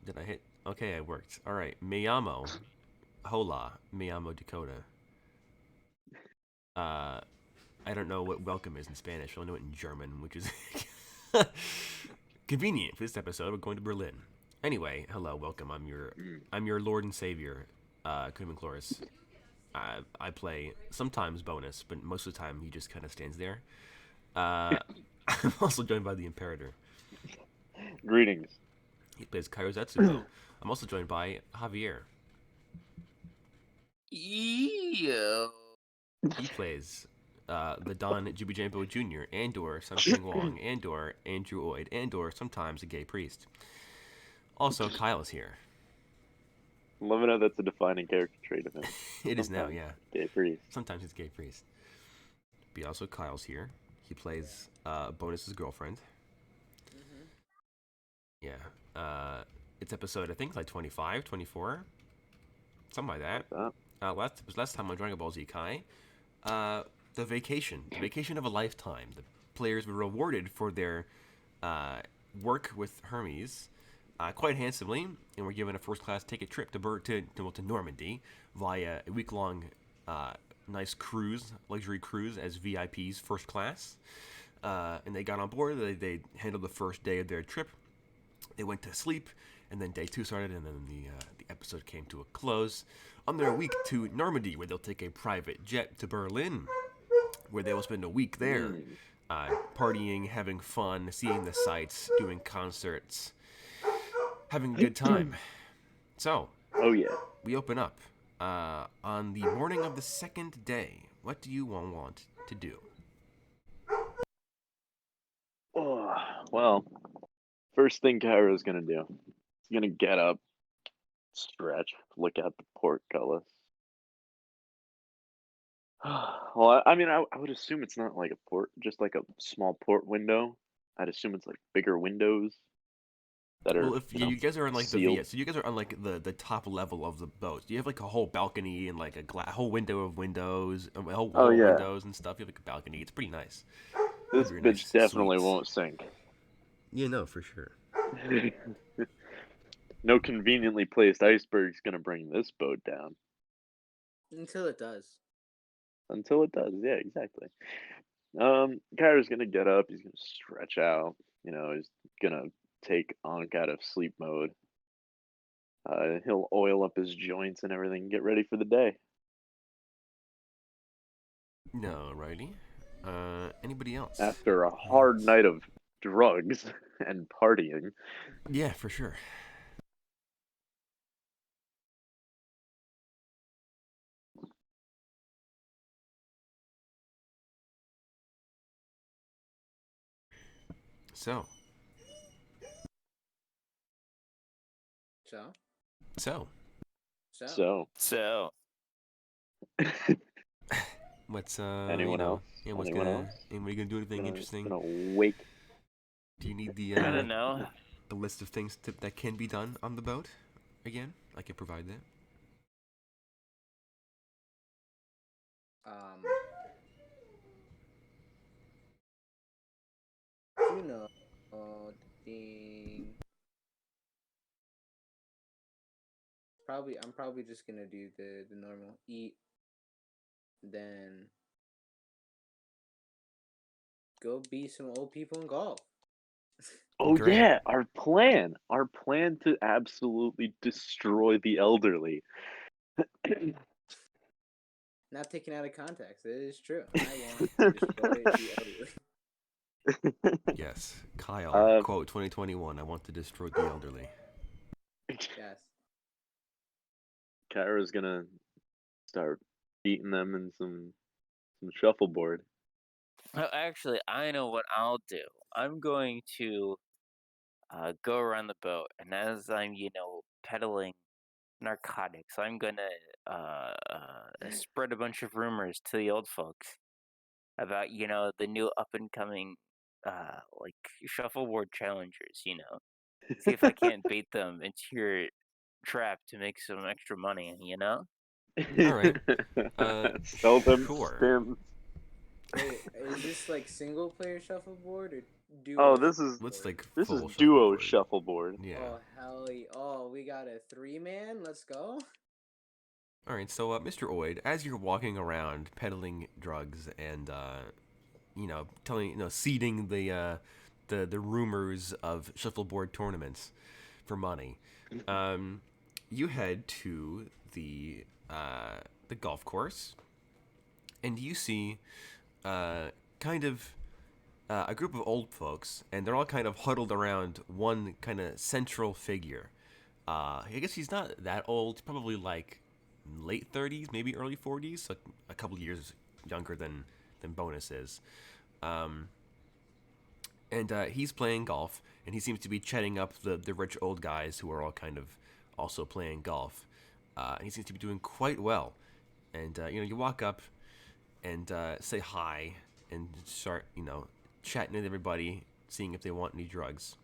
Did I hit? Okay, it worked. All right. Me llamo. Hola. Me llamo Dakota. Uh, I don't know what welcome is in Spanish. I only know it in German, which is convenient for this episode. We're going to Berlin. Anyway, hello, welcome. I'm your Lord and Savior, Kuman Chloris. I play sometimes bonus, but most of the time he just kind of stands there. I'm also joined by the Imperator. Greetings. He plays Kairo Zetsubo. I'm also joined by Javier. Yo. He plays the Don Jibijambo Jr., Andor, Samsung Wong, Andor, Andrew Oid, Andor, sometimes a gay priest. Also, Kyle is here. Loving how that's a defining character trait of him. It is now, yeah. Gay priest. Sometimes he's gay priest. But also, Kyle's here. He plays Bonus's girlfriend. Yeah. It's episode, I think, like 25, 24. Something like that. Last time on Dragon Ball Z Kai. The vacation of a lifetime. The players were rewarded for their work with Hermes quite handsomely, and were given a first-class ticket trip to Normandy via a week-long nice cruise, luxury cruise as VIPs, first class. And they got on board. They handled the first day of their trip. They went to sleep, and then day 2 started, and then the episode came to a close on their week to Normandy, where they'll take a private jet to Berlin, where they will spend a week there, partying, having fun, seeing the sights, doing concerts, having a good time. So, oh yeah, we open up on the morning of the second day. What do you want to do? Oh, well, first thing Kairo's gonna do, he's gonna get up, stretch, look at the portcullis. Well, I mean, I would assume it's not like a port, just like a small port window. I'd assume it's like bigger windows that are. Well, if you guys are on like sealed. so you guys are on like the top level of the boat. You have like a whole balcony and like a whole window of windows, whole windows and stuff. You have like a balcony. It's pretty nice. This bitch definitely won't sink. Yeah, no, for sure. No conveniently placed iceberg's gonna bring this boat down. Until it does. Until it does, yeah, exactly. Kyra's gonna get up, he's gonna stretch out, he's gonna take Ankh out of sleep mode. He'll oil up his joints and everything, get ready for the day. No, righty. Anybody else? After a hard night of drugs and partying. Yeah, for sure. So. What's anyone else? Yeah, anybody gonna do anything interesting? Gonna wake. Do you need the I don't know. The list of things that can be done on the boat? Again, I can provide that. Thing. I'm probably just gonna do the normal eat, then go beat some old people in golf. Oh Great. Yeah, our plan to absolutely destroy the elderly. Not taken out of context, it is true. I want to destroy the elderly. Yes, Kyle, quote 2021, I want to destroy the elderly. Yes. Kyra's gonna start beating them in some shuffleboard. Well, actually, I know what I'll do. I'm going to go around the boat, and as I'm, peddling narcotics, I'm gonna spread a bunch of rumors to the old folks about, the new up and coming like shuffleboard challengers. See if I can't bait them into your trap to make some extra money. All right. Sell them sure. Stims. Wait, is this like single player shuffleboard or duo? Oh, this is What's like this full is duo shuffleboard. shuffleboard. Yeah. Oh hell yeah! Oh we got a 3-man. Let's go. All right, so Mr. Oid, as you're walking around peddling drugs and seeding the rumors of shuffleboard tournaments for money, you head to the golf course, and you see kind of a group of old folks, and they're all kind of huddled around one kind of central figure. I guess he's not that old, probably like late 30s, maybe early 40s, so a couple years younger than Bonus is. And he's playing golf, and he seems to be chatting up the rich old guys who are all kind of also playing golf. And he seems to be doing quite well. And you walk up and say hi and start chatting with everybody, seeing if they want any drugs.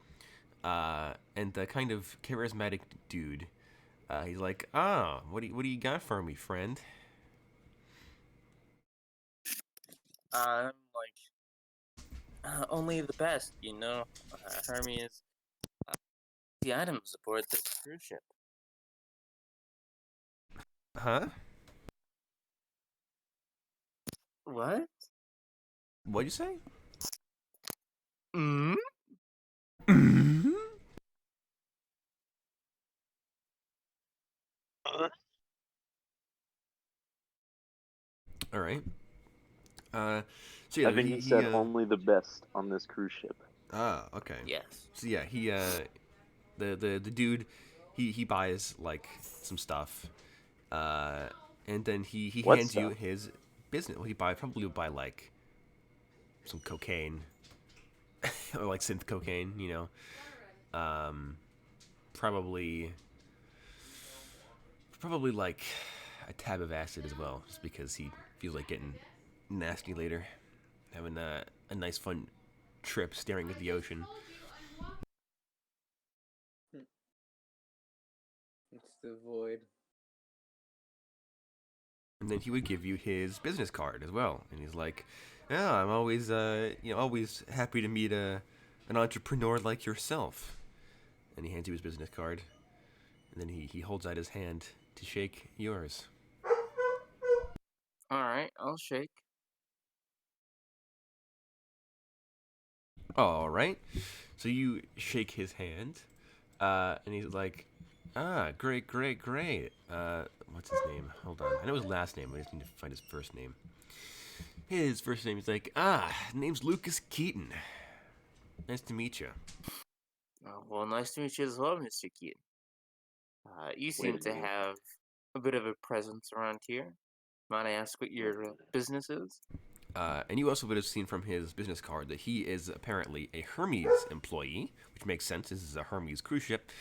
And the kind of charismatic dude, he's like, what do you got for me, friend? I'm like, only the best, Hermes, the items aboard this cruise ship. Huh? What? What'd you say? Hmm? Mm-hmm. All right. So yeah, I think he said only the best on this cruise ship. Okay. Yes. So yeah, he the dude, he buys like some stuff, and then he What hands you stuff? his business. Well, probably would buy like some cocaine, or like synth cocaine, probably like a tab of acid as well, just because he feels like getting nasty later, having a nice fun trip staring at the ocean. It's the void. And then he would give you his business card as well, and he's like, "Yeah, I'm always always happy to meet an entrepreneur like yourself." And he hands you his business card, and then he holds out his hand to shake yours. All right, I'll shake. All right. So you shake his hand, and he's like, great, great, great. What's his name? Hold on. I know his last name. I just need to find his first name. His first name is like, name's Lucas Keaton. Nice to meet you. Well, nice to meet you as well, Mr. Keaton. You seem to minute. have a bit of a presence around here. Might I ask what your business is? And you also would have seen from his business card that he is apparently a Hermes employee, which makes sense. This is a Hermes cruise ship.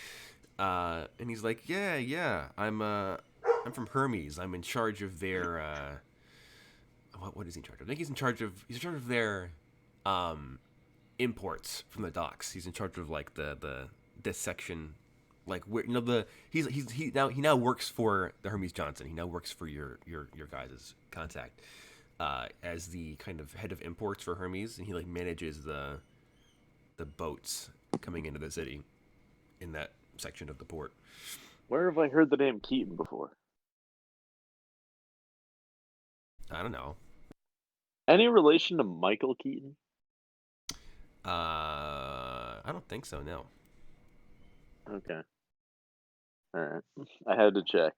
And he's like, yeah, I'm from Hermes. I'm in charge of their what is he in charge of? I think he's in charge of their imports from the docks. He's in charge of like this section, like where he now works for the Hermes Johnson. He now works for your guys' contact. As the kind of head of imports for Hermes, and he like manages the boats coming into the city in that section of the port. Where have I heard the name Keaton before? I don't know. Any relation to Michael Keaton? I don't think so. No. Okay. All right. I had to check.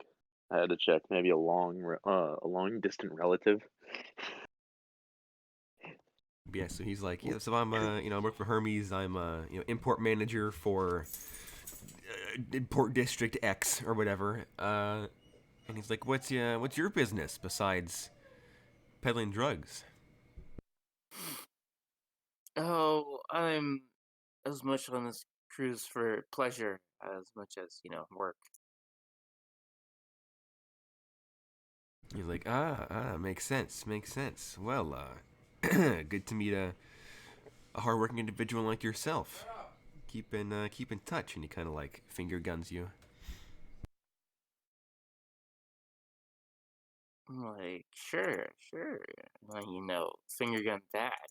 Maybe a long distant relative. Yeah. So he's like, yeah. So I'm I work for Hermes. I'm import manager for import district X or whatever. And he's like, what's your business besides peddling drugs? Oh, I'm as much on this cruise for pleasure as much as, work. He's like, makes sense. Well, good to meet a hardworking individual like yourself. Keep in touch, and he kind of like finger guns you. I'm like, sure. Finger gun that.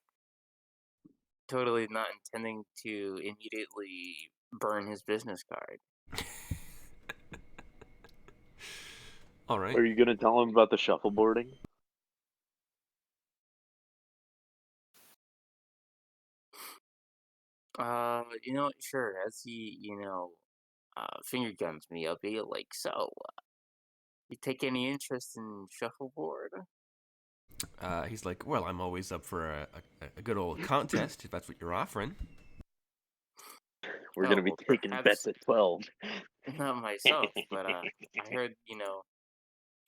Totally not intending to immediately burn his business card. All right. Are you gonna tell him about the shuffleboarding? Sure. As he, finger guns me, I'll be like, so, you take any interest in shuffleboard? He's like, well, I'm always up for a good old contest if that's what you're offering. We're Oh, gonna be well, taking perhaps bets at 12. not myself, but I heard,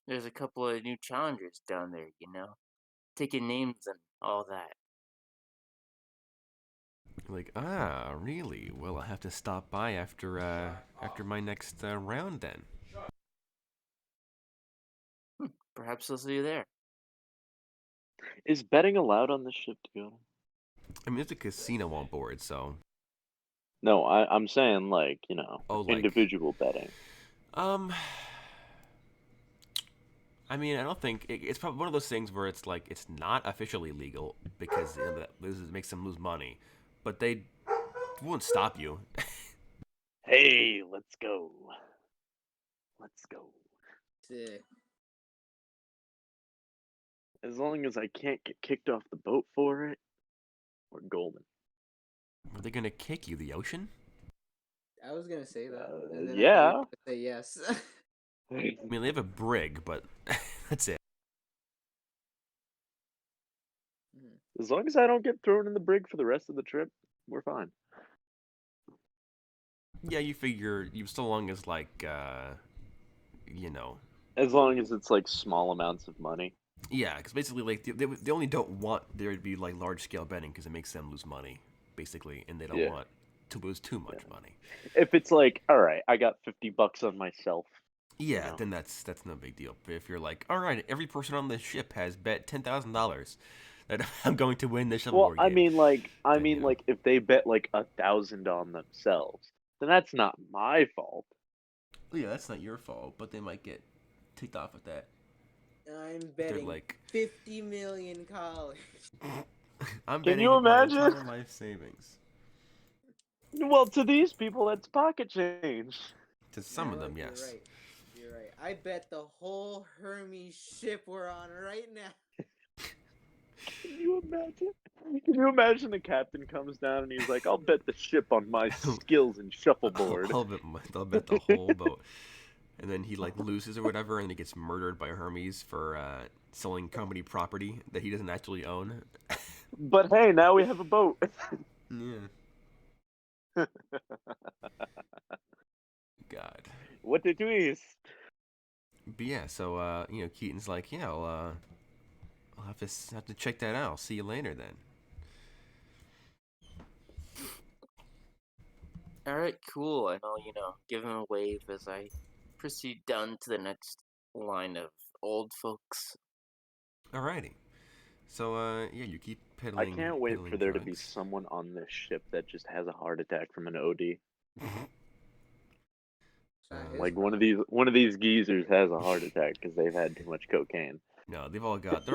there's a couple of new challengers down there, taking names and all that. Like, ah, really? Well, I'll have to stop by after my next round then. Perhaps I'll see you there. Is betting allowed on this ship together? I mean, there's a casino on board, so No, I'm saying oh, like, individual betting. um, I mean, I don't think it's probably one of those things where it's like it's not officially legal because that makes them lose money, but they won't stop you. Hey, let's go. Let's go. Sick. As long as I can't get kicked off the boat for it, we're golden. Are they gonna kick you? The ocean? I was gonna say that, and then I thought you Yeah. were gonna say yes. I mean, they have a brig, but that's it. As long as I don't get thrown in the brig for the rest of the trip, we're fine. Yeah, you figure you so long as like you know, As long as it's like small amounts of money. yeah, because basically like they only don't want there to be like large scale betting because it makes them lose money, basically, and they don't Yeah. want to lose too much money. If it's like, all right, I got $50 on myself. Yeah, know? then that's no big deal. But if you're like, all right, every person on this ship has bet $10,000 that I'm going to win this Well, shuffleboard I game. mean, you know. if they bet like 1,000 on themselves, then that's not my fault. Well, yeah, that's not your fault, but they might get ticked off with that. I'm betting like- 50 million collars. I'm Can betting you my imagine? entire life savings. Well, to these people, that's pocket change. To some of them, You're yes. right. You're right. I bet the whole Hermes ship we're on right now. Can you imagine? Can you imagine the captain comes down and he's like, "I'll bet the ship on my skills in shuffleboard." I'll bet the whole boat. And then he like loses or whatever, and he gets murdered by Hermes for selling company property that he doesn't actually own. But hey, now we have a boat. Yeah. God. What a twist! But yeah, so Keaton's like, yeah, I'll have to check that out. I'll see you later then. All right, cool. And I'll, give him a wave as I proceed down to the next line of old folks. Alrighty. So yeah, you keep I peddling. can't wait peddling for there to be drugs. someone on this ship that just has a heart attack from an OD. Like one of these geezers has a heart attack because they've had too much cocaine. No, they're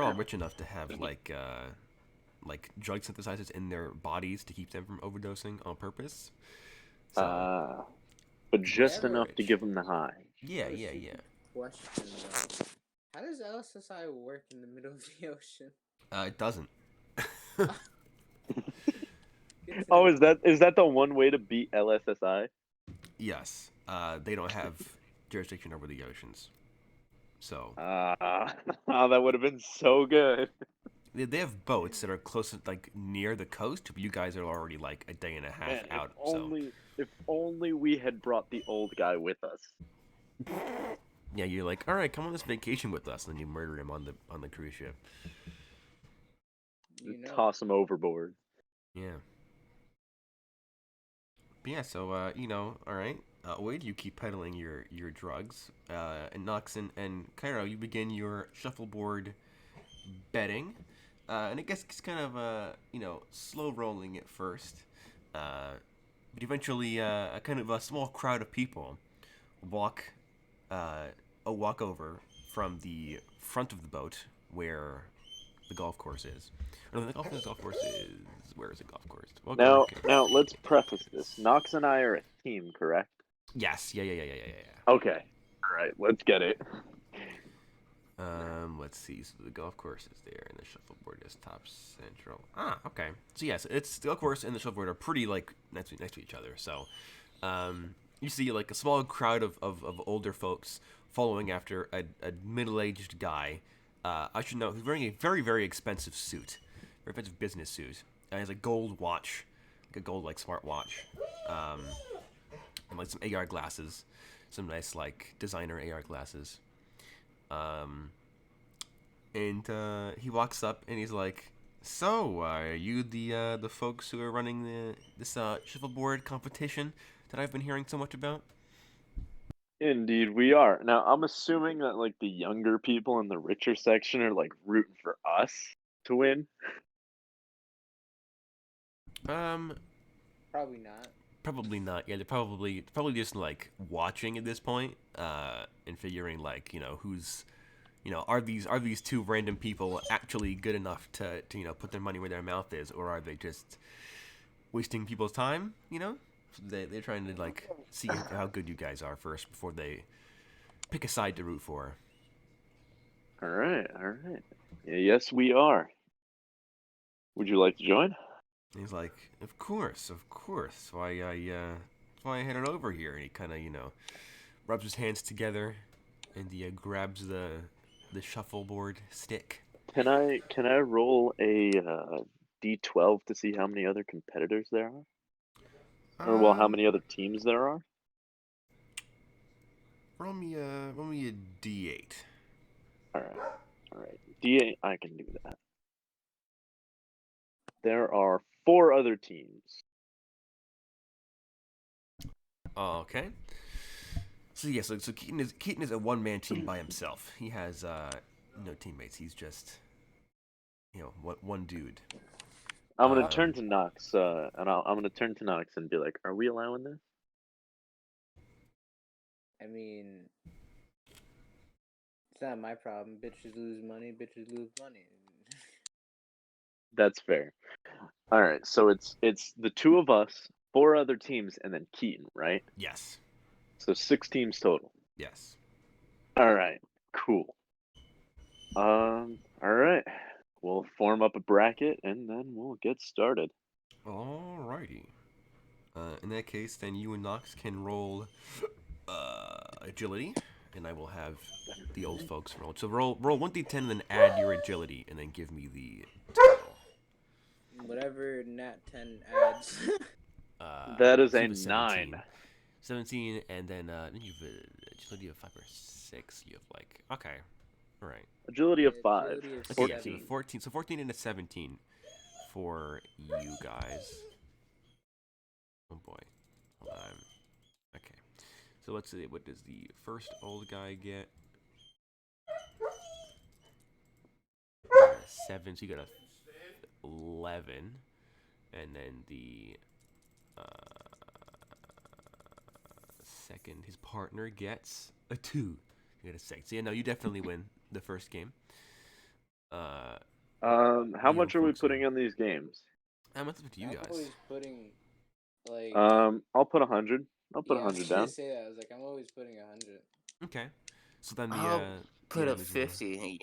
all rich enough to have like drug synthesizers in their bodies to keep them from overdosing on purpose. So, But just Never enough to rich. give them the high. Yeah. Question though. How does LSSI work in the middle of the ocean? It doesn't. Oh, is that the one way to beat LSSI? Yes. They don't have jurisdiction over the oceans. So that would have been so good. they have boats that are close, like near the coast, but you guys are already like a day and a half Man, out. if only we had brought the old guy with us. Yeah, you're like, all right, come on this vacation with us, and then you murder him on the cruise ship. Toss him overboard. Yeah. But yeah, so all right. Wade, you keep peddling your drugs. And Noxon and Cairo, you begin your shuffleboard betting. And it gets kind of slow rolling at first. But eventually a kind of a small crowd of people walk over from the front of the boat where the golf course is. No, the golf course is... Where is the golf course? Now, let's preface this. Nox and I are a team, correct? Yes. Yeah. Okay. All right, let's get it. Let's see. So the golf course is there, and the shuffleboard is top central. Okay. So yes, it's the golf course and the shuffleboard are pretty like next to each other. So, you see like a small crowd of older folks following after a middle-aged guy. I should know who's wearing a very expensive suit, very expensive business suit. And he has a gold watch, like a gold like smart watch, and like some AR glasses, some nice like designer AR glasses. And he walks up and he's like, "So, are you the folks who are running this shuffleboard competition that I've been hearing so much about?" Indeed, we are. Now, I'm assuming that like the younger people in the richer section are like rooting for us to win. Probably not. Probably not. Yeah, they're probably just like watching at this point, and figuring like who's, are these two random people actually good enough to put their money where their mouth is, or are they just wasting people's time? So they're trying to like see how good you guys are first before they pick a side to root for. All right, all right. Yes, we are. Would you like to join? And he's like, of course. That's why I headed over here. And he kind of rubs his hands together, and he grabs the shuffleboard stick. Can I roll a d12 to see how many other competitors there are, or well, how many other teams there are? Roll me a d8. All right. D8, I can do that. There are 4 other teams. Okay. So yeah, so Keaton is a one-man team by himself. He has no teammates. He's just one dude. I'm gonna turn to Knox, and I'm gonna turn to Knox and be like, "Are we allowing this?" I mean, it's not my problem. Bitches lose money. Bitches lose money. That's fair. All right, so it's the 2 of us, 4 other teams, and then Keaton, right? Yes. So 6 teams total. Yes. All right, cool. All right, we'll form up a bracket and then we'll get started. Alrighty. In that case, then you and Knox can roll agility, and I will have the old folks roll. So roll 1d10 and then add your agility, and then give me the total. Whatever nat 10 adds. That is So a you have 17. 9. 17, and then you have agility of 5 or 6. You have like, okay, all right. Agility of 5. Agility of Okay, yeah, so 14. 14. So 14 and a 17 for you guys. Oh boy. Hold on. Okay. So let's see. What does the first old guy get? 7. So you got a 11, and then the second, his partner gets a 2. You get a 6. So yeah, no, you definitely win the first game. How much are we folks putting on these games? How much up to you I'm guys? always putting, like... I'll put 100. I'll put yeah, I was 100 gonna down. say that. I was like, I'm always putting 100. Okay. So then the I'll put yeah, up 50.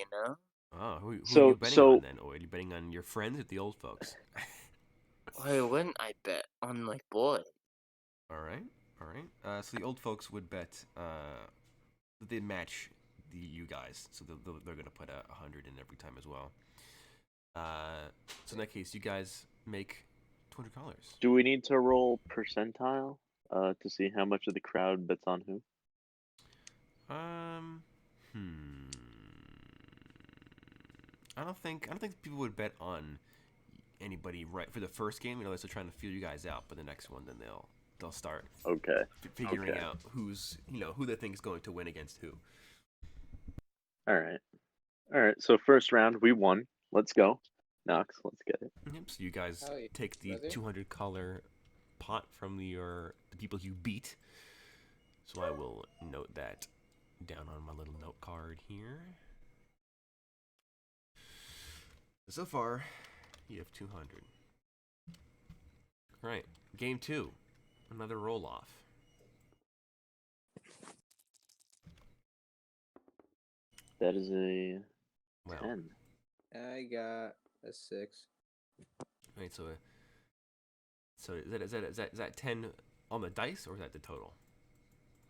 Oh, who are So- you betting so- on then? Or are you betting on your friends or the old folks? Why wouldn't I bet on my boy? All right. So the old folks would bet that they'd match you guys, so they're gonna put 100 in every time as well. So in that case, you guys make $200. Do we need to roll percentile to see how much of the crowd bets on who? I don't think people would bet on anybody right for the first game. Unless they're trying to feel you guys out. But the next one, then they'll start Okay. figuring Okay. out who's who they think is going to win against who. All right. So first round, we won. Let's go. Knox, let's get it. Yep. So you guys Oh, yeah, take the brother. 200 color pot from the people you beat. So I will note that down on my little note card here. So far, you have 200. All right, game 2, another roll off. That is a Well, 10. I got a 6. right. So is that 10 on the dice or is that the total?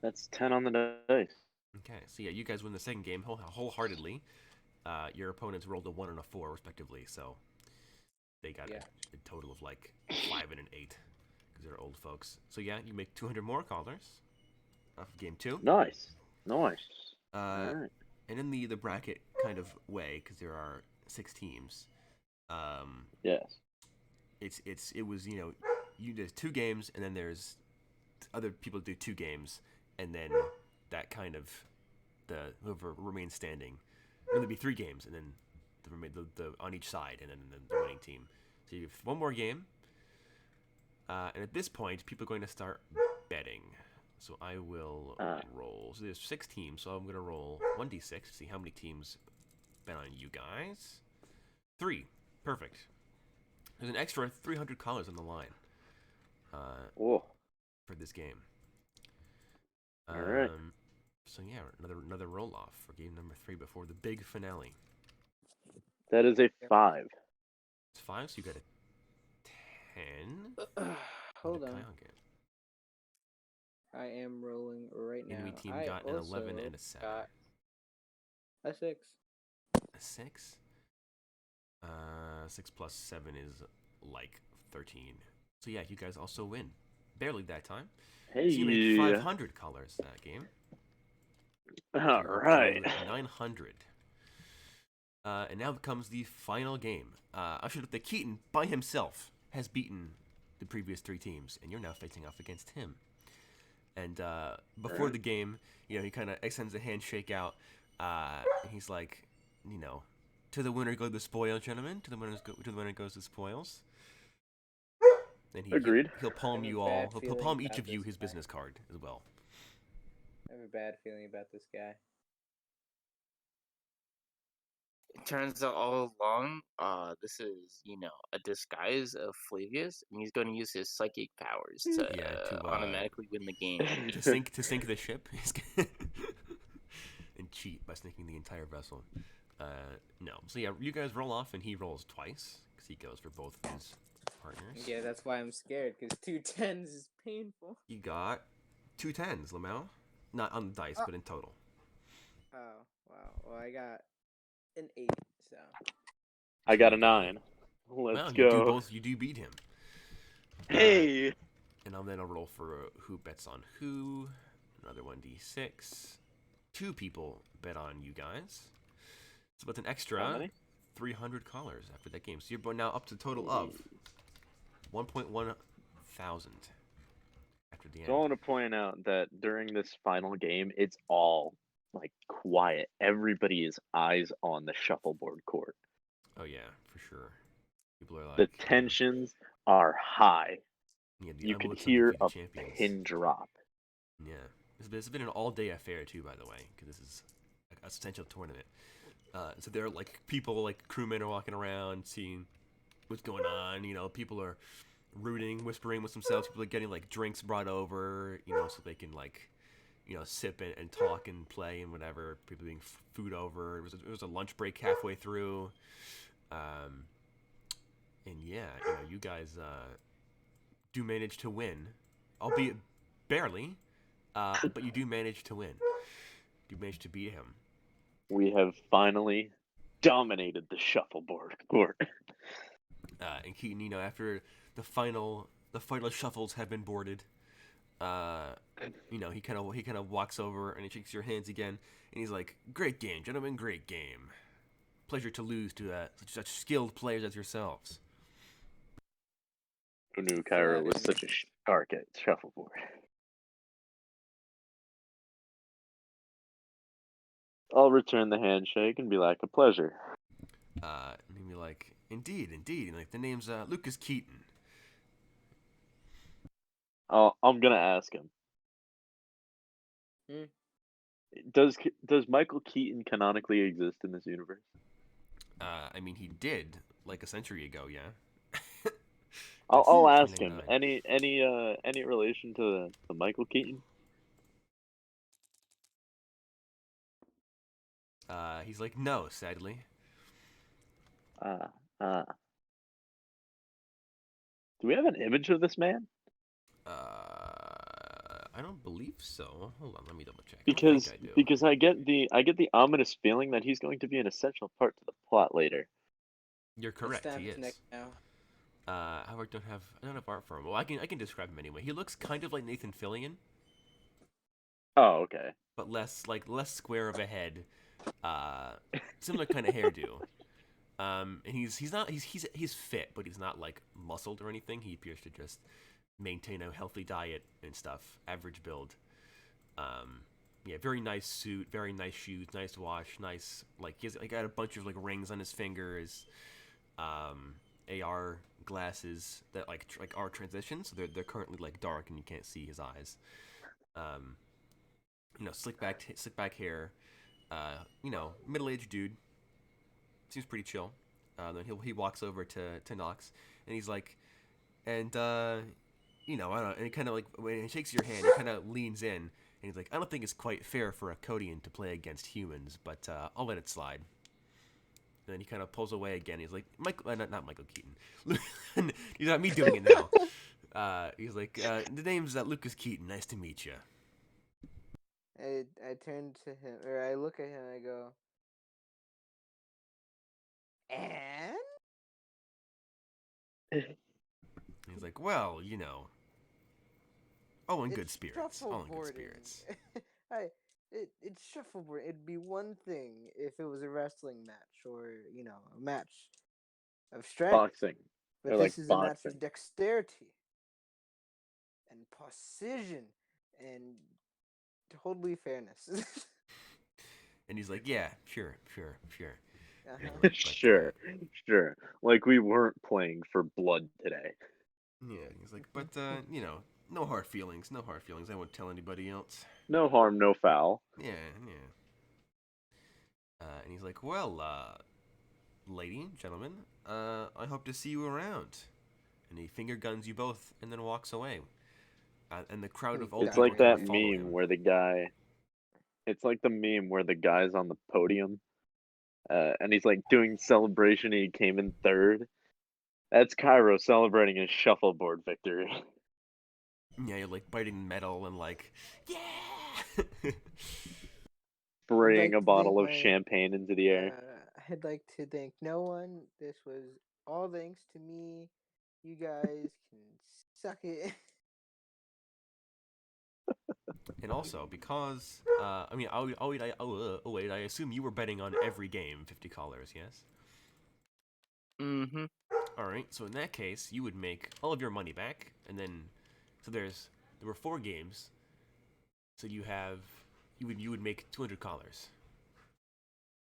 That's 10 on the dice. Okay. So yeah, you guys win the second game wholeheartedly. Your opponents rolled a 1 and a 4 respectively, so they got a total of like 5 and an 8 because they're old folks. So yeah, you make 200 more callers off of game 2. Nice. Nice. All Uh, right. and in the bracket kind of way, because there are 6 teams. Yes. It was there's 2 games and then there's other people do 2 games and then that kind of the whoever remains standing. There'll be 3 games and then the on each side and then the winning team. So you have 1 more game. And at this point, people are going to start betting. So I will roll. So there's 6 teams, so I'm going to roll 1d6 to see how many teams bet on you guys. 3. Perfect. There's an extra $300 on the line for this game. All right. So yeah, another roll off for game number 3 before the big finale. That is a 5. It's 5, so you got a 10. Hold on. Kyle get? I am rolling right now. Enemy team I got an 11 and a 7. Got a 6. A 6? 6 plus 7 is like 13. So yeah, you guys also win. Barely that time. Hey. So you make 500 colors that game. All right. 900. And now comes the final game. I should have the Keaton by himself has beaten the previous 3 teams, and you're now facing off against him. And before the game, he kind of extends a handshake out. And he's like, to the winner go the spoils, gentlemen. To the winner goes the spoils. And Agreed. He'll palm you all. He'll palm each of you his business card as well. I have a bad feeling about this guy. It turns out all along, this is, a disguise of Flavius, and he's going to use his psychic powers to automatically win the game. to sink the ship and cheat by sinking the entire vessel. No. So yeah, you guys roll off, and he rolls twice because he goes for both of his partners. Yeah, that's why I'm scared, because 2 10s is painful. You got 2 10s, Lamel. Not on the dice, but in total. Oh, wow. Well, I got an 8, so. I got a 9. Let's go. You do beat him. Hey! And then I'll roll for who bets on who. Another 1d6. 2 people bet on you guys. So with an extra 300 callers after that game. So you're now up to a total of 1.1 thousand after the end. So I want to point out that during this final game, it's all like quiet. Everybody is eyes on the shuffleboard court. Oh yeah, for sure. People are like, the tensions are high. Yeah, you could hear a pin drop. Yeah, it's been an all-day affair too, by the way, because this is a essential tournament. So there are like people, like crewmen are walking around, seeing what's going on. People are rooting, whispering with themselves. People are getting like drinks brought over, so they can like, sip and talk and play and whatever. People being food over. It was a lunch break halfway through. And yeah, you guys do manage to win, albeit barely, but you do manage to win. You manage to beat him. We have finally dominated the shuffleboard court. And Keaton, after the final shuffles have been boarded, he kind of walks over and he shakes your hands again, and he's like, "Great game, gentlemen, great game. Pleasure to lose to such skilled players as yourselves." Who knew Cairo was such a shark at shuffleboard? I'll return the handshake and be like, "A pleasure." And he'd be like, "Indeed. And like, the name's Lucas Keaton." I'm gonna ask him. Does Michael Keaton canonically exist in this universe? I mean, he did like a century ago, yeah. I'll ask him. Any relation to Michael Keaton? He's like, no, sadly. Ah, ah. Do we have an image of this man? I don't believe so. Hold on, let me double check. I don't Because think I do. because I get the ominous feeling that he's going to be an essential part to the plot later. You're It's correct. time He to is. next now. However, I don't have art for him. Well, I can describe him anyway. He looks kind of like Nathan Fillion, Oh, okay. but less square of a head. Similar kind of hairdo. And he's fit, but he's not like muscled or anything. He appears to just maintain a healthy diet and stuff. Average build. Yeah, very nice suit, very nice shoes, nice watch, nice he got a bunch of like rings on his fingers. AR glasses that are transitions. So they're currently like dark and you can't see his eyes. Um, slick back hair. Middle aged dude. Seems pretty chill. Then he walks over to Knox and he's like, and I don't know, and he kind of like when he shakes your hand, he kind of leans in and he's like, I don't think it's quite fair for a Codian to play against humans, but I'll let it slide. And then he kind of pulls away again. He's like, not Michael Keaton. He's not me doing it now. He's like, the name's Lucas Keaton. Nice to meet you. I turn to him, or I look at him and I go, and? He's like, well, all in good It's spirits. All in good shuffleboarding. spirits. It's shuffleboard. It'd be one thing if it was a wrestling match or, a match of strength. Boxing. But They're this like is a match boxing. of dexterity and precision and totally fairness. And he's like, yeah, sure. Uh-huh. Sure. Like we weren't playing for blood today. Yeah, he's like, but no hard feelings. No hard feelings. I won't tell anybody else. No harm, no foul. Yeah. And he's like, well, lady, gentlemen, I hope to see you around. And he finger guns you both and then walks away. And the crowd of old It's people like kind that of follow meme him. where it's like the meme where the guy's on the podium, and he's like doing celebration and he came in third. That's Cairo celebrating his shuffleboard victory. Yeah, you're like biting metal and like, yeah! Spraying a to thank bottle of champagne into the air. I'd like to thank no one. This was all thanks to me. You guys can suck it. And also, because, wait, I assume you were betting on every game, $50, yes? Mm-hmm. Alright, so in that case, you would make all of your money back, and then, there were 4 games, so you would make $200.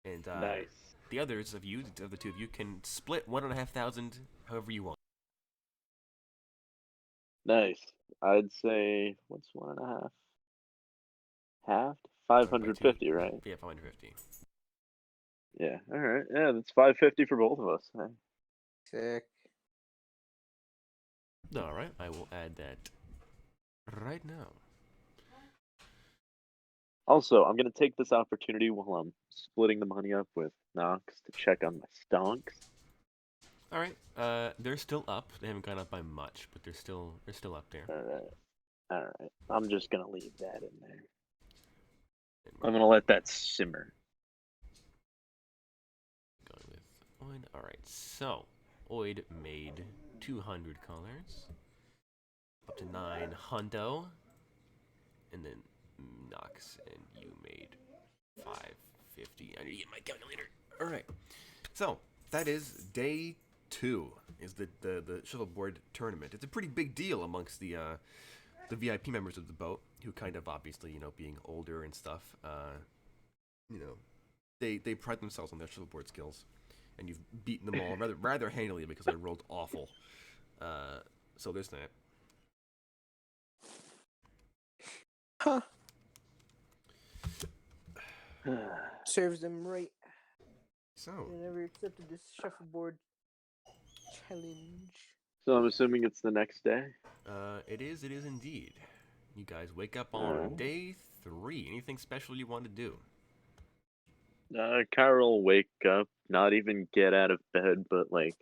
And, Nice. the others of you, the two of you, can split $1,500 however you want. Nice. I'd say what's 1.5? Halved? 550, right? Yeah, 550. Yeah. All right. Yeah, that's 550 for both of us. Sick. Alright, I will add that right now. Also, I'm gonna take this opportunity while I'm splitting the money up with Knox to check on my stonks. Alright, they're still up. They haven't gone up by much, but they're still up there. All right. I'm just gonna leave that in there. I'm gonna let that simmer. Going with Oid. Alright, so Oid made 200 colors. Up to 9 hundo. And then Knox and you made 550. I need to get my calculator. Alright. So that is day 2 is the shuffleboard tournament. It's a pretty big deal amongst the VIP members of the boat, who kind of obviously, being older and stuff, they pride themselves on their shuffleboard skills, and you've beaten them all rather handily because I rolled awful. So there's that. Huh. Serves them right. So They never accepted this shuffleboard challenge. So I'm assuming it's the next day. it is indeed. You guys wake up on day 3. Anything special you want to do? Kyra will wake up, not even get out of bed, but like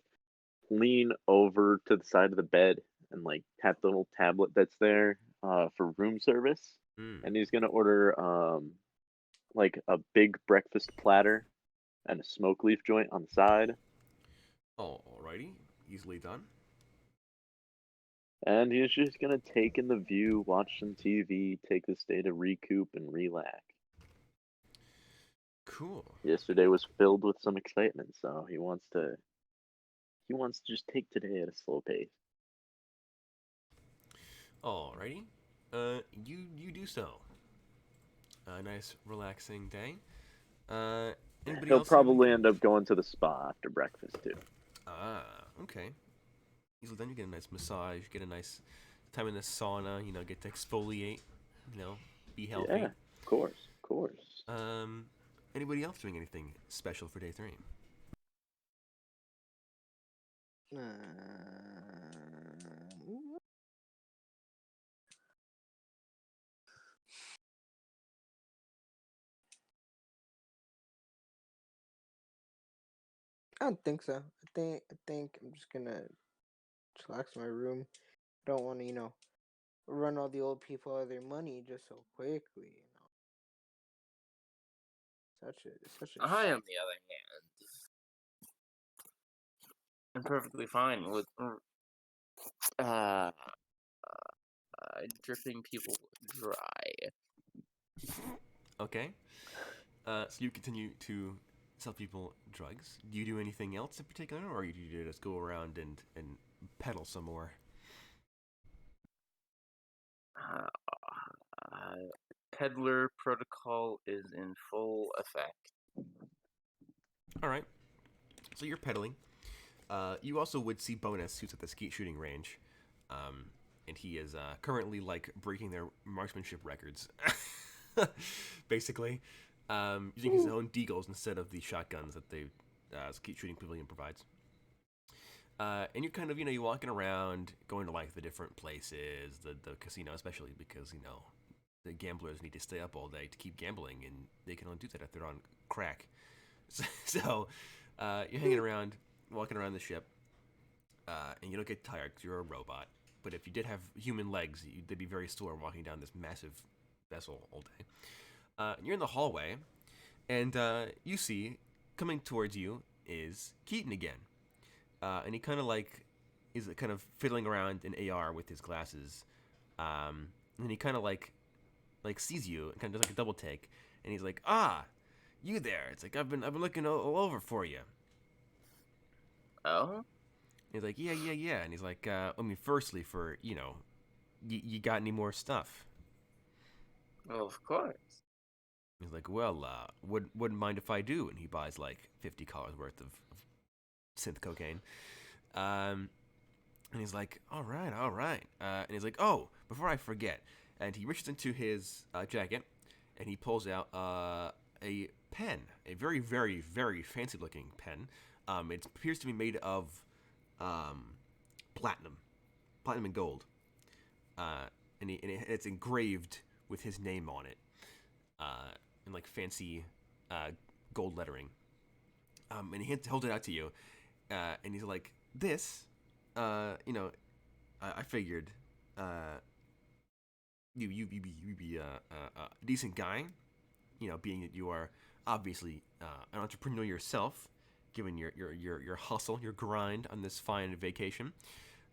lean over to the side of the bed and like tap the little tablet that's there for room service. Mm. And he's gonna order like a big breakfast platter and a smoke leaf joint on the side. Alrighty, easily done. And he's just gonna take in the view, watch some TV, take this day to recoup and relax. Cool. Yesterday was filled with some excitement, so he wants to just take today at a slow pace. Alrighty. You do so. A nice relaxing day. Anybody He'll else have probably anything? end up going to the spa after breakfast too. Okay. So then you get a nice massage, get a nice time in the sauna, get to exfoliate, be healthy. Yeah, of course, of course. Anybody else doing anything special for day 3? I don't think so. I think I'm just gonna chillax in my room. I don't want to, run all the old people out of their money just so quickly. Such a I, on the other hand, am perfectly fine with uh, dripping people dry. Okay. So you continue to sell people drugs. Do you do anything else in particular, or do you just go around and peddle some more? Uh, Peddler protocol is in full effect. All right. So you're peddling. You also would see Bonus, who's at the skeet shooting range, and he is currently like breaking their marksmanship records, basically, using his own deagles instead of the shotguns that the skeet shooting pavilion provides. And you're kind of, you're walking around, going to like the different places, the casino, especially because the gamblers need to stay up all day to keep gambling, and they can only do that if they're on crack. So you're hanging around, walking around the ship, and you don't get tired because you're a robot. But if you did have human legs, they'd be very sore walking down this massive vessel all day. You're in the hallway, and you see coming towards you is Keaton again, and he kind of like is kind of fiddling around in AR with his glasses, and he kind of like sees you and kind of does like a double take, and he's like, you there? It's like I've been looking all over for you. Oh? He's like, yeah. And he's like, firstly, for, you got any more stuff? Well, of course. He's like, well, wouldn't mind if I do. And he buys like $50 worth of synth cocaine. And he's like, all right. And he's like, oh, before I forget. And he reaches into his jacket and he pulls out a pen, a very, very, very fancy looking pen. It appears to be made of platinum and gold. Uh, and it's engraved with his name on it, in like fancy gold lettering. And he holds it out to you, and he's like, "This, I figured, you be a decent guy, being that you are obviously an entrepreneur yourself, given your hustle, your grind on this fine vacation.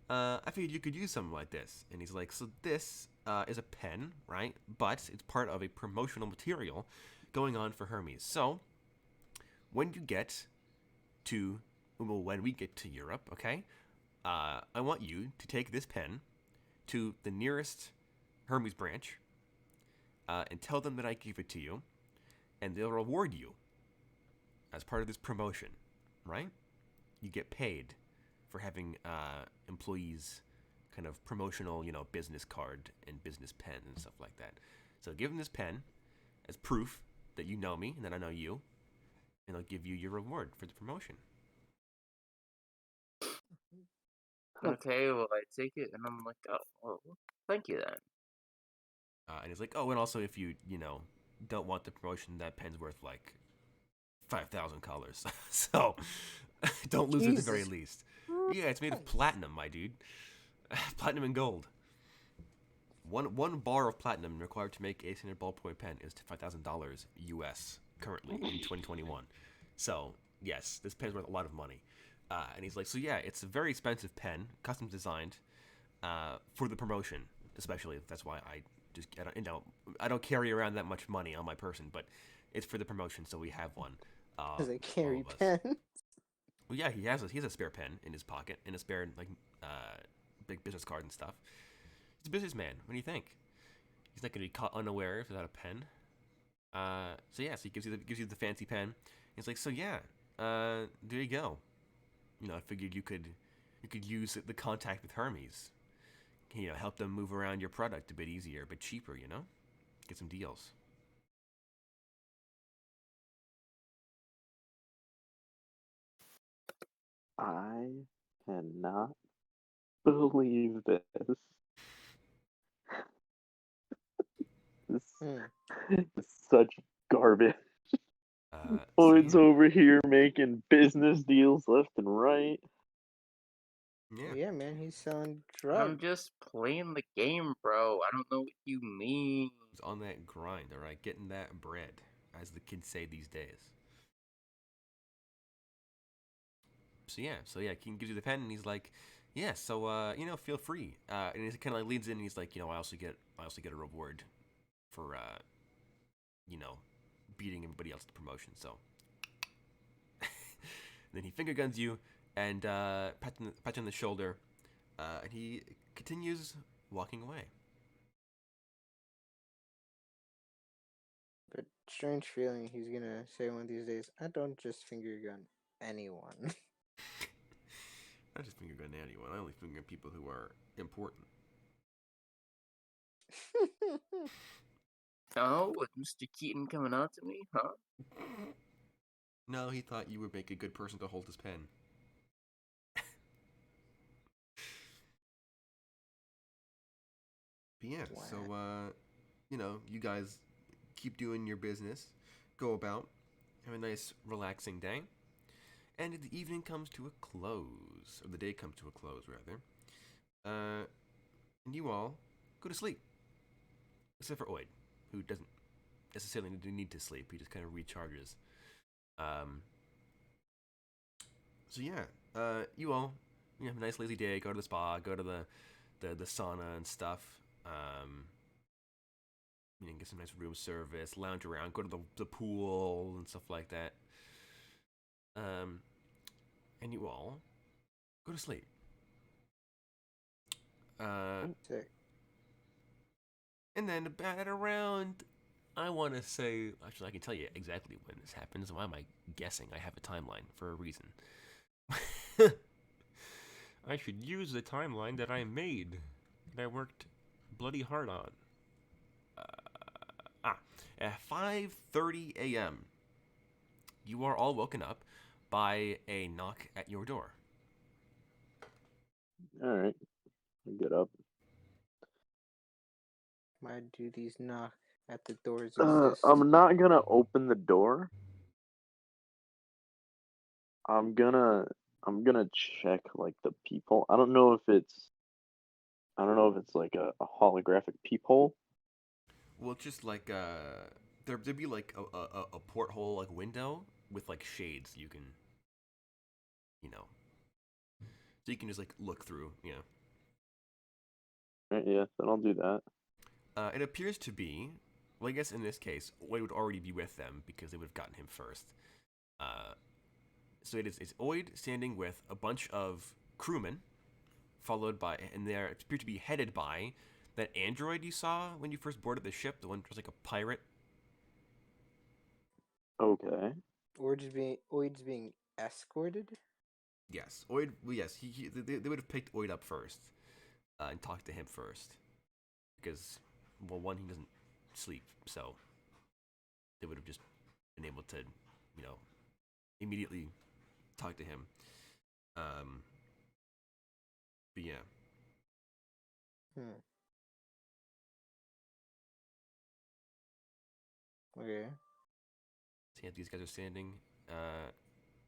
I figured you could use something like this." And he's like, "So this is a pen, right? But it's part of a promotional material going on for Hermes. So when you get to, well, when we get to Europe, okay, I want you to take this pen to the nearest Hermes branch and tell them that I gave it to you, and they'll reward you as part of this promotion, right? You get paid for having employees kind of promotional, business card and business pen and stuff like that. So give them this pen as proof that you know me and that I know you, and they'll give you your reward for the promotion." Okay, well, I take it, and I'm like, oh, well, thank you then. And he's like, "Oh, and also if you don't want the promotion, that pen's worth like 5,000 colors. So don't lose it at the very Jesus least. Yeah, it's made of platinum, my dude. Platinum and gold. One bar of platinum required to make a standard ballpoint pen is $5,000 US currently in 2021. So yes, this pen's worth a lot of money. And he's like, so yeah, it's a very expensive pen, custom designed for the promotion, especially. That's why I don't carry around that much money on my person, but it's for the promotion, so we have one. because I All carry of us. pen. Well, yeah, he has a spare pen in his pocket, and a spare big business card and stuff. He's a businessman. What do you think? He's not going to be caught unawares without a pen. So yeah, so he gives you the fancy pen. He's like, so yeah, there you go. You know, I figured you could use the contact with Hermes. You know, help them move around your product a bit easier, but cheaper. You know, get some deals. I cannot believe this. This is such garbage. So It's yeah, over here making business deals left and right. yeah. Yeah, man, he's selling I'm drugs. just playing the game, bro. I don't know what you mean. He's on that grind, all right, getting that bread, as the kids say these days. So yeah, King gives you the pen, and he's like, yeah, so you know, feel free. And he kind of like leads in, and he's like, you know, I also get a reward for you know, beating everybody else at the promotion. So then he finger guns you and pats you on the shoulder, and he continues walking away. But strange feeling, he's gonna say one of these days, I don't just finger gun anyone. I just finger gun anyone. I only finger gun people who are important. Oh, with Mr. Keaton coming out to me, huh? No, he thought you would make a good person to hold his pen. But yeah, Wow. so you know, you guys keep doing your business, go about, have a nice relaxing day, and the evening comes to a close, or the day comes to a close rather. And you all go to sleep, except for Oid, who doesn't necessarily need to sleep. He just kind of recharges. Um, so yeah, you have a nice lazy day. Go to the spa, go to the sauna and stuff. You know, get some nice room service, lounge around, go to the pool and stuff like that. And you all go to sleep. Sick. And then about around, I want to say, actually, I can tell you exactly when this happens. Why am I guessing? I have a timeline for a reason. I should use the timeline that I made, that I worked bloody hard on. At 5:30 a.m., you are all woken up by a knock at your door. All right, I get up. Why do these knock at the doors exist? I'm not gonna open the door. I'm gonna check like the people. I don't know if it's like a holographic peephole. Well, just like there'd be like a porthole, like window with like shades you can, you know, so you can just like look through. You know, Right, yeah, then I'll do that. it appears to be. Well, I guess in this case, Oid would already be with them because they would have gotten him first. So it's Oid standing with a bunch of crewmen, followed by, and they appear to be headed by that android you saw when you first boarded the ship, the one that was like a pirate. Okay. Oid's being escorted? Yes, Oid. Well, yes, they would have picked Oid up first and talked to him first because, well, one, he doesn't sleep, so they would have just been able to, you know, immediately talk to him. But yeah, Okay. so yeah, these guys are standing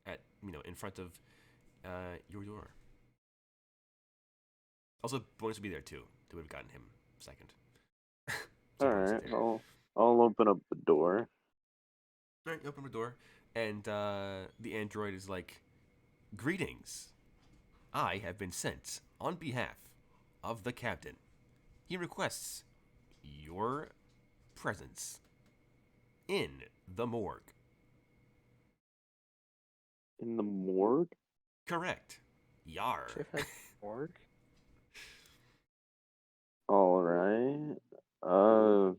at in front of your door. Also, bonus would be there too. They would have gotten him second. All right, I'll open up the door. All right, you open the door, and the android is like, "Greetings. I have been sent on behalf of the captain. He requests your presence in the morgue." In the morgue? Correct. Yar. Chief has org. All right. I'll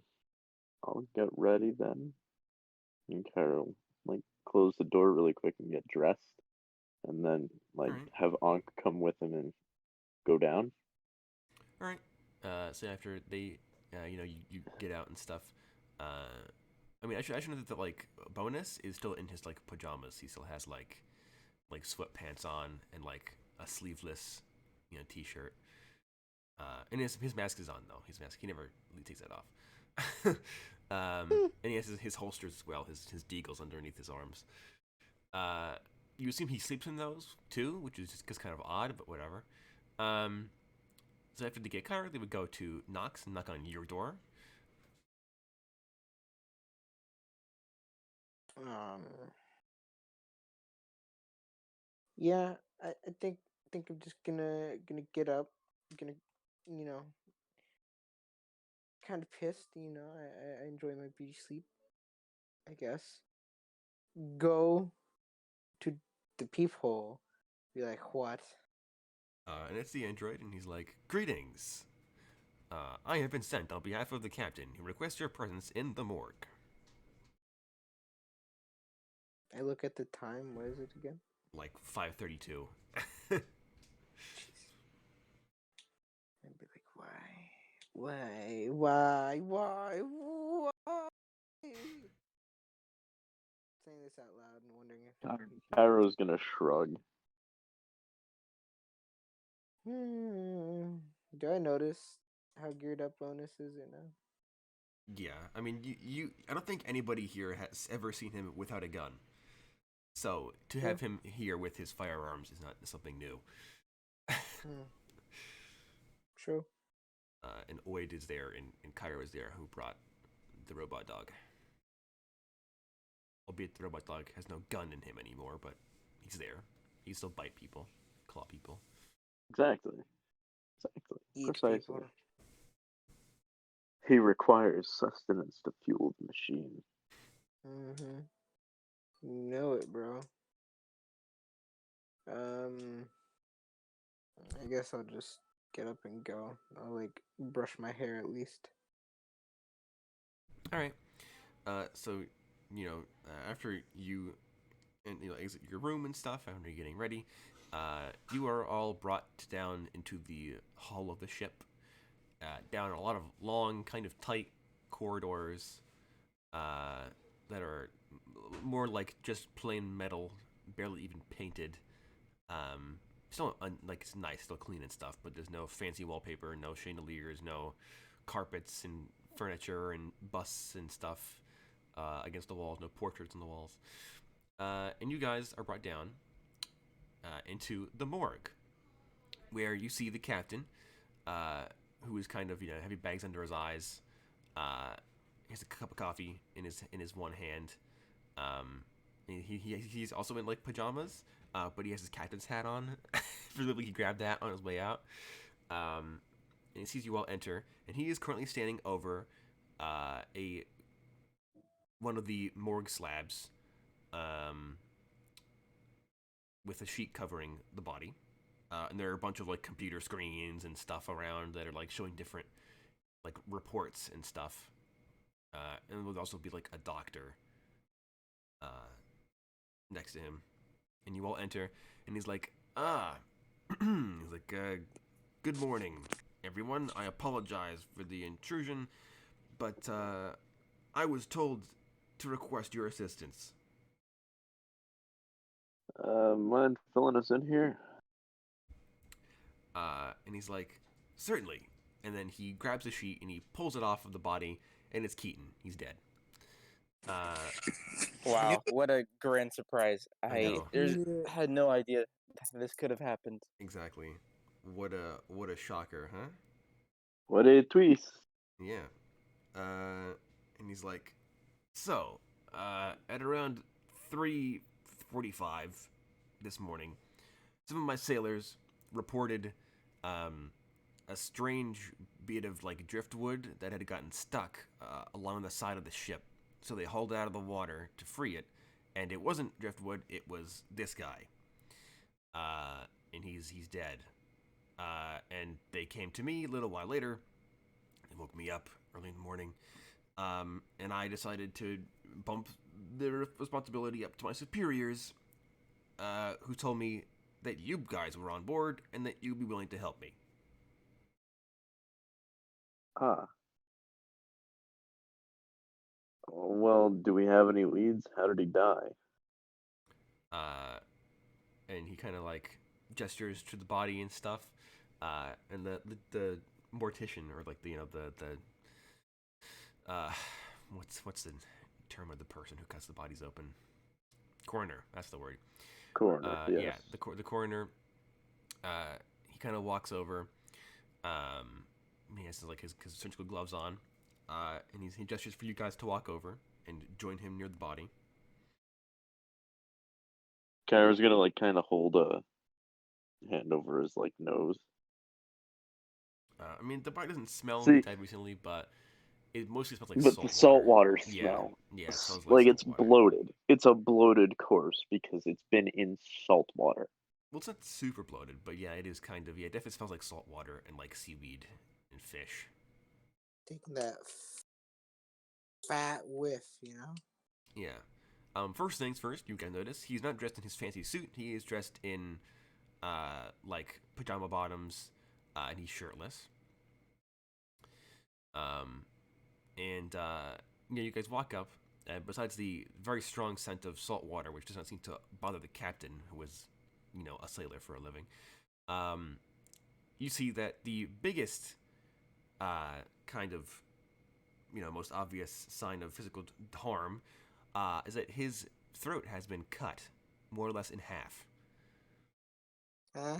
get ready then. And Carol, like, close the door really quick and get dressed, and then like Alright. have Ankh come with him and go down. All right. So after they, you get out and stuff. I mean, I should know that the like bonus is still in his like pajamas. He still has like sweatpants on and like a sleeveless, t-shirt. And his mask is on though. His mask, he never really takes that off. And he has his holsters as well. His deagles underneath his arms. You assume he sleeps in those too, which is just kind of odd, but whatever. So after they get Kyra, they would go to Knox and knock on your door. Yeah, I think I'm just gonna get up, gonna kind of pissed. I enjoy my beauty sleep. I guess go to the peephole. Be like, what? And it's the android, and he's like, "Greetings. I have been sent on behalf of the captain who requests your presence in the morgue." I look at the time. What is it again? Like 5:32. Jeez. I'd be like, why? Saying this out loud and wondering if Cairo's gonna shrug. Do I notice how geared up bonus is right now? Yeah, I mean, I don't think anybody here has ever seen him without a gun. So to have him here with his firearms is not something new. True. And Oid is there, and Cairo is there, who brought the robot dog. Albeit the robot dog has no gun in him anymore, but he's there. He can still bite people, claw people. Exactly. Eat Precisely. people. He requires sustenance to fuel the machine. You know it, bro. I guess I'll just get up and go. I'll like brush my hair at least. All right. So after you exit your room and stuff, after you're getting ready, you are all brought down into the hull of the ship, down a lot of long, kind of tight corridors that are more like just plain metal, barely even painted. Still like it's nice, still clean and stuff, but there's no fancy wallpaper, no chandeliers, no carpets and furniture and busts and stuff against the walls, no portraits on the walls. And you guys are brought down into the morgue, where you see the captain, who is kind of heavy bags under his eyes. He has a cup of coffee in his one hand. He's also in like pajamas, but he has his captain's hat on. Presumably he grabbed that on his way out. And he sees you all enter, and he is currently standing over one of the morgue slabs, with a sheet covering the body. And there are a bunch of like computer screens and stuff around that are like showing different like reports and stuff. And there would also be like a doctor next to him. And you all enter, and he's like, he's like, "Good morning, everyone. I apologize for the intrusion, but I was told to request your assistance." Mind filling us in here? And he's like, "Certainly." And then he grabs a sheet and he pulls it off of the body, and it's Keaton. He's dead. Wow, what a grand surprise! I know. Yeah. had no idea this could have happened. Exactly. What a shocker, huh? What a twist. Yeah. And he's like, so, at around 3:45 this morning, some of my sailors reported a strange bit of like driftwood that had gotten stuck along the side of the ship. So they hauled it out of the water to free it, and it wasn't driftwood; it was this guy. And he's dead. And they came to me a little while later. They woke me up early in the morning, and I decided to bump the responsibility up to my superiors, who told me that you guys were on board and that you'd be willing to help me. Ah. Well, do we have any leads? How did he die? And he kind of like gestures to the body and stuff, and the mortician, or like what's the term of the person who cuts the bodies open? Coroner, that's the word. Korner, yes. Yeah, the coroner. He kind of walks over. He has like his surgical gloves on, and he gestures for you guys to walk over and join him near the body. Kyra's gonna like kind of hold a hand over his like nose. I mean, the body doesn't smell See, that recently, but it mostly smells like but salt the saltwater Yeah, smell. yeah, it smells Like like it's salt water. bloated. It's a bloated corpse because it's been in salt water. Well, it's not super bloated, but yeah, it is kind of. Yeah, it definitely smells like salt water and like seaweed and fish. Taking that fat whiff, you know? Yeah. First things first, you guys notice he's not dressed in his fancy suit. He is dressed in, like pajama bottoms, and he's shirtless. And you guys walk up. And besides the very strong scent of salt water, which does not seem to bother the captain, who was, a sailor for a living, you see that the biggest, kind of, most obvious sign of physical harm, is that his throat has been cut, more or less in half. Huh?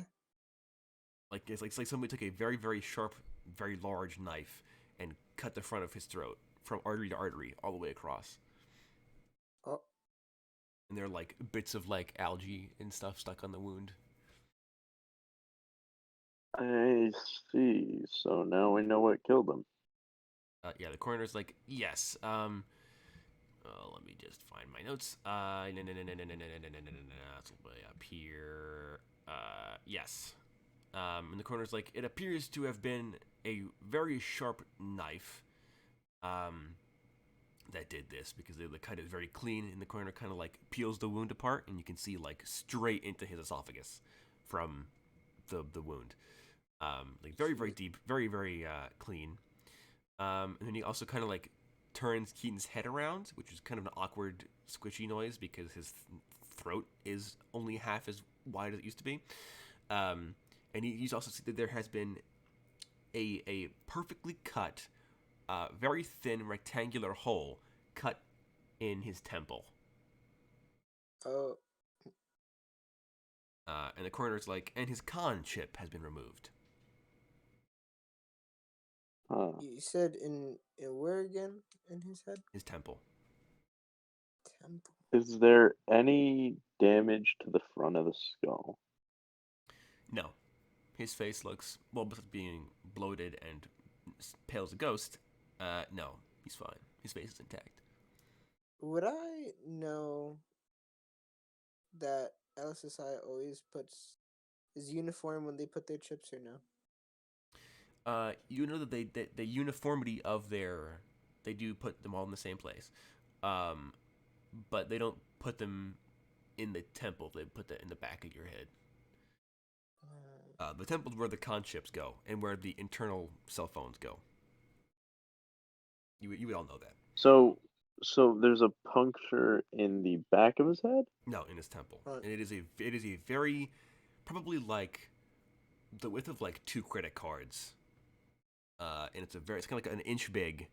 Like it's like somebody took a very, very sharp, very large knife and cut the front of his throat from artery to artery all the way across. Oh, And there are like bits of like algae and stuff stuck on the wound. I see. So now we know what killed him. Yeah, the coroner's like, yes. Let me just find my notes. It's way up here. Yes. And the coroner's like, it appears to have been a very sharp knife, that did this, because the cut is very clean, and the coroner kind of like peels the wound apart, and you can see like straight into his esophagus from the wound. Like very, very deep, very, very clean. And then he also kind of like turns Keaton's head around, which is kind of an awkward, squishy noise because his throat is only half as wide as it used to be. And you also see that there has been a perfectly cut, very thin rectangular hole cut in his temple. oh, And the coroner's like, and his con chip has been removed. Huh. you said in where again? In his head? His temple. Temple. Is there any damage to the front of the skull? No. His face looks, well, besides being bloated and pale as a ghost, no, he's fine. His face is intact. Would I know that LSSI always puts is uniform when they put their chips or no? You know that the uniformity of they do put them all in the same place, but they don't put them in the temple. They put that in the back of your head. The temple is where the con chips go and where the internal cell phones go. You would all know that. So there's a puncture in the back of his head? No, in his temple, and it is a very, probably like the width of like 2 credit cards. And it's kind of like an inch big,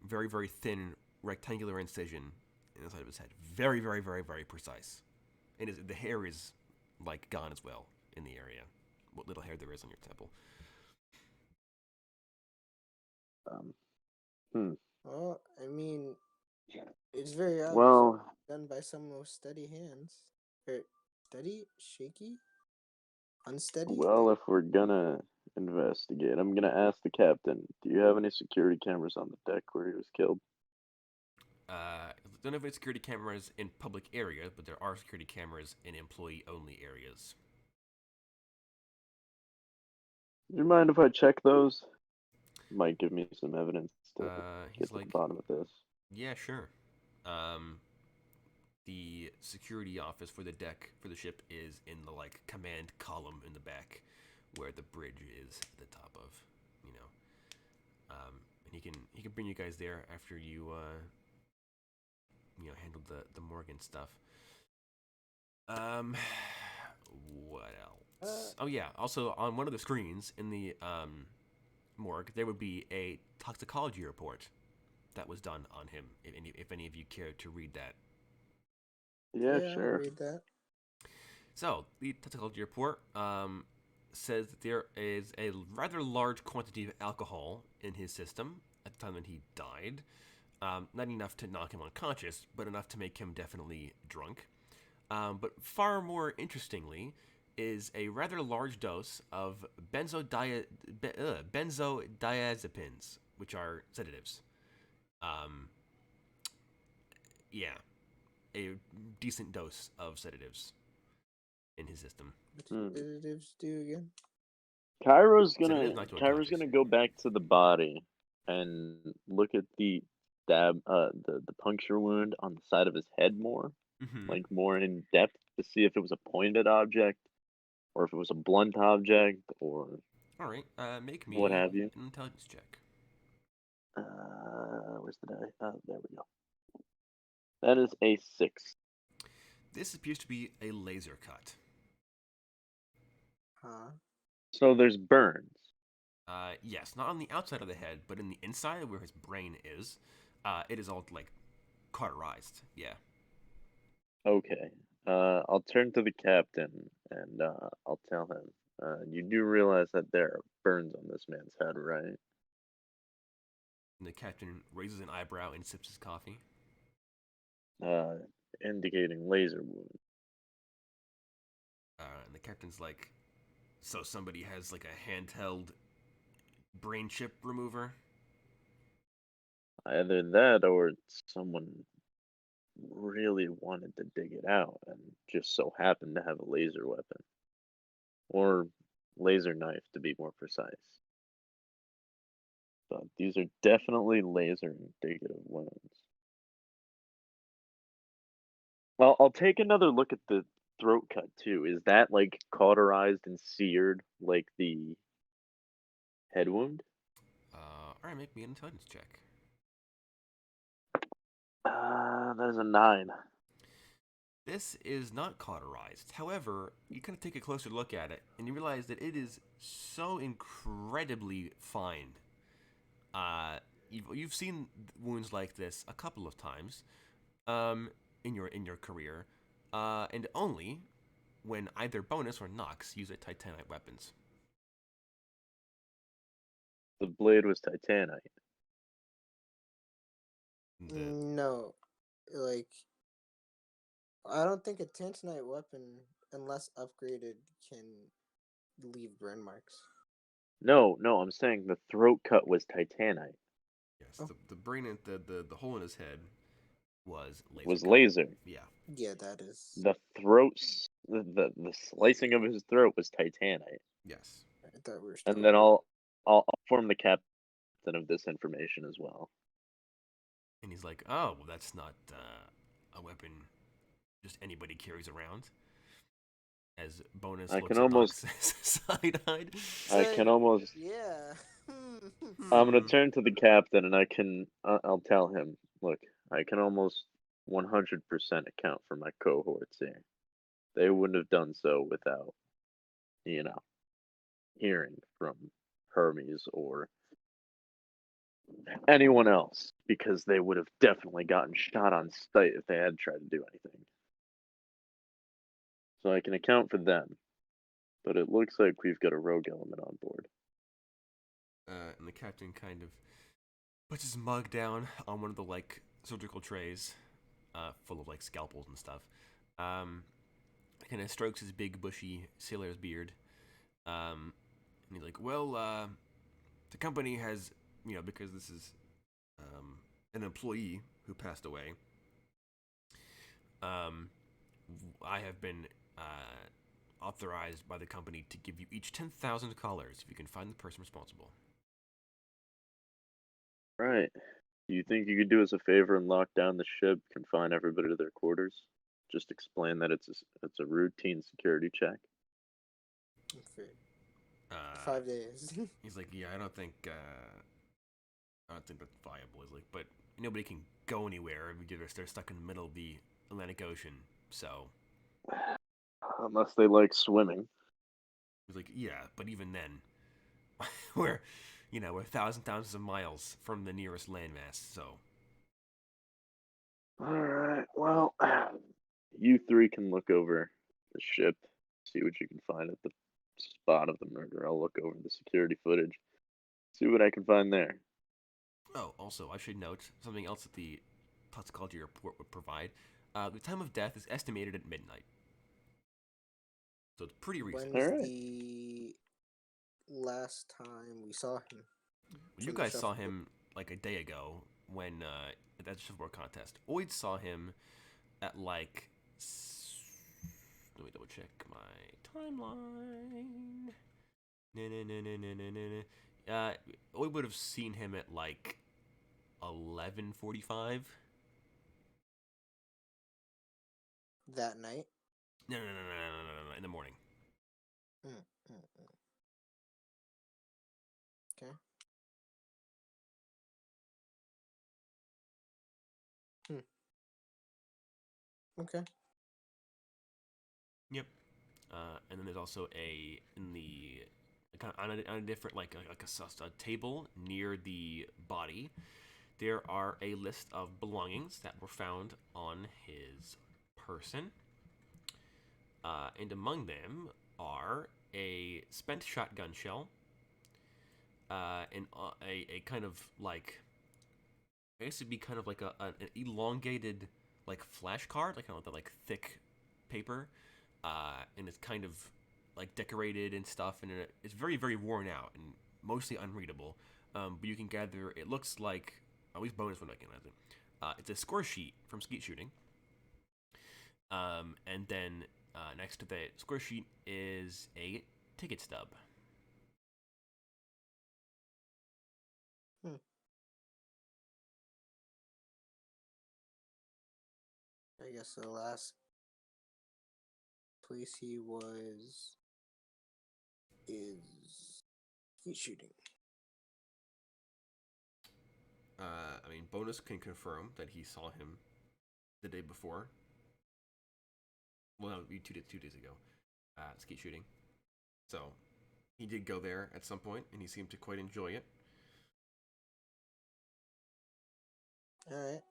very, very thin rectangular incision inside of his head. Very, very, very, very precise. And the hair is like gone as well in the area. What little hair there is on your temple. Well, I mean, it's very obvious Well, done by someone with steady hands. Or steady, shaky, unsteady. well, if we're gonna investigate, I'm gonna ask the captain. Do you have any security cameras on the deck where he was killed? Don't have any security cameras in public areas, but there are security cameras in employee-only areas. Do you mind if I check those? Might give me some evidence to He's get to the like, bottom of this. yeah, sure. The security office for the deck for the ship is in the like command column in the back, where the bridge is at the top of, you know. And he can bring you guys there after you handled the Morgan stuff. What else? Oh yeah. Also, on one of the screens in the morgue, there would be a toxicology report that was done on him. If any of you care to read that. Yeah, I'll sure. read that. So the toxicology report says that there is a rather large quantity of alcohol in his system at the time that he died. Not enough to knock him unconscious, but enough to make him definitely drunk. But far more interestingly is a rather large dose of benzodiazepines, which are sedatives. Yeah, a decent dose of sedatives in his system. What Hmm. did sedatives do again? Kairo's Sedatives knock you unconscious. gonna go back to the body and look at the the puncture wound on the side of his head more, like more in depth to see if it was a pointed object or if it was a blunt object or All right, make me what have you. an intelligence check. Where's the die? There we go. That is a 6. This appears to be a laser cut. Huh? So there's burns. Yes, not on the outside of the head, but in the inside where his brain is. It is all like cauterized. Yeah. Okay. I'll turn to the captain and I'll tell him. You do realize that there are burns on this man's head, right? And the captain raises an eyebrow and sips his coffee. Indicating laser wound. And the captain's like, so somebody has like a handheld brain chip remover? Either that or someone really wanted to dig it out and just so happened to have a laser weapon. Or laser knife, to be more precise. But these are definitely laser indicative wounds. Well, I'll take another look at the throat cut too. Is that like cauterized and seared like the head wound? All right, make me an intelligence check. That is a 9. This is not cauterized. However, you kind of take a closer look at it, and you realize that it is so incredibly fine. You've seen wounds like this a couple of times, in your career, and only when either Bonus or Nox use titanite weapons. The blade was titanite. No, like I don't think a tantanite weapon, unless upgraded, can leave burn marks. No, I'm saying the throat cut was titanite. Yes, the brain and the hole in his head was laser. Was cut. laser. Yeah. Yeah, that is. The throats, the slicing of his throat was titanite. Yes. I thought we were still. And then I'll inform the captain of this information as well. And he's like, oh, well, that's not a weapon just anybody carries around. As Bonus I looks can at almost- Nox side-eyed. I can almost. Yeah. I'm gonna turn to the captain and I'll tell him, look, I can almost 100% account for my cohorts here. They wouldn't have done so without, hearing from Hermes or anyone else, because they would have definitely gotten shot on sight if they had tried to do anything. So I can account for them, but it looks like we've got a rogue element on board. And the captain kind of puts his mug down on one of the like surgical trays, full of like scalpels and stuff. Kind of strokes his big bushy sailor's beard. And he's like, "Well, the company has, because this is an employee who passed away. I have been authorized by the company to give you each 10,000 collars if you can find the person responsible." Right. Do you think you could do us a favor and lock down the ship, confine everybody to their quarters? Just explain that it's a routine security check. For Uh, 5 days. He's like, "Yeah, I don't think that's viable." He's like, "But nobody can go anywhere because they're stuck in the middle of the Atlantic Ocean." So Unless they like swimming. he's like, "Yeah, but even then, we're thousands of miles from the nearest landmass." So Alright, well, you three can look over the ship, see what you can find at the spot of the murder. I'll look over the security footage, see what I can find there. Oh, also, I should note something else that the toxicology report would provide. The time of death is estimated at midnight. So it's pretty recent. When's Alright. the last time we saw him? You guys saw him like a day ago when at that shuffleboard contest. Oid saw him at like. Let me double check my timeline. Oid would have seen him at like 11:45. That night? No, in the morning. Okay. Okay. Yep. And then there's also on a different like a table near the body. There are a list of belongings that were found on his person. And among them are a spent shotgun shell, and a kind of like, I guess it'd be kind of like an elongated like flashcard, like kind of like thick paper, and it's kind of like decorated and stuff, and it's very very worn out and mostly unreadable. But you can gather it looks like, at least bonus when I can recognize it. It's a score sheet from skeet shooting. And then next to the score sheet is a ticket stub. I guess the last place he was is skeet shooting. I mean, bonus can confirm that he saw him the day before. Well, no, 2 days ago, skeet shooting. So he did go there at some point, and he seemed to quite enjoy it. All right.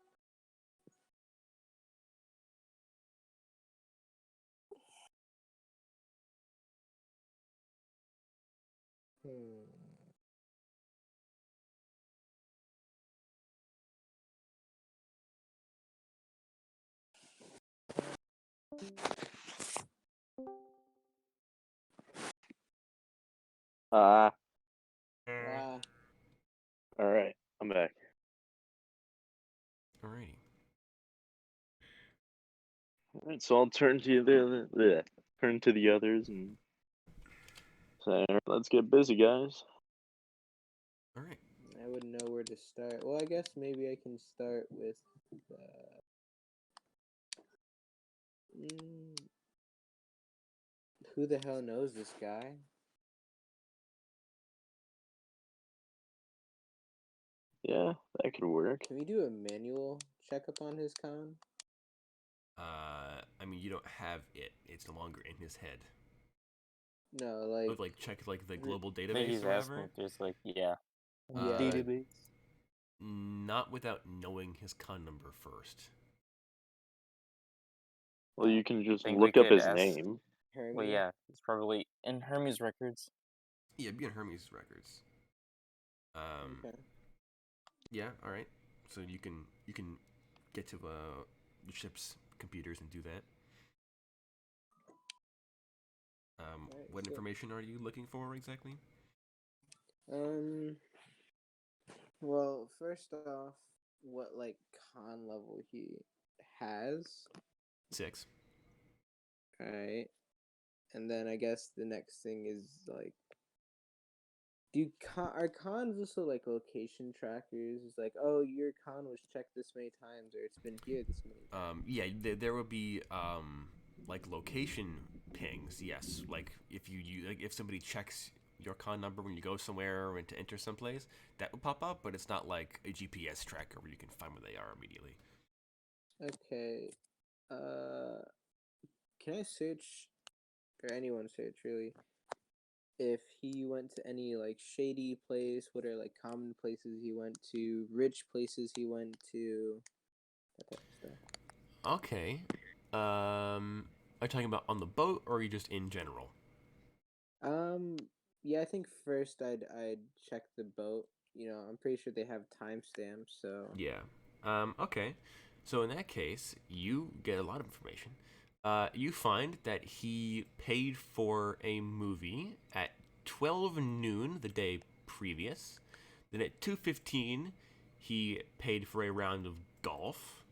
Alright, I'm back. Alrighty. Alright, so I'll turn to the others and say, let's get busy, guys. All right. I wouldn't know where to start. Well, I guess maybe I can start with who the hell knows this guy? Yeah, that could work. Can we do a manual checkup on his con? I mean, you don't have it. It's no longer in his head. No, Like check like the global database Maybe he's or asking whatever. if there's like, yeah, Yeah. database. Not without knowing his con number first. Well, you can just think we look up could his ask- name. Hermes? Well, yeah, it's probably in Hermes records. Yeah, be on Hermes records. Okay. Yeah, all right. So you can get to the ship's computers and do that. Alright, What so- information are you looking for exactly? Well, first off, what like con level he has, 6. right? And then I guess the next thing is like, are cons also like location trackers? It's like, oh, your con was checked this many times, or it's been here this many times. Yeah, there will be like location pings. Yes, like if you like if somebody checks your con number when you go somewhere or to enter someplace, that will pop up, but it's not like a GPS tracker where you can find where they are immediately. Okay. Can I search, or anyone search really, if he went to any like shady place? What are like common places he went to? Rich places he went to? That type of stuff. Okay. Are you talking about on the boat or are you just in general? Yeah, I think first I'd check the boat. You know, I'm pretty sure they have timestamps, so Yeah. Okay. So in that case, you get a lot of information. You find that he paid for a movie at 12 noon the day previous. Then at 2:15, he paid for a round of golf.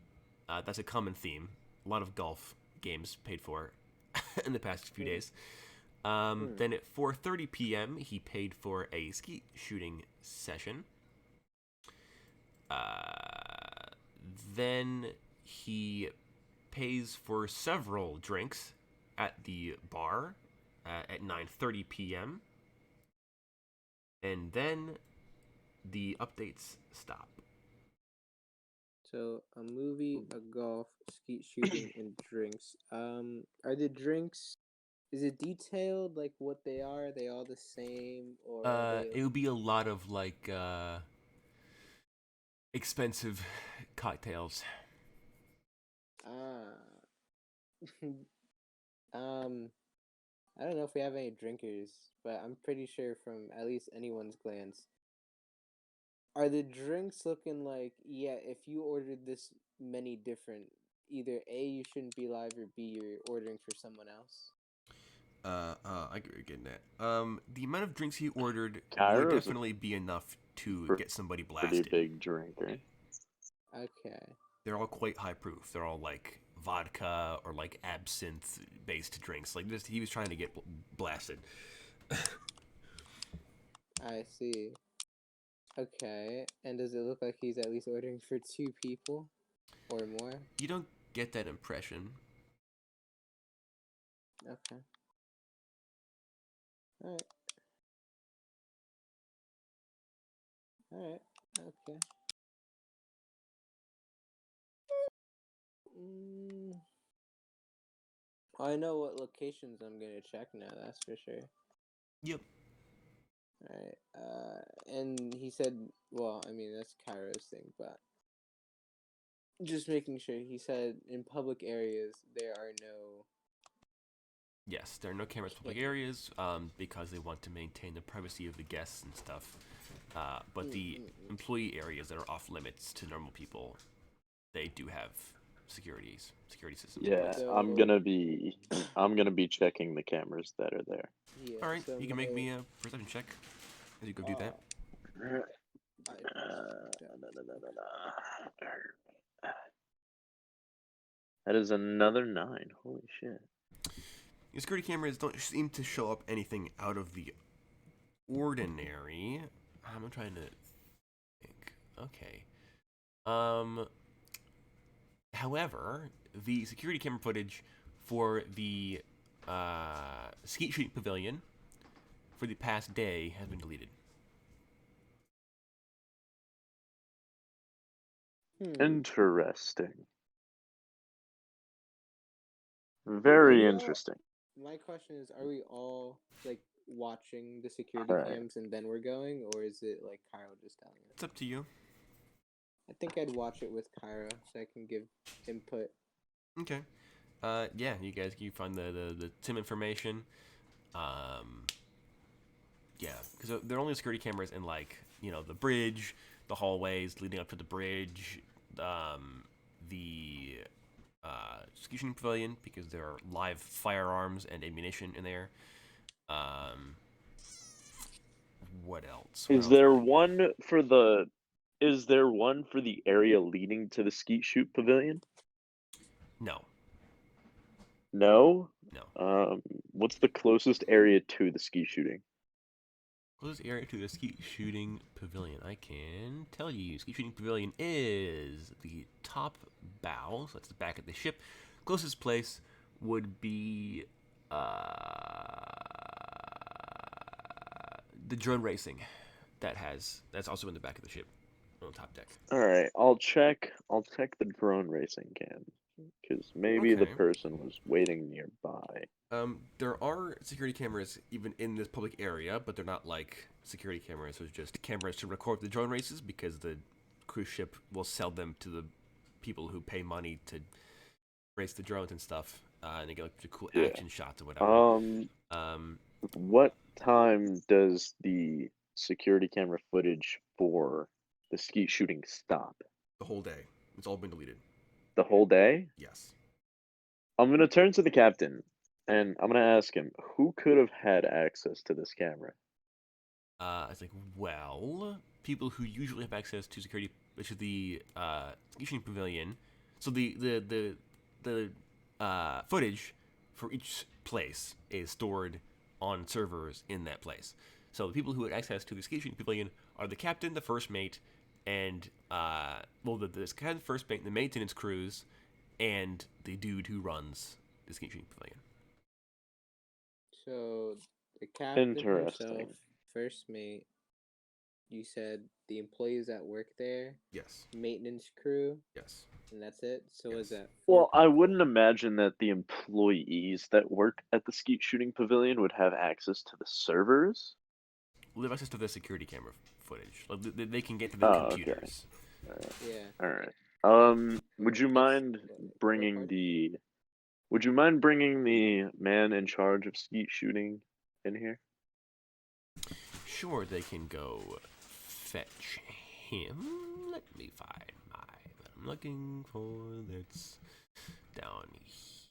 That's a common theme. A lot of golf games paid for in the past few days. Then at 4:30 p.m., he paid for a skeet shooting session. Then he pays for several drinks at the bar at 9:30 p.m. And then the updates stop. So a movie, a golf, skeet shooting, and drinks. Are the drinks? Is it detailed like what they are? Are they all the same, or are they? It would be a lot of like expensive cocktails. Ah. I don't know if we have any drinkers, but I'm pretty sure from at least anyone's glance. Are the drinks looking like, yeah, if you ordered this many different, either A, you shouldn't be live, or B, you're ordering for someone else? I get what you're getting at. The amount of drinks he ordered would Cairo's a definitely be enough to get somebody pretty blasted. big drinker. Okay. They're all quite high proof. They're all like vodka or like absinthe based drinks. Like this, he was trying to get blasted. I see. Okay. And does it look like he's at least ordering for 2 people or more? You don't get that impression. Okay. Alright. Alright. Okay. I know what locations I'm gonna check now, that's for sure. Yep. Alright. And he said, well, I mean, that's Cairo's thing, but just making sure. He said in public areas there are no. Yes, there are no cameras in public areas because they want to maintain the privacy of the guests and stuff. But the employee areas that are off limits to normal people, they do have security systems. in Yeah, place. I'm gonna be checking the cameras that are there. Yeah, All right, so you can make me a perception check as you go do that. That is another 9. Holy shit. The security cameras don't seem to show up anything out of the ordinary. I'm trying to think. Okay. However, the security camera footage for the skeet shooting pavilion for the past day has been deleted. Interesting. Very interesting. My question is, are we all like watching the security Right. cams and then we're going, or is it like Kyle just telling us? It's up to you. I think I'd watch it with Kyra so I can give input. Okay. Yeah, you find the sim information. Yeah, because there are only security cameras in like the bridge, the hallways leading up to the bridge, the ski shooting pavilion because there are live firearms and ammunition in there. What else? Is there one for the? Is there one for the area leading to the skeet shoot pavilion? No. No. No. What's the closest area to the skeet shooting? Closest area to the skeet shooting pavilion. I can tell you, skeet shooting pavilion is the top bow. So that's the back of the ship. Closest place would be the drone racing. That's also in the back of the ship on the top deck. All right, I'll check the drone racing cam because maybe the Okay. person was waiting nearby. There are security cameras even in this public area, but they're not like security cameras. It's just cameras to record the drone races because the cruise ship will sell them to the people who pay money to race the drones and stuff, and they get like cool action shots or whatever. What time does the security camera footage for the skeet shooting stop? The whole day. It's all been deleted. The whole day? Yes. I'm gonna turn to the captain and I'm gonna ask him who could have had access to this camera. It's like, well, people who usually have access to security, which is the ski shooting pavilion. So the footage for each place is stored on servers in that place. So the people who had access to the ski shooting pavilion are the captain, the first mate, and the captain, first mate, the maintenance crews, and the dude who runs the ski shooting pavilion. So the captain himself, Interesting. first mate. You said the employees that work there, Yes. maintenance crew, Yes. and that's it. So Yes. is that? Well, I wouldn't imagine that the employees that work at the skeet shooting pavilion would have access to the servers. Well, they have access to the security camera footage. Like they can get to the computers. Okay. Yeah. All right. Would you It's mind what bringing part? the? Would you mind bringing the man in charge of skeet shooting in here? Sure, they can go fetch him. Let me find what I'm looking for. That's down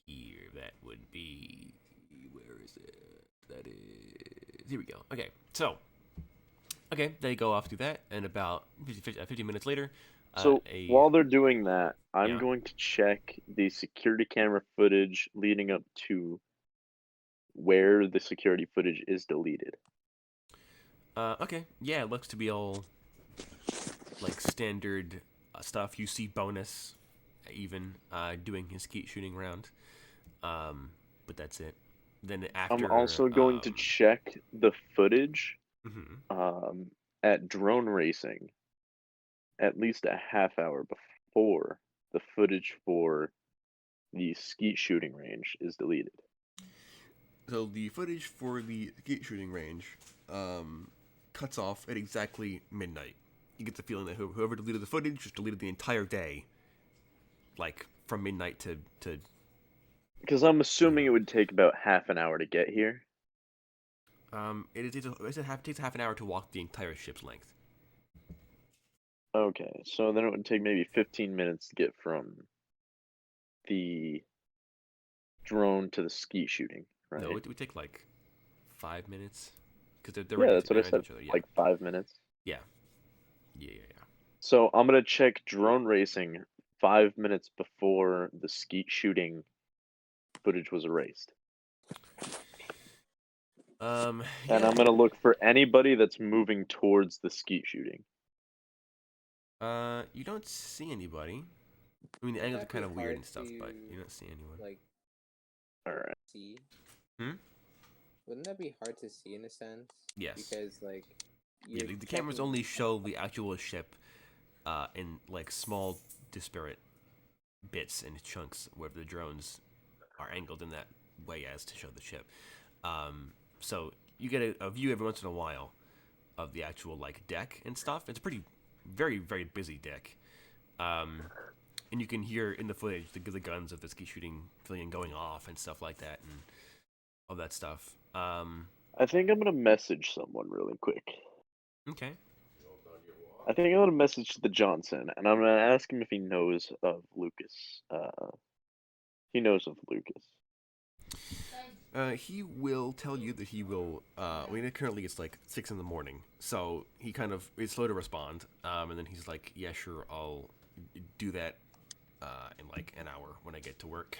here. That would be. Where is it? That is. Here we go. Okay, so. Okay, they go off to that, and about 15 minutes later. So while they're doing that, I'm Yeah. going to check the security camera footage leading up to where the security footage is deleted. Okay, yeah, it looks to be all like standard stuff. You see bonus even doing his skeet shooting round, but that's it. Then after, I'm also going to check the footage mhm. at drone racing at least a half hour before the footage for the skeet shooting range is deleted. So the footage for the skeet shooting range cuts off at exactly midnight. You get the feeling that whoever deleted the footage just deleted the entire day, like from midnight to. Because I'm assuming it would take about half an hour to get here. It takes half an hour to walk the entire ship's length. Okay, so then it would take maybe 15 minutes to get from the drone to the skeet shooting, right? No, it would take like 5 minutes because they're Yeah, right that's what I next to said. each other. Yeah. Like 5 minutes. Yeah. So I'm gonna check drone racing 5 minutes before the skeet shooting footage was erased. Yeah. And I'm gonna look for anybody that's moving towards the skeet shooting. You don't see anybody. I mean, the angles are kind of weird and stuff, but you don't see anyone. Like, all right. See? Hmm? Wouldn't that be hard to see in a sense? Yes. Because like, yeah, the cameras only show the actual ship, in like small, disparate bits and chunks where the drones are angled in that way as to show the ship. So you get a view every once in a while of the actual like deck and stuff. It's a pretty, very, very busy deck. And you can hear in the footage the guns of the skeet shooting pavilion going off and stuff like that, and all that stuff. I think I'm gonna message someone really quick. Okay. I think I'm gonna message the Johnson, and I'm gonna ask him if he knows of Lucas. He knows of Lucas. He will tell you that he will. I mean, currently it's like 6 in the morning, so he kind of is slow to respond. And then he's like, "Yeah, sure, I'll do that in like an hour when I get to work."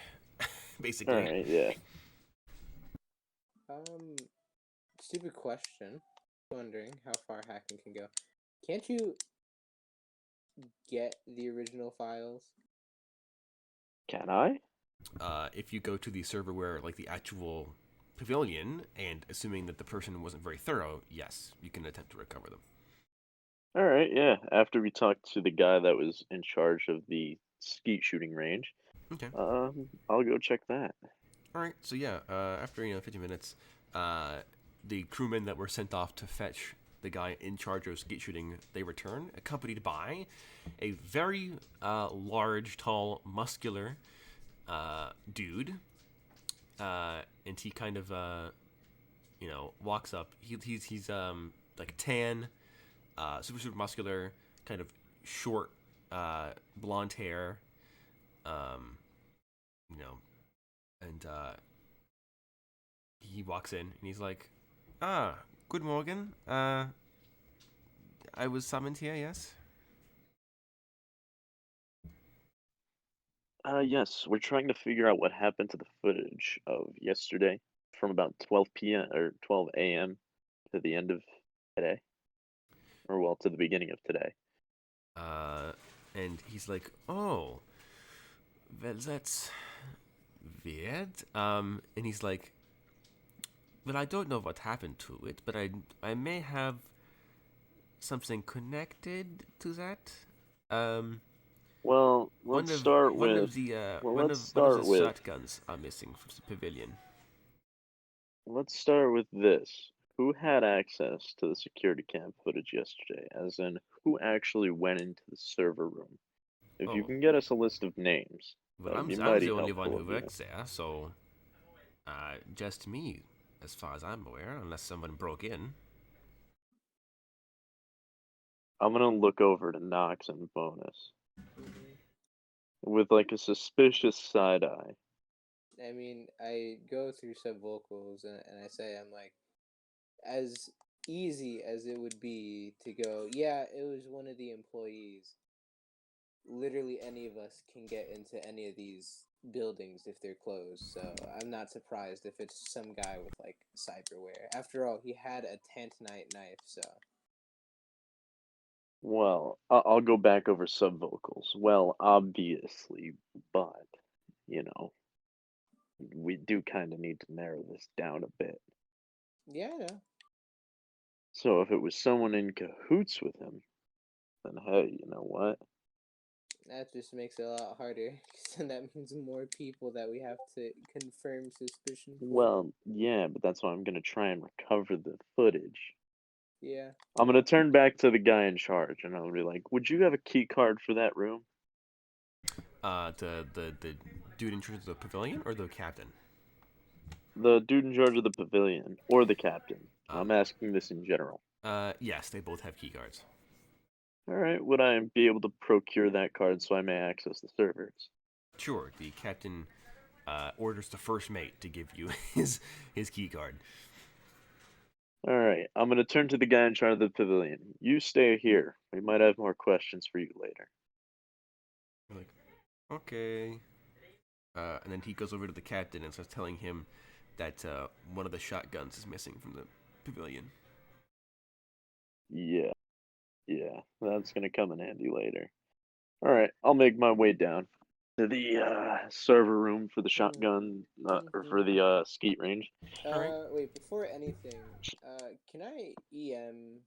Basically. All right, yeah. Stupid question. Wondering how far hacking can go. Can't you get the original files? Can I? If you go to the server where like the actual pavilion, and assuming that the person wasn't very thorough, yes, you can attempt to recover them. All right, yeah. After we talked to the guy that was in charge of the skeet shooting range, Okay. I'll go check that. All right. So yeah, after 50 minutes, the crewmen that were sent off to fetch the guy in charge of skeet shooting, they return, accompanied by a very large, tall, muscular dude, and he kind of walks up. He's like tan, super muscular, kind of short, blonde hair, um, you know, and he walks in and he's like, "Ah, good morning. I was summoned here, yes." Yes, we're trying to figure out what happened to the footage of yesterday from about 12 p.m. or 12 a.m. to the end of today, or well, to the beginning of today. And he's like, "Oh, well, that's weird." And he's like, "Well, I don't know what happened to it, but I may have something connected to that." Well, One let's of start one with of the let's one of start the with shotguns are missing from the pavilion. this. Who had access to the security cam footage yesterday? As in, who actually went into the server room? If you Oh, can get us a list of names, well, that would be I'm mighty the only one helpful who of you. works there, so just me, as far as I'm aware, unless someone broke in. I'm gonna look over to Knox and Bonus Mm-hmm. with like a suspicious side eye. I mean, I go through sub vocals and I say, I'm like, as easy as it would be to go, yeah, it was one of the employees. Literally any of us can get into any of these buildings if they're closed, so I'm not surprised if it's some guy with like cyberware. After all, he had a tantanite knife, so Well, I'll go back over sub vocals. Well, obviously, but you know, we do kind of need to narrow this down a bit. yeah, I know. So if it was someone in cahoots with him, then hey, you know what? That just makes it a lot harder, because then that means more people that we have to confirm suspicion for. Well, yeah, but that's why I'm gonna try and recover the footage. Yeah. I'm gonna turn back to the guy in charge, and I'll be like, "Would you have a key card for that room?" The dude in charge of the pavilion or the captain? The dude in charge of the pavilion or the captain. Uh, I'm asking this in general. yes, they both have key cards. All right, would I be able to procure that card so I may access the servers? Sure, the captain orders the first mate to give you his key card. All right, I'm gonna turn to the guy in charge of the pavilion. You stay here. We might have more questions for you later. You're like, okay. And then he goes over to the captain and starts telling him that one of the shotguns is missing from the pavilion. Yeah, yeah, that's gonna come in handy later. All right, I'll make my way down to the server room for the shotgun or for Mm-hmm. the skeet range. All right. Wait, before anything, can I EM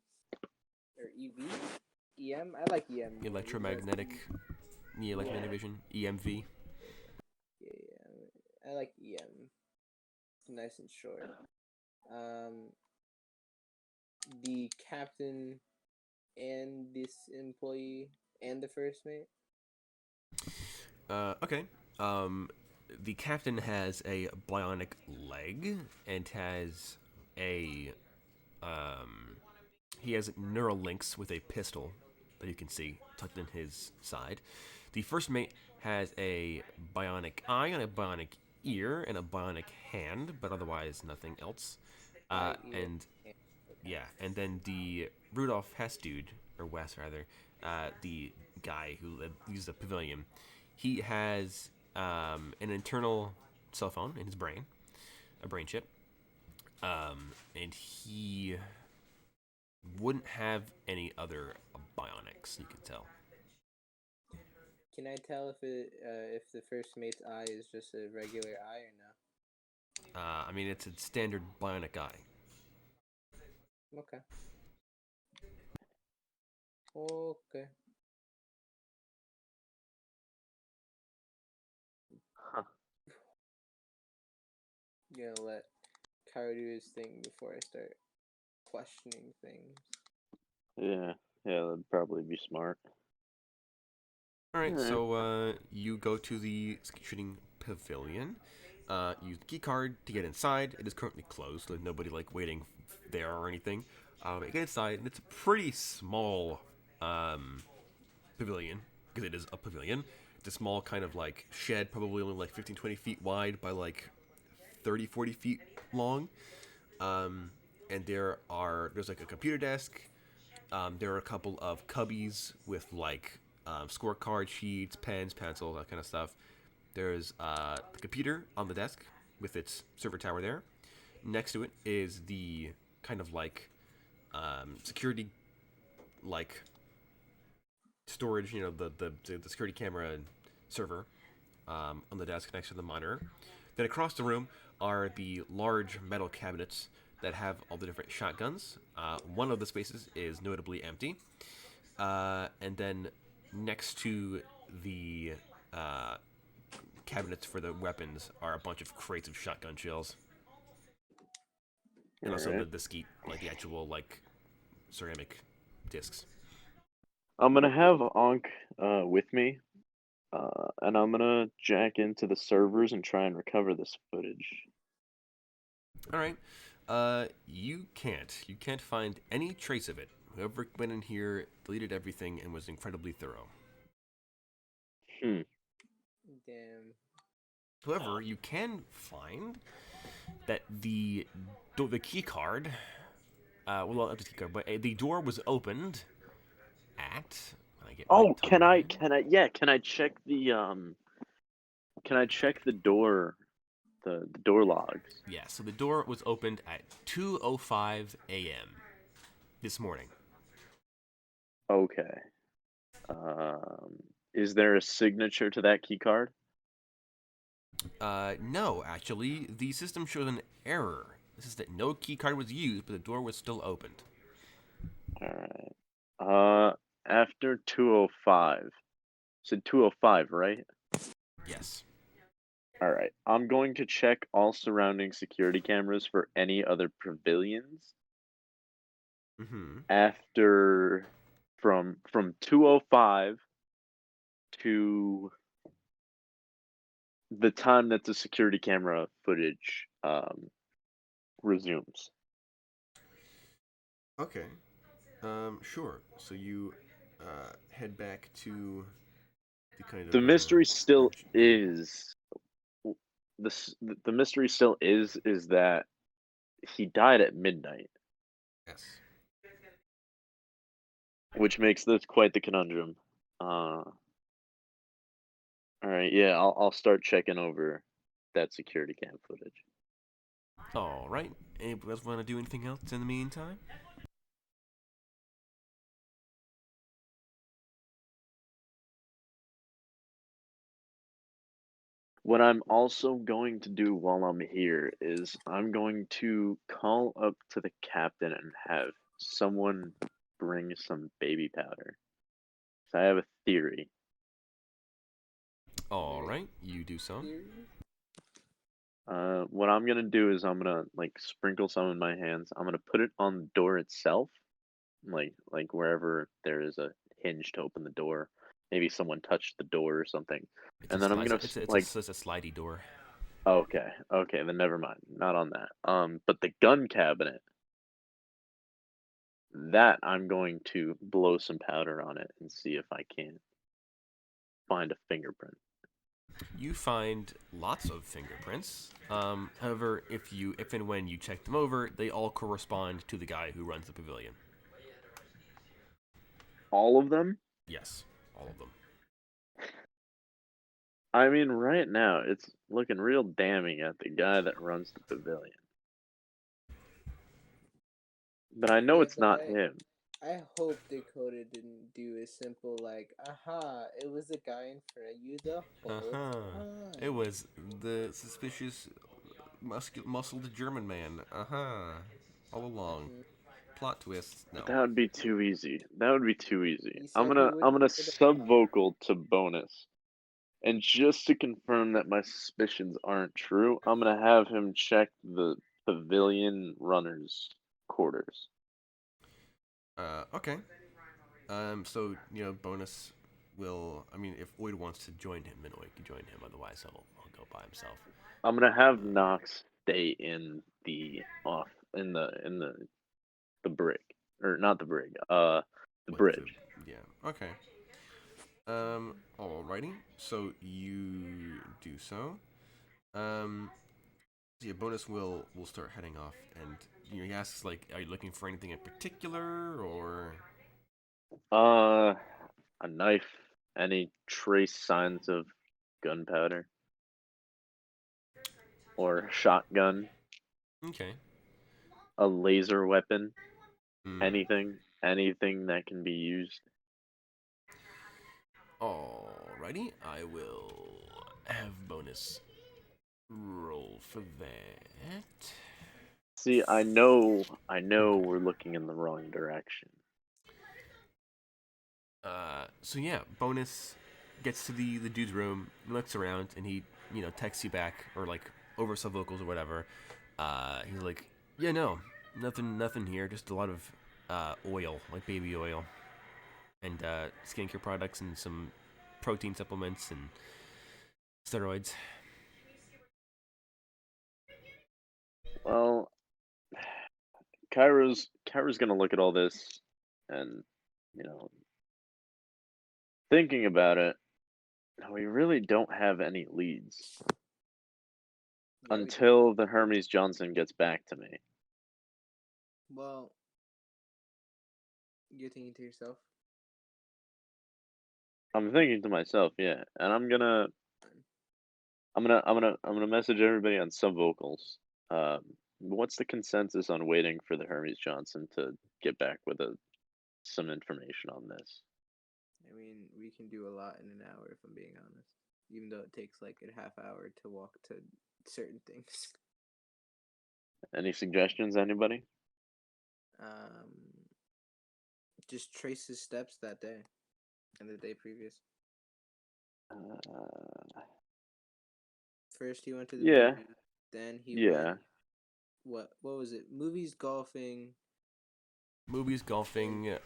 or EV? EM? I like EM more. Electromagnetic, the electromagnetic vision, EMV. Yeah, I like EM. It's nice and short. Um, the captain and this employee and the first mate. Okay. The captain has a bionic leg and has a he has neural links with a pistol that you can see tucked in his side. The first mate has a bionic eye and a bionic ear and a bionic hand, but otherwise nothing else. Eye, ear, And hand. Okay. yeah, and then the Rudolph Hess dude, or Wes rather, the guy who uses a pavilion, he has an internal cell phone in his brain, a brain chip, and he wouldn't have any other bionics. You can tell. Can I tell if the first mate's eye is just a regular eye or no? I mean, it's a standard bionic eye. Okay. Okay. Huh. Gonna let Kyro do his thing before I start questioning things. Yeah, that'd probably be smart. All right, Alright. so you go to the shooting pavilion. Use the key card to get inside. It is currently closed. There's nobody like waiting there or anything. You get inside, and it's a pretty small pavilion because it is a pavilion. It's a small kind of like shed, probably only like 15, 20 feet wide by like 30, 40 feet long. And there's like a computer desk. There are a couple of cubbies with like scorecard sheets, pens, pencils, that kind of stuff. There's the computer on the desk with its server tower there. Next to it is the kind of like security like storage, the security camera server on the desk next to the monitor. Then across the room are the large metal cabinets that have all the different shotguns. One of the spaces is notably empty. And then next to the cabinets for the weapons are a bunch of crates of shotgun shells. And also Alright. the skeet, like the actual like ceramic discs. I'm gonna have Ankh with me, and I'm gonna jack into the servers and try and recover this footage. All right. You can't. You can't find any trace of it. Whoever went in here deleted everything and was incredibly thorough. Hmm. Damn. However, you can find that the key card, well, not the key card, but the door was opened at. When I get my Oh, can I time. check the door the door logs? Yeah. So the door was opened at 2:05 a.m. this morning. Okay. Is there a signature to that key card? No, actually, the system shows an error. This is that no key card was used, but the door was still opened. Alright. After 2:05. Said 2:05, right? Yes. Alright. I'm going to check all surrounding security cameras for any other pavilions Mm-hmm. after from 2:05 to the time that the security camera footage resumes. Okay. Sure. So you head back to the kind of The mystery still branch. is the mystery still is that he died at midnight, Yes. which makes this quite the conundrum. All right, yeah, I'll start checking over that security cam footage. All right. Anybody else want to do anything else in the meantime? What I'm also going to do while I'm here is I'm going to call up to the captain and have someone bring some baby powder. So I have a theory. All Alright. right. You do so. Theory? What I'm gonna do is I'm gonna like sprinkle some in my hands. I'm gonna put it on the door itself, like wherever there is a hinge to open the door, maybe someone touched the door or something. It's And a then I'm sli- gonna it's like, a slidey door. okay, okay, then never mind. Not on that. But the gun cabinet, that I'm going to blow some powder on it and see if I can find a fingerprint. You find lots of fingerprints. However, if and when you check them over, they all correspond to the guy who runs the pavilion. All of them? Yes, all of them. I mean, right now it's looking real damning at the guy that runs the pavilion. But I know Yeah, it's but not him. I hope Dakota didn't do a simple like, aha, it was the guy in front of you the whole time. It was the suspicious, muscled German man. All along. Mhm. Plot twist. No. That would be too easy. That would be too easy. He I'm said he gonna would I'm gonna put a sub vocal to bonus. And just to confirm that my suspicions aren't true, I'm gonna have him check the pavilion runner's quarters. Okay. So, bonus will. I mean, if Oid wants to join him, then Oid can join him. Otherwise, he'll go by himself. I'm gonna have Knox stay in the the brig. Or not the brig, the bridge. Yeah. Okay. Alrighty. So you do so. Yeah, bonus will start heading off, and he asks like, "Are you looking for anything in particular, or?" A knife, any trace signs of gunpowder or shotgun, Okay. a laser weapon, Hmm. anything that can be used. Alrighty, I will have bonus roll for that. See, I know we're looking in the wrong direction. So yeah, bonus gets to the dude's room, looks around, and he texts you back or like over sub vocals or whatever. He's like, yeah, no, nothing here, just a lot of oil, like baby oil, and skincare products and some protein supplements and steroids. Well, Kyra's gonna look at all this and, you know, thinking about it, we really don't have any leads Yeah, until the Hermes Johnson gets back to me. well, you're thinking to yourself. I'm thinking to myself, yeah, and I'm gonna message everybody on sub vocals. What's the consensus on waiting for the Hermes Johnson to get back with some information on this? I mean, we can do a lot in an hour if I'm being honest. Even though it takes like a half hour to walk to certain things. Any suggestions, anybody? Um, just trace his steps that day and the day previous. First he went to the Yeah, movie, then he yeah. went what was it? Movies, golfing, Movies, golfing,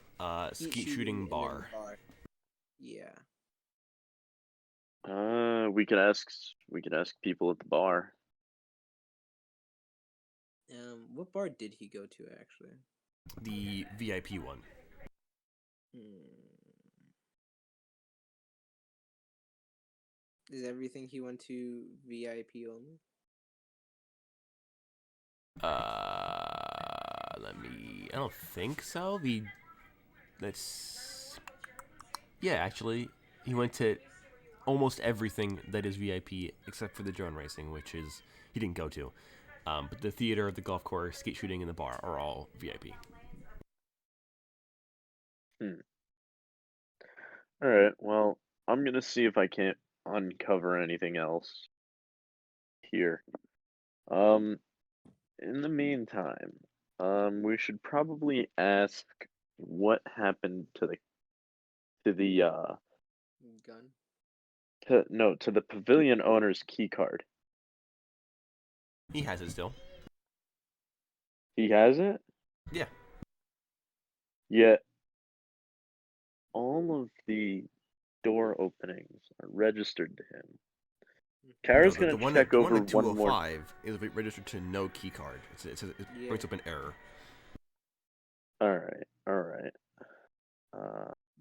skeet shooting, and then bar. Yeah. We could ask people at the bar. What bar did he go to actually? The VIP one. Is everything he went to VIP only? I don't think so. Yeah, actually, he went to almost everything that is VIP except for the drone racing, which is he didn't go to. But the theater, the golf course, skate shooting, and the bar are all VIP. All right. Well, I'm gonna see if I can't uncover anything else here. In the meantime, we should probably ask what happened to the Gun. to the pavilion owner's key card. He has it still. He has it? Yeah. Yet all of the door openings are registered to him. Mhm. Kara's No, gonna the one check at the over one at one more. 205 is registered to no key card. It brings up an error. All right.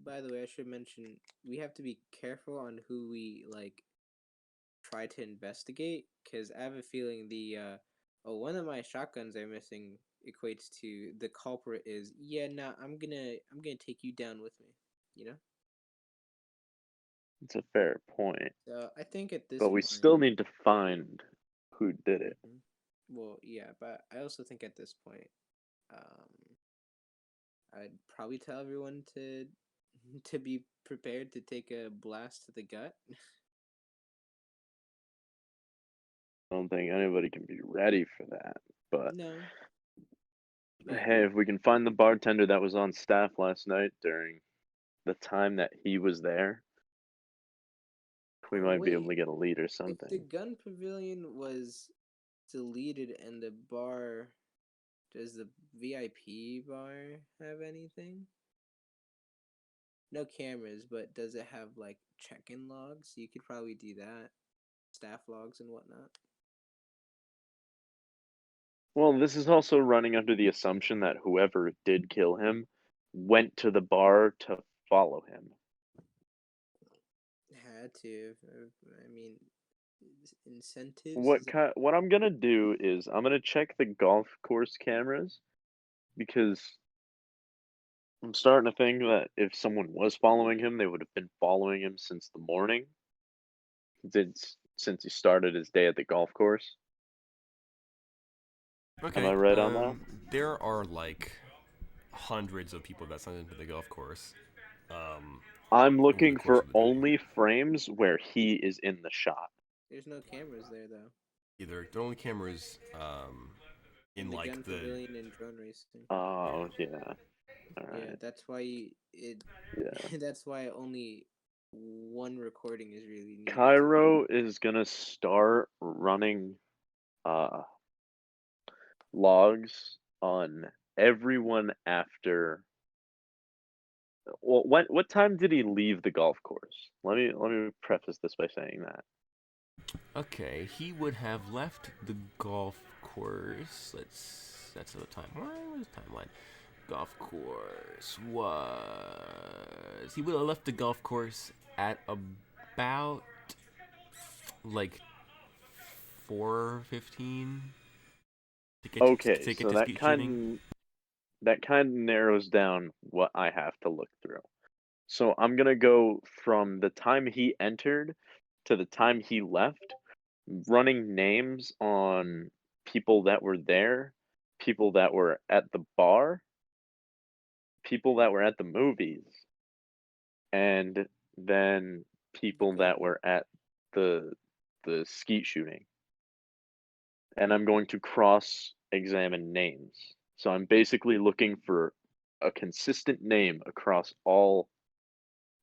By the way, I should mention we have to be careful on who we like try to investigate, because I have a feeling the one of my shotguns are missing equates to the culprit is I'm gonna take you down with me, you know. It's a fair point, So I think at this but we point, still need to find who did it. well, yeah, but I also think at this point, I'd probably tell everyone to to be prepared to take a blast to the gut. I don't think anybody can be ready for that, but No, but hey, if we can find the bartender that was on staff last night during the time that he was there, we might be able wait, to get a lead or if the something. gun pavilion was deleted and the bar, does the VIP bar have anything? No cameras, but does it have like check-in logs? You could probably do that, staff logs and whatnot. Well, this is also running under the assumption that whoever did kill him went to the bar to follow him. Had to. I mean, incentives. What I'm gonna do is I'm gonna check the golf course cameras because I'm starting to think that if someone was following him, they would have been following him since the morning. Since he started his day at the golf course. Okay. Am I right on that? There are like hundreds of people that signed into the golf course. I'm Over the looking course for of the day. only frames where he is in the shot. There's no cameras there though. Either the only cameras in The like gun the pavilion and drone racing. Oh yeah. Yeah, Alright. that's why it. Yeah. That's why only one recording is really needed. Cairo is gonna start running uh logs on everyone after. Well, what time did he leave the golf course? Let me preface this by saying that. Okay, he would have left the golf course. That's the timeline. Where's the timeline? Golf course was he would have left the golf course at about like 4:15 to get Okay, to get so to skeet shooting. that kind of narrows down what I have to look through. So I'm gonna go from the time he entered to the time he left, running names on people that were there, people that were at the bar, people that were at the movies, and then people that were at the the skeet shooting. And I'm going to cross examine names. So I'm basically looking for a consistent name across all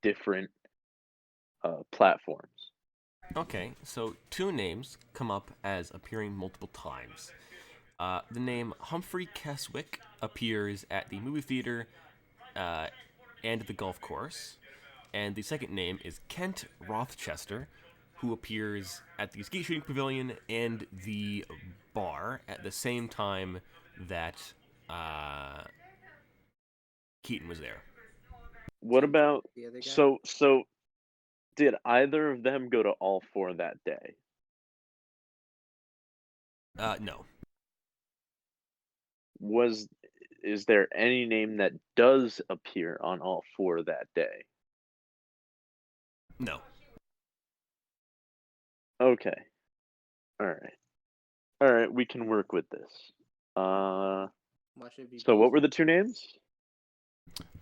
different platforms. Okay, so two names come up as appearing multiple times. The name Humphrey Keswick appears at the movie theater uh, and the golf course. And the second name is Kent Rothchester, who appears at the skeet shooting pavilion and the bar at the same time that Keaton was there. What So about the other guy? so did either of them go to all four that day? No. Was Is there any name that does appear on all four that day? No. Okay. All right. All right, we can work with this. Watch it be So what peace. were the two names?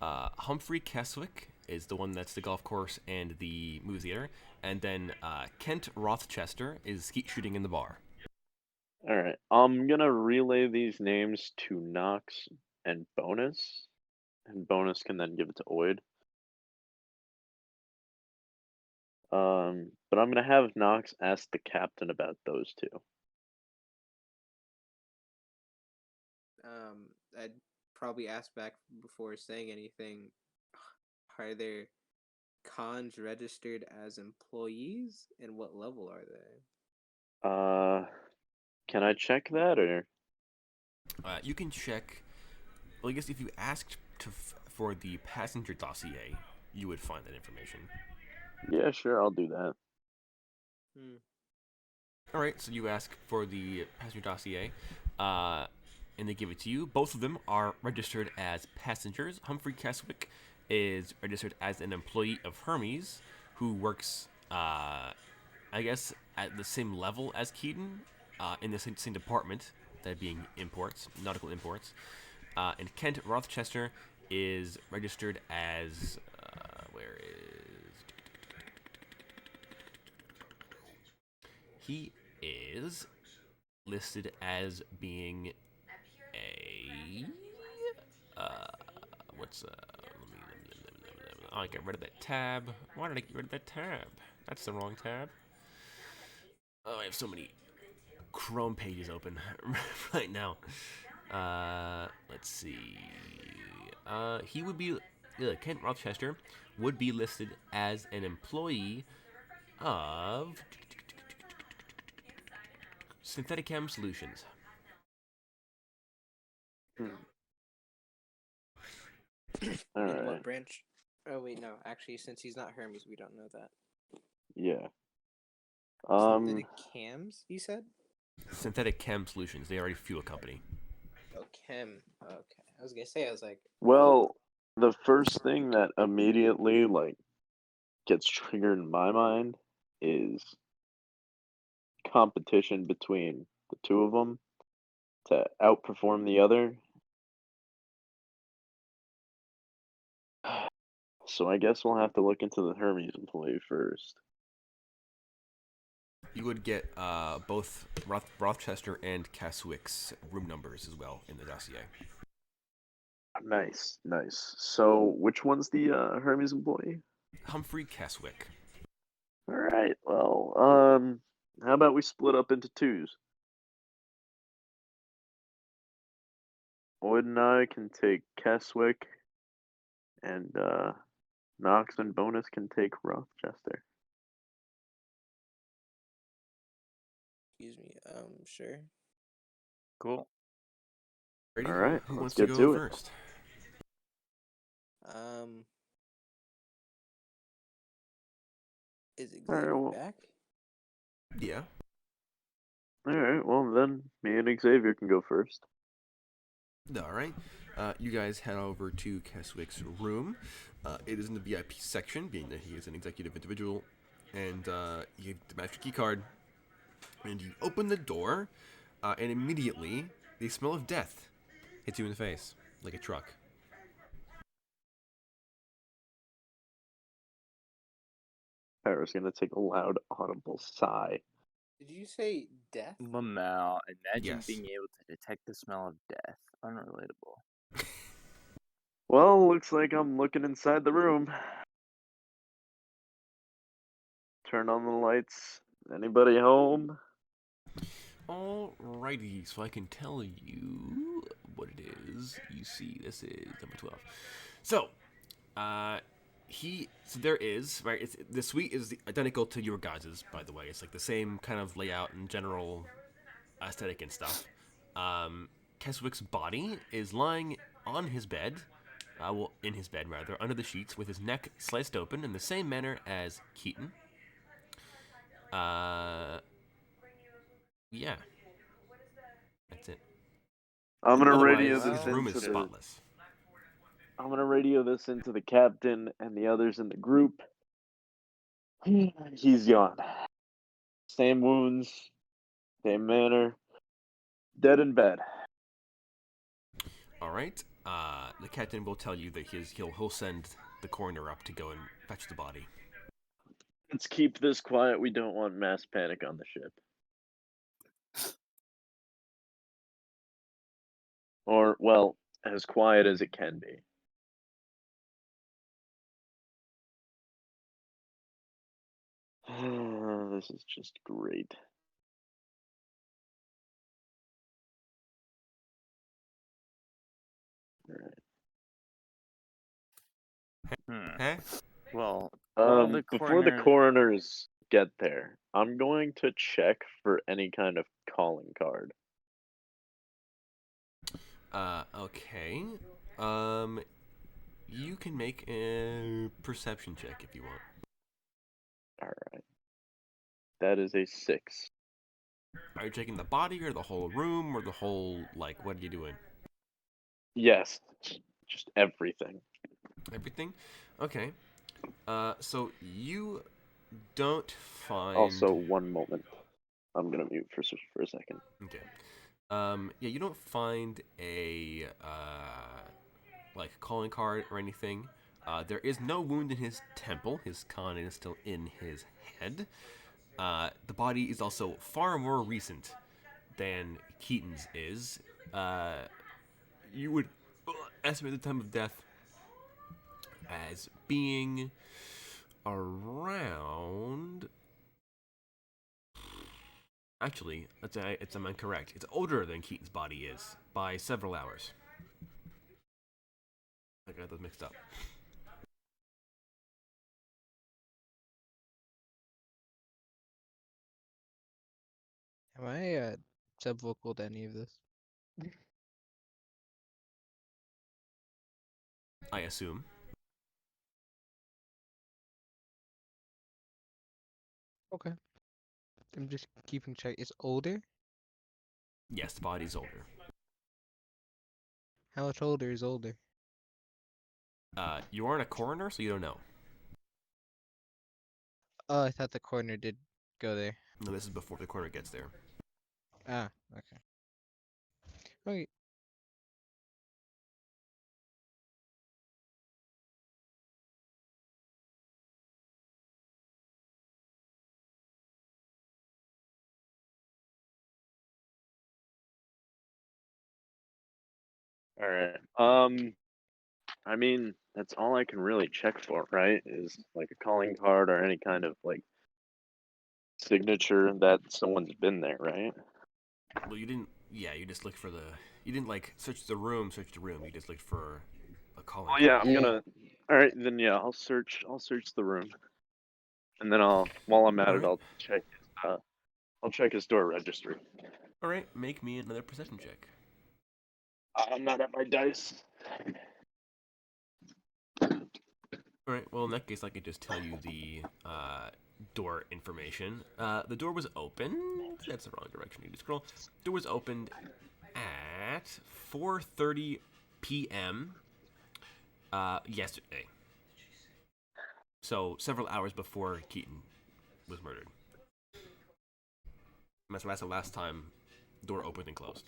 Humphrey Keswick is the one that's the golf course and the movie theater. And then Kent Rothchester is skeet shooting in the bar. All right. I'm going to relay these names to Knox and Bonus, and Bonus can then give it to Oid. But I'm going to have Knox ask the captain about those two. I'd probably ask back before saying anything. Are there cons registered as employees, and what level are they? Can I check that or? You can check. Well, I guess if you asked for the passenger dossier, you would find that information. Yeah, sure, I'll do that. All right, so you ask for the passenger dossier, and they give it to you. Both of them are registered as passengers. Humphrey Keswick is registered as an employee of Hermes, who works, I guess, at the same level as Keaton, in the same department, that being imports, nautical imports. And Kent Rochester is registered as, where is... He is listed as being a oh, I got rid of that tab. Why did I get rid of that tab? That's the wrong tab. Oh, I have so many Chrome pages open right now. Let's see. He would be Kent Rochester would be listed as an employee of Synthetic Chem Solutions. All In right. what branch? Oh wait, no. Actually, since he's not Hermes, we don't know that. Yeah. Synthetic cams, you said? Synthetic Chem Solutions. They are a fuel company. Oh, chem. Okay. I was gonna say, I was like, Well, the first thing that immediately gets triggered in my mind is competition between the two of them to outperform the other. So I guess we'll have to look into the Hermes employee first. You would get both Rochester and Keswick's room numbers as well in the dossier. Nice, nice. So which one's the Hermes employee? Humphrey Keswick. All right. Well, how about we split up into twos? Wood and I can take Keswick, and Knox and Bonus can take Rochester. excuse me. Sure. Cool. Ready? All right, Who let's wants get to go to it. first? Is All right, Xavier well, back? Yeah. all right. Well, then me and Xavier can go first. All right. You guys head over to Keswick's room. It is in the VIP section, being that he is an executive individual, and you have the master key card. And you open the door, and immediately the smell of death hits you in the face like a truck. Tara's gonna take a loud, audible sigh. Did you say death? Lamau, imagine Yes. being able to detect the smell of death. Unrelatable. Well, looks like I'm looking inside the room. Turn on the lights. Anybody home? Alrighty, so I can tell you what it is. You see, this is number 12. So, there is, right, the suite is identical to your guys's, by the way. It's like the same kind of layout and general aesthetic and stuff. Keswick's body is lying on his bed, in his bed rather, under the sheets, with his neck sliced open in the same manner as Keaton. Yeah. That's it. I'm gonna Otherwise, radio Wow. this his room into is the. spotless. I'm gonna radio this into the captain and the others in the group. He's gone. Same wounds, same manner. Dead in bed. All right. The captain will tell you that he'll send the coroner up to go and fetch the body. Let's keep this quiet. We don't want mass panic on the ship. Or, well, as quiet as it can be. This is just great. All right. Huh? Well, While the Before the coroner, coroners get there, I'm going to check for any kind of calling card. Okay. You can make a perception check if you want. Alright. That is a 6. Are you checking the body or the whole room or the whole, like, what are you doing? Yes. Just everything. Everything? Okay. So you don't find. Also, one moment. I'm gonna mute for a second. Okay. Yeah, you don't find a like calling card or anything. There is no wound in his temple. His con is still in his head. The body is also far more recent than Keaton's is. You would estimate the time of death as being around. Actually, I'm incorrect. It's older than Keaton's body is by several hours. I got those mixed up. Am I subvocal to any of this? I assume. Okay. I'm just keeping track. It's older? Yes, the body's older. How much older is older? You aren't a coroner, so you don't know. Oh, I thought the coroner did go there. No, this is before the coroner gets there. Ah, okay. Okay. Alright. I mean, that's all I can really check for, right? Is like a calling card or any kind of like signature that someone's been there, right? Well, you didn't. Yeah, you just looked for the. You didn't like search the room. You just looked for a calling Oh card. yeah, I'm Yeah. gonna. All right, then yeah, I'll search the room, and then while I'm at it, Alright. I'll check his door registry. Alright, make me another perception check. I'm not at my dice. Alright, well, in that case, I could just tell you the door information. The door was open. That's the wrong direction. You need to scroll. Door was opened at 4:30 p.m. Yesterday. So, several hours before Keaton was murdered. That's the last time the door opened and closed.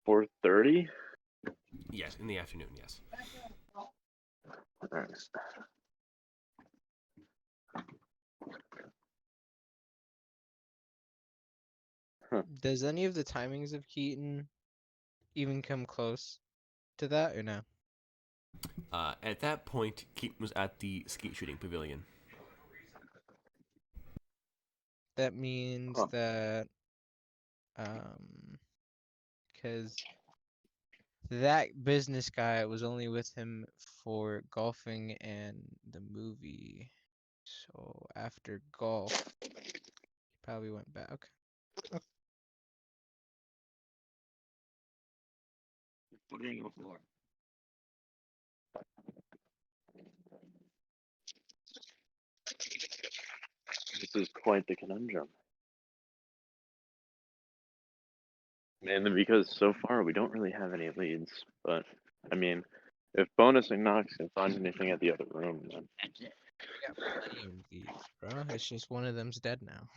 4:30. Yes, in the afternoon, yes. Alright. Does any of the timings of Keaton even come close to that or no? At that point, Keaton was at the skeet shooting pavilion. That means Huh. that because that business guy was only with him for golfing and the movie. So after golf, he probably went back. Okay. This is quite the conundrum. Mainly because so far we don't really have any leads, but I mean, if Bonus and Knox can find anything at the other room, then We got plenty of leads, bro. It's just one of them's dead now.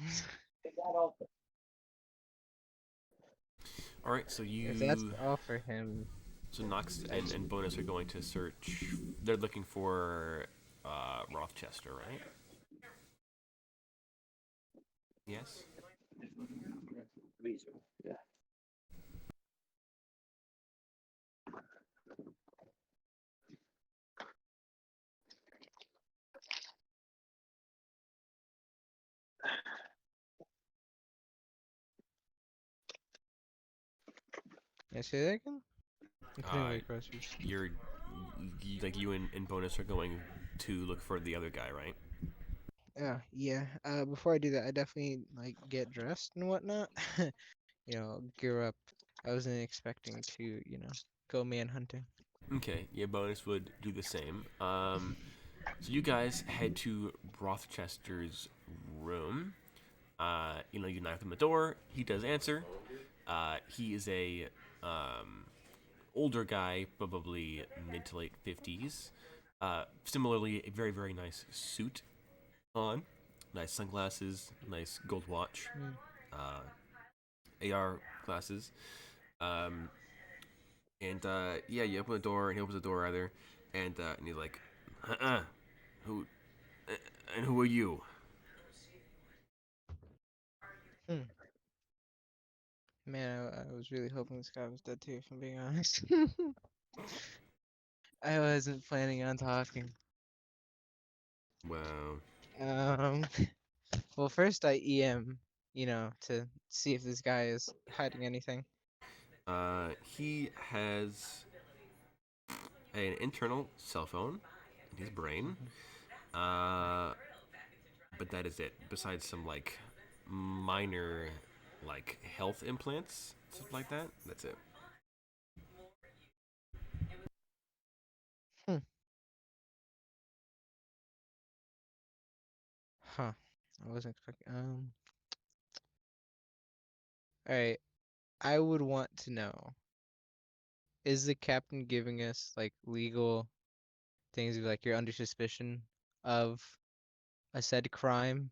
Alright, so If that's to offer him, So Knox and Bonus are going to search. They're looking for Rothchester, right? Yes. yeah. can I say that again? I'm putting Uh, away groceries. you're like you and Bonus are going to look for the other guy, right? Yeah. Before I do that, I definitely like get dressed and whatnot. Gear up. I wasn't expecting to, go manhunting. Okay, yeah, Bonus would do the same. So you guys head to Rochester's room. You knock on the door. He does answer. He is a older guy, probably mid to late 50s. Similarly, a very, very nice suit on. Nice sunglasses, nice gold watch, Mm. AR glasses. Um, yeah, you open the door, and he opens the door rather, and he's like, who, and who are you? Hmm. Man, I was really hoping this guy was dead too, if I'm being honest. I wasn't planning on talking. Wow. Um, well, first I EM, to see if this guy is hiding anything. He has an internal cell phone in his brain. Uh, but that is it. Besides some like minor like health implants, stuff like that. That's it. Hmm. Huh. I wasn't expecting. All right. I would want to know, is the captain giving us like legal things like you're under suspicion of a said crime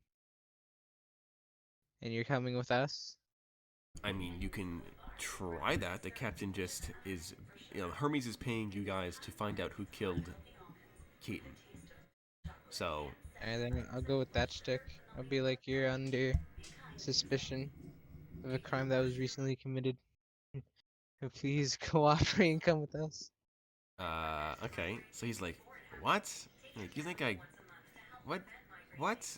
and you're coming with us? I mean, you can try that. The captain just is, Hermes is paying you guys to find out who killed Keaton. So, And then I'll go with that shtick. I'll be like, you're under suspicion of a crime that was recently committed. So please cooperate and come with us. okay. So he's like, what? Like, you think I, what, what?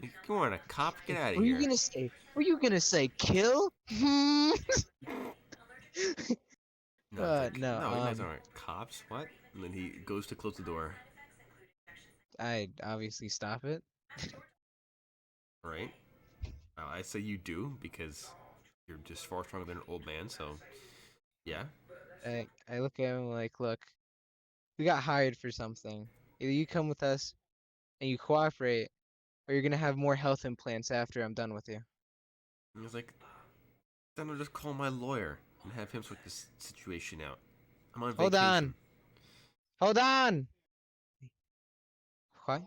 Like, come on, a cop, get out of Were you here. gonna say? Were you gonna say kill? Hmm. No, it's like, No. no, you guys aren't cops. What? And then he goes to close the door. I'd obviously stop it. Right? I say you do because you're just far stronger than an old man. So, yeah. I look at him like, look, we got hired for something. Either you come with us and you cooperate, or you're gonna have more health implants after I'm done with you. And he's like, then I'll just call my lawyer and have him sort this situation out. I'm on Hold vacation. on. Hold on. What?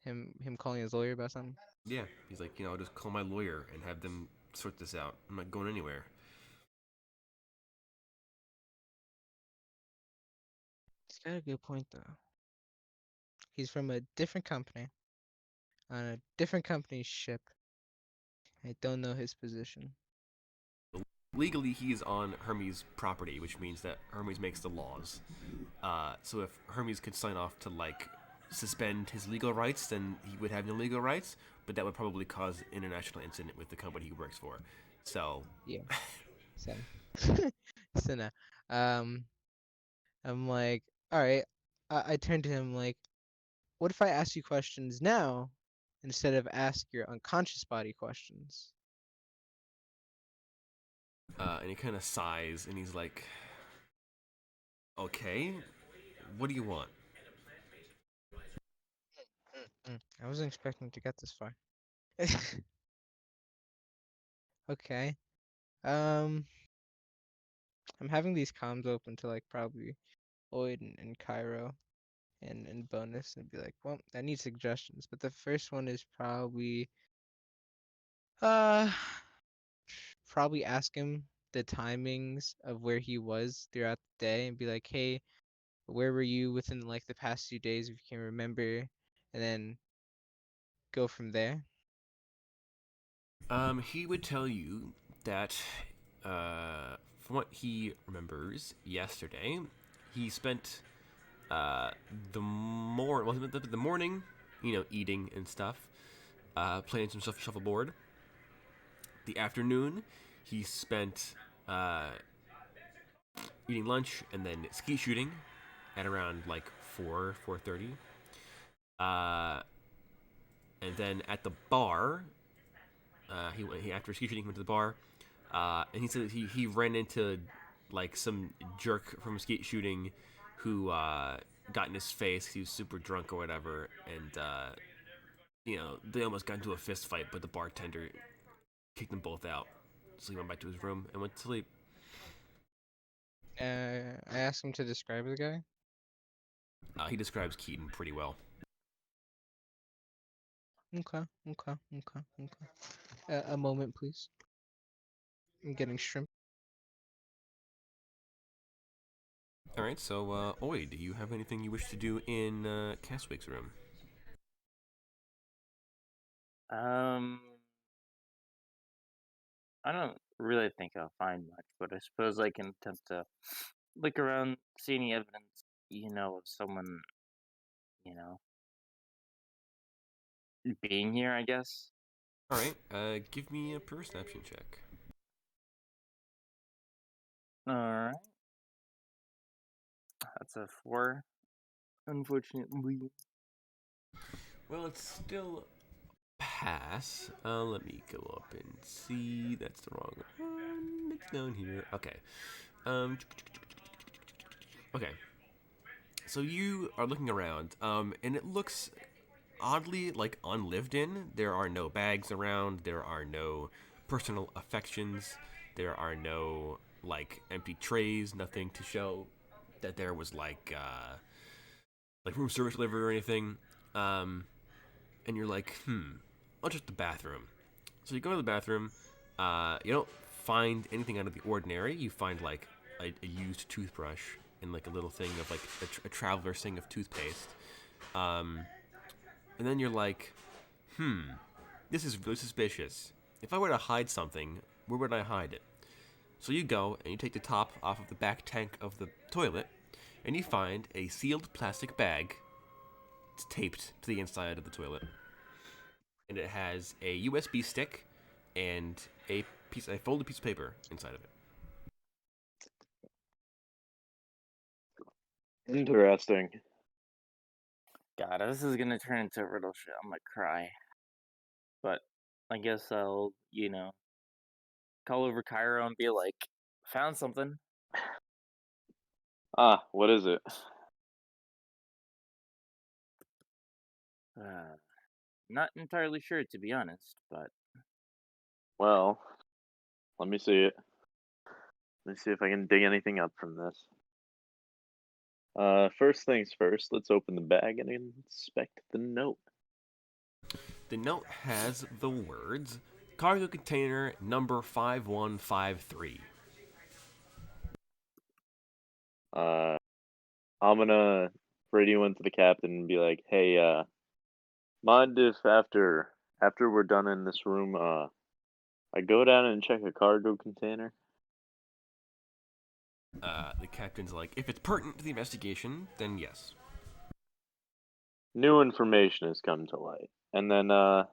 Him calling his lawyer about something? Yeah, he's like, I'll just call my lawyer and have them sort this out. I'm not going anywhere. He's got a good point though. He's from a different company on a different company's ship. I don't know his position. Legally, he's on Hermes' property, which means that Hermes makes the laws. So if Hermes could sign off to like suspend his legal rights, then he would have no legal rights. But that would probably cause international incident with the company he works for. So Yeah. So, so now, I'm like, all right. I turn to him like, what if I ask you questions now instead of ask your unconscious body questions? and he kind of sighs and he's like, "Okay, what do you want?" I wasn't expecting to get this far. Okay. Um, I'm having these comms open to like probably Lloyd and Cairo and bonus and be like, well, I need suggestions. But the first one is uh probably ask him the timings of where he was throughout the day and be like, hey, where were you within like the past few days if you can remember, and then go from there. He would tell you that, from what he remembers yesterday, he spent the morning, eating and stuff, playing some stuff shuffleboard. The afternoon, he spent eating lunch and then ski shooting, at around like 4:30. And then at the bar, he after ski shooting he went to the bar, and he said he ran into like some jerk from skate shooting who got in his face. He was super drunk or whatever, and they almost got into a fist fight, but the bartender kicked them both out. So he went back to his room and went to sleep. I asked him to describe the guy. He describes Keaton pretty well. Okay. A moment, please. I'm getting shrimp. All right, so Oi, do you have anything you wish to do in Castwick's room? I don't really think I'll find much, but I suppose I can attempt to look around, see any evidence, of someone, being here, I guess. All right, give me a perception check. All right. That's a 4, unfortunately. Well, it's still pass. Let me go up and see. That's the wrong one. It's down here. Okay. Okay. So you are looking around, and it looks oddly like unlived in. There are no bags around. There are no personal affections. There are no like empty trays. Nothing to show that there was like room service delivery or anything. And you're like, I'll just the bathroom. So you go to the bathroom. You don't find anything out of the ordinary. You find like a used toothbrush and like a little thing of like a traveler's thing of toothpaste. And then you're like, this is really suspicious. If I were to hide something, where would I hide it? So you go and you take the top off of the back tank of the toilet, and you find a sealed plastic bag. It's taped to the inside of the toilet, and it has a USB stick and a folded piece of paper inside of it. Interesting. God, this is gonna turn into a riddle shit. I'm gonna cry. But I guess I'll, call over Cairo and be like, found something. What is it? Not entirely sure, to be honest, but Well, let me see it. Let me see if I can dig anything up from this. First things first, let's open the bag and inspect the note. The note has the words cargo container number 5153. I'm gonna radio into the captain and be like, hey, mind if after we're done in this room, I go down and check a cargo container? The captain's like, if it's pertinent to the investigation, then yes. New information has come to light. And then, I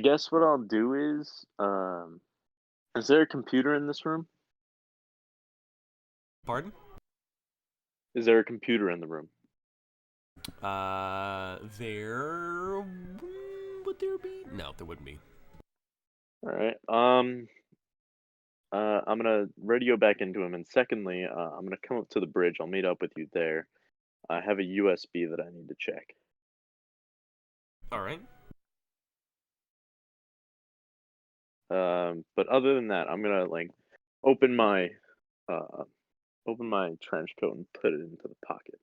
guess what I'll do is there a computer in this room? Pardon? Is there a computer in the room? There would there be? No, there wouldn't be. All right. I'm gonna radio back into him, and secondly, I'm gonna come up to the bridge. I'll meet up with you there. I have a USB that I need to check. All right. But other than that, I'm gonna like open my trench coat and put it into the pocket.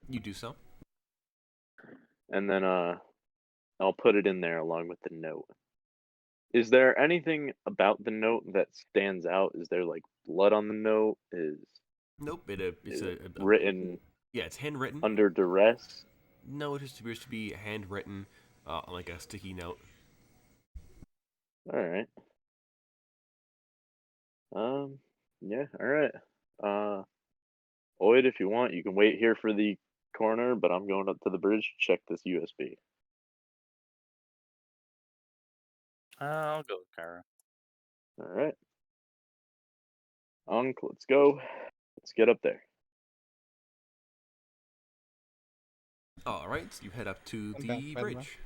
You do so. And then I'll put it in there along with the note. Is there anything about the note that stands out? Is there like blood on the note? Nope. It's a written. Yeah, it's handwritten. Under duress? No, it just appears to be handwritten, like a sticky note. All right. Yeah. All right. Oid, if you want, you can wait here for the corner, but I'm going up to the bridge to check this USB. I'll go with Cairo. All right. Ankh, let's go. Let's get up there. All right, so you head up to I'm back, the by the way. bridge.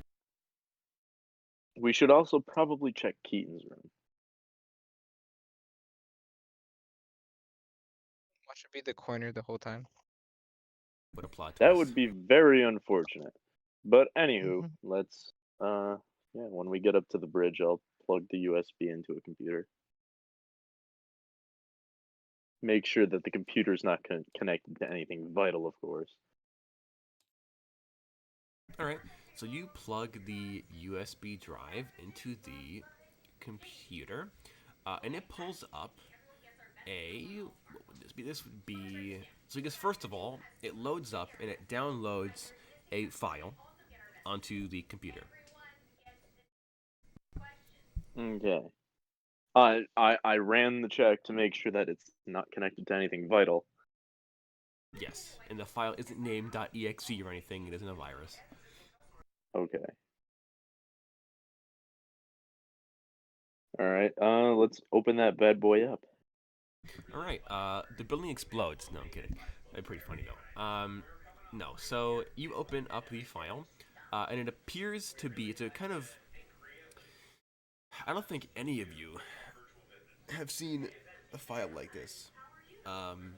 We should also probably check Keaton's room. Watch it be the corner the whole time. What a plot That twist. would be very unfortunate. But anywho, Mhm. let's when we get up to the bridge, I'll plug the USB into a computer. Make sure that the computer's not connected to anything vital, of course. All right, so you plug the USB drive into the computer, and it pulls up what would this be? This would be so. I guess first of all, it loads up and it downloads a file onto the computer. Okay. I ran the check to make sure that it's not connected to anything vital. Yes, and the file isn't named .exe or anything. It isn't a virus. Okay. All right. Let's open that bad boy up. All right. The building explodes. No, I'm kidding. That's pretty funny though. No. So you open up the file, and it appears to be it's a kind of. I don't think any of you have seen a file like this, and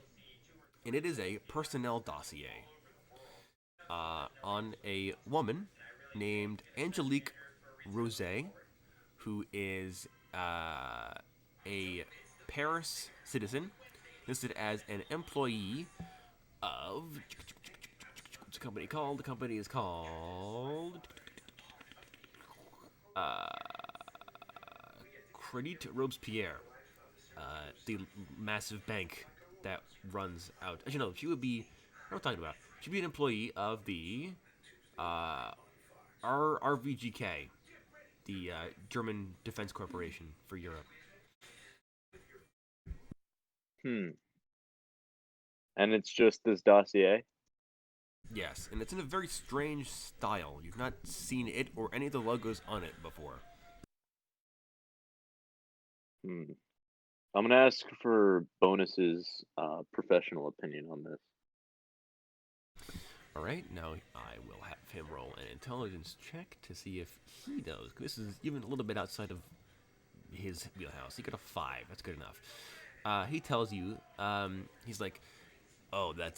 it is a personnel dossier on a woman named Angelique Rose, who is a Paris citizen, listed as an employee of what's the company called? The company is called Credit Robespierre, the massive bank that runs out. As you know, she would be. What am I talking about? She'd be an employee of the RVGK, the German Defense Corporation for Europe. And it's just this dossier? Yes, and it's in a very strange style. You've not seen it or any of the logos on it before. I'm gonna ask for Bonus's professional opinion on this. All right, now I will have him roll an intelligence check to see if he knows. This is even a little bit outside of his wheelhouse. He got a 5. That's good enough. He tells you, he's like, oh, that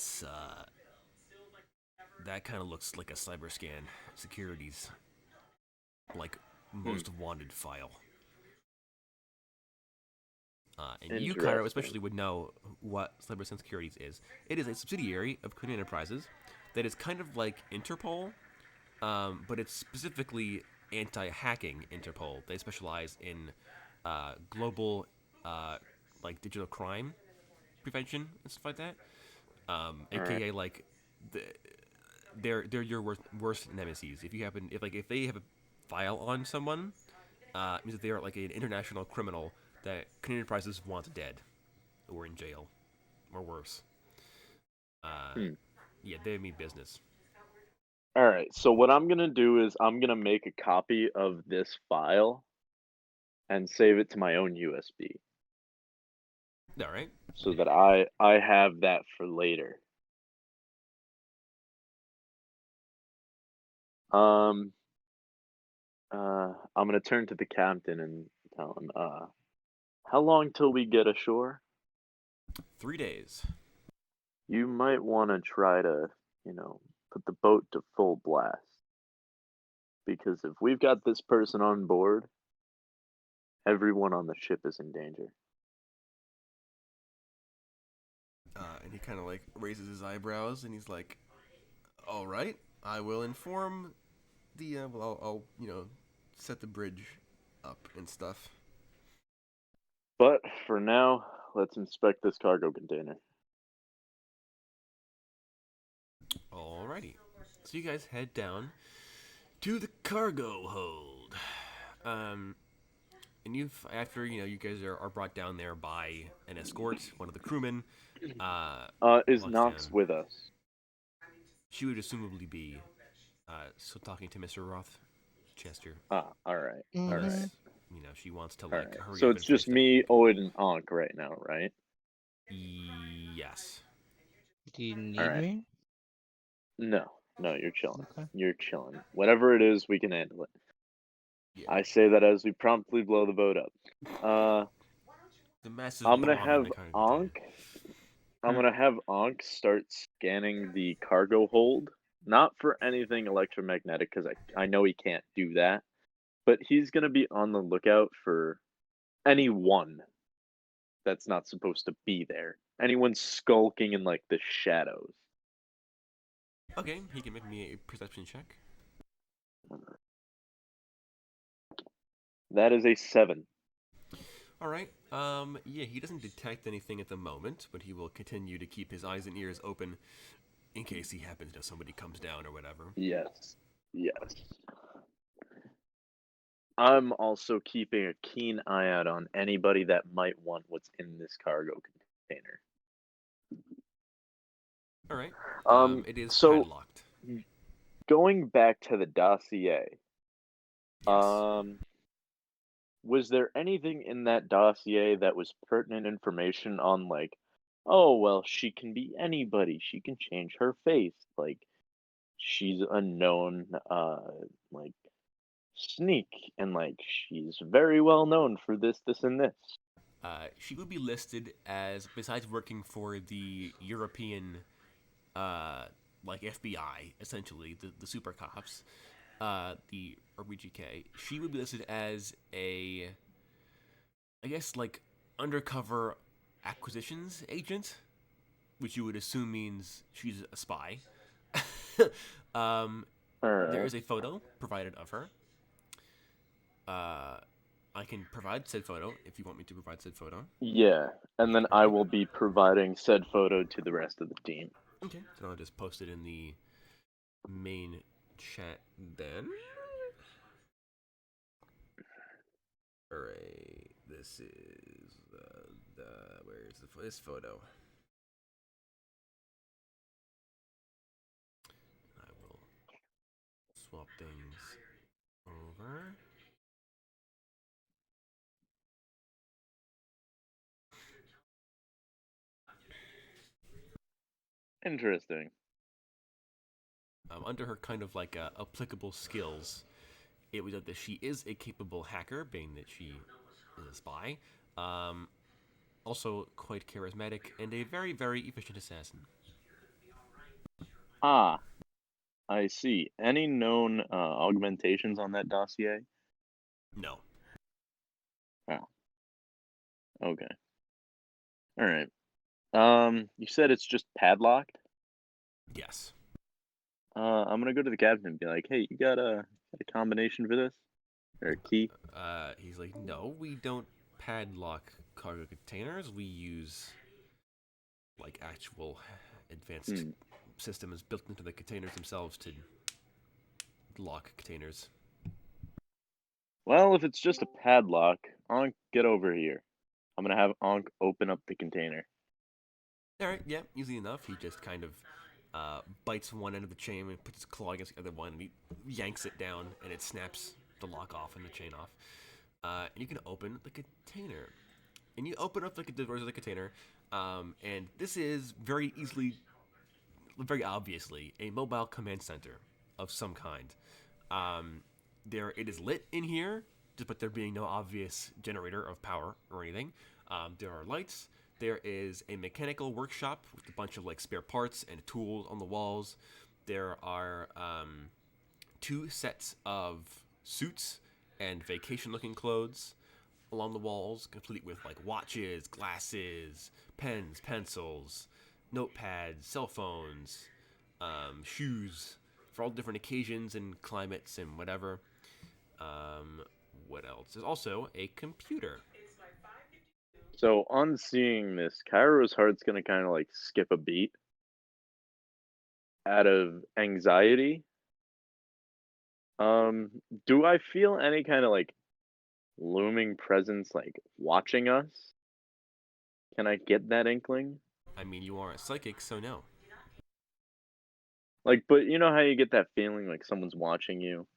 kind of looks like a cyber scan securities, like most wanted file. And you, Cairo, Interesting. especially would know what Cybersyn Securities is. It is a subsidiary of Kode Enterprises that is kind of like Interpol, but it's specifically anti-hacking Interpol. They specialize in global, like digital crime prevention and stuff like that. AKA like they're your worst nemesis. If they have a file on someone, it means that they are like an international criminal that Canadian Enterprises wants dead, or in jail, or worse. Yeah, they mean business. All right. So what I'm gonna do is I'm gonna make a copy of this file and save it to my own USB All right. so that I have that for later. I'm gonna turn to the captain and tell him, how long till we get ashore? 3 days. You might want to try to, put the boat to full blast. Because if we've got this person on board, everyone on the ship is in danger. And he kind of like raises his eyebrows, and he's like, "All right, I will inform the. I'll set the bridge up and stuff." But for now, let's inspect this cargo container. Alrighty. So you guys head down to the cargo hold. And after you guys are brought down there by an escort, one of the crewmen. Is walks Knox down. with us? She would assumably be still talking to Mr. Rothchester. All right. All right. She wants to All like right. hurry So up it's and finish just that me, report. Oid, and Ankh right now, right? Yes. Do you need Alright. me? No, you're chilling. Okay. You're chilling. Whatever it is, we can handle it. Yeah. I say that as we promptly blow the boat up. The massive I'm gonna bomb in have the cargo container. I'm gonna have Ankh start scanning the cargo hold. Not for anything electromagnetic, because I know he can't do that. But he's gonna be on the lookout for anyone that's not supposed to be there. Anyone skulking in like the shadows. Okay, he can make me a perception check. That is a 7. All right. Yeah, he doesn't detect anything at the moment, but he will continue to keep his eyes and ears open in case he happens to know somebody comes down or whatever. Yes. Yes. I'm also keeping a keen eye out on anybody that might want what's in this cargo container. All right. It is So padlocked. going back to the dossier, Yes. was there anything in that dossier that was pertinent information on like, oh well, she can be anybody, she can change her face, like she's a known like sneak, and like she's very well known for this, and this. She would be listed as, besides working for the European, like FBI, essentially the super cops, the RBGK. She would be listed as a, I guess, like undercover acquisitions agent, which you would assume means she's a spy. um, there Alright. is a photo provided of her. I can provide said photo if you want me to provide said photo. Yeah, and then I will be providing said photo to the rest of the team. Okay. So I'll just post it in the main chat then. Alright. This is where's this photo? I will swap things over. Interesting. Under her kind of like applicable skills, it was that she is a capable hacker, being that she is a spy. Also quite charismatic and a very, very efficient assassin. Ah, I see. Any known augmentations on that dossier? No. Oh, okay. All right. You said it's just padlocked? Yes. I'm gonna go to the captain and be like, "Hey, you got a combination for this, or a key?" He's like, no, we don't padlock cargo containers. We use like actual advanced systems built into the containers themselves to lock containers. Well, if it's just a padlock, Ankh, get over here. I'm gonna have Ankh open up the container. All right, yeah, easy enough. He just kind of bites one end of the chain and puts his claw against the other one, and he yanks it down, and it snaps the lock off and the chain off. And you can open the container. And you open up the doors of the container, and this is very easily, very obviously, a mobile command center of some kind. It is lit in here, but there being no obvious generator of power or anything. There are lights. There is a mechanical workshop with a bunch of like spare parts and tools on the walls. There are 2 sets of suits and vacation-looking clothes along the walls, complete with like watches, glasses, pens, pencils, notepads, cell phones, shoes for all different occasions and climates and whatever. What else? There's also a computer. So on seeing this, Cairo's heart's gonna kind of like skip a beat out of anxiety. Do I feel any kind of like looming presence like watching us? Can I get that inkling? I mean, you are a psychic, so no. Like, but you know how you get that feeling like someone's watching you?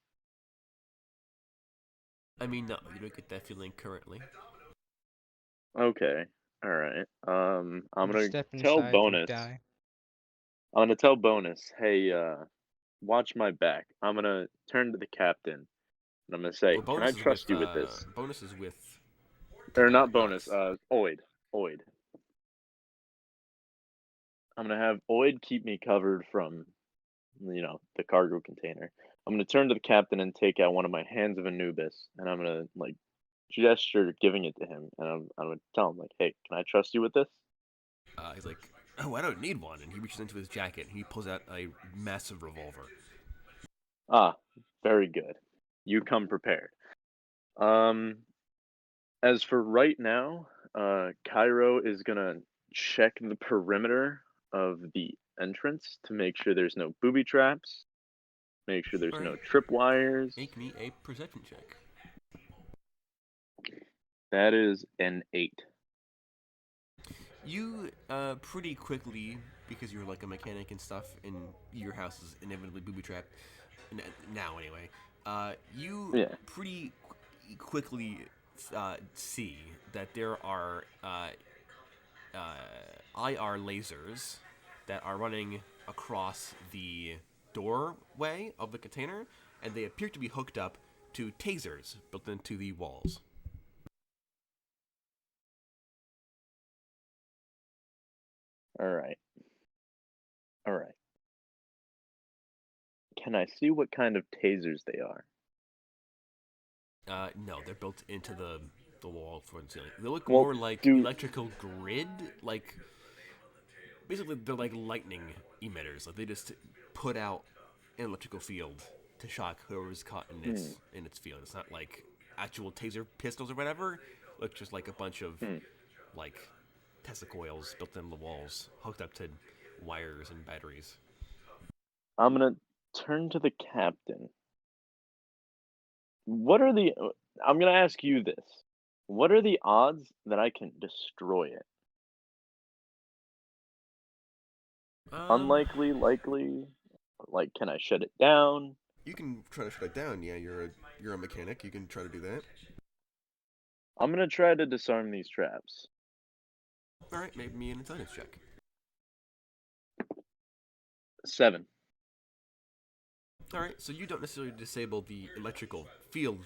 I mean, no, you don't get that feeling currently. Okay. All right. I'm You gonna step tell inside, you Bonus. die. I'm gonna tell Bonus, hey, watch my back. I'm gonna turn to the captain and I'm gonna say, Well, can I trust you with this? bonus is with Or not Bonus, Knox. Oid. Oid. I'm gonna have Oid keep me covered from, the cargo container. I'm gonna turn to the captain and take out one of my hands of Anubis, and I'm gonna like gesture giving it to him, and I'm gonna tell him like, hey, can I trust you with this? He's like, oh, I don't need one, and he reaches into his jacket and he pulls out a massive revolver. Ah, very good. You come prepared. Um, as for right now, Cairo is gonna check the perimeter of the entrance to make sure there's no booby traps, make sure there's All no right, tripwires. make me a perception check. That is an 8. You pretty quickly, because you're like a mechanic and stuff, and your house is inevitably booby trapped now anyway. You Yeah. pretty quickly see that there are IR lasers that are running across the doorway of the container, and they appear to be hooked up to tasers built into the walls. All right. All right. Can I see what kind of tasers they are? No, they're built into the wall for the ceiling. They look Well, more like do electrical grid, like basically they're like lightning emitters. Like they just put out an electrical field to shock whoever's caught in its field. It's not like actual taser pistols or whatever. Looks just like a bunch of hmm. like Tesla coils built into the walls, hooked up to wires and batteries. I'm gonna turn to the captain. What are the? I'm gonna ask you this. What are the odds that I can destroy it? Um, Unlikely, likely. Like, can I shut it down? you can try to shut it down. Yeah, you're a mechanic. You can try to do that. I'm gonna try to disarm these traps. All right, make me an intelligence check. 7. All right, so you don't necessarily disable the electrical field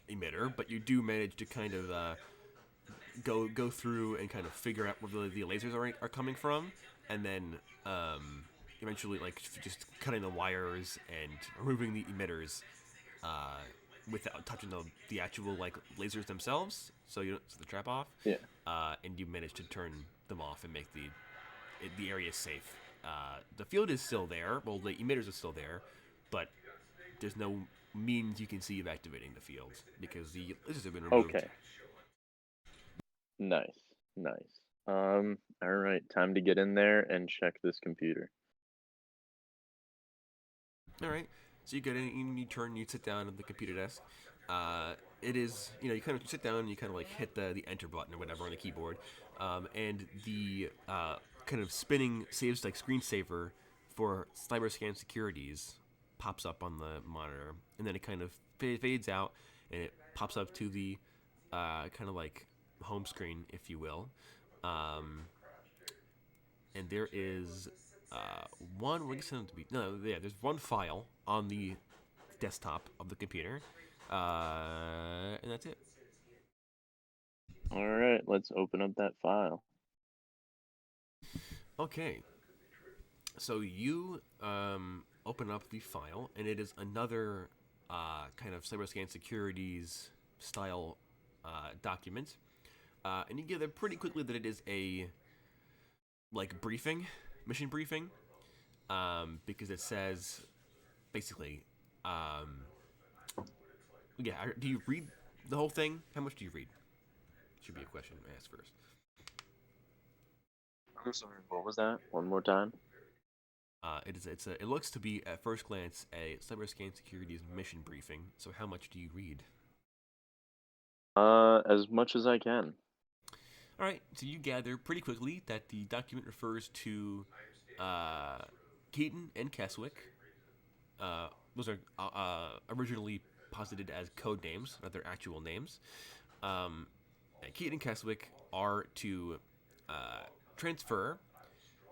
emitter, but you do manage to kind of go through and kind of figure out where the lasers are coming from, and then eventually like just cutting the wires and removing the emitters uh, without touching the actual like lasers themselves, so you don't set the trap off, Yeah. and you manage to turn them off and make the area safe. The field is still there. Well, the emitters are still there, but there's no means you can see of activating the field because the lasers have been removed. Okay. Nice. Nice. All right. Time to get in there and check this computer. All right. So you get in, you sit down at the computer desk. It is, you kind of sit down and you kind of like hit the enter button or whatever on the keyboard, and the kind of spinning saves like screensaver for CyberScan Securities pops up on the monitor, and then it kind of fades out, and it pops up to the kind of like home screen, if you will. And there is one. We're going to be no. Yeah, there's one file on the desktop of the computer, and that's it. All right. Let's open up that file. Okay. So you open up the file, and it is another kind of CyberScan Securities style document, and you get it pretty quickly that it is a like mission briefing, because it says basically, yeah. Do you read the whole thing? How much do you read? Should be a question I ask first. I'm sorry. What was that? One more time. It looks to be at first glance a CyberScan Securities mission briefing. So how much do you read? As much as I can. All right. So you gather pretty quickly that the document refers to Keaton and Keswick. Those are originally posited as code names, not their actual names. Keaton and Keswick are to transfer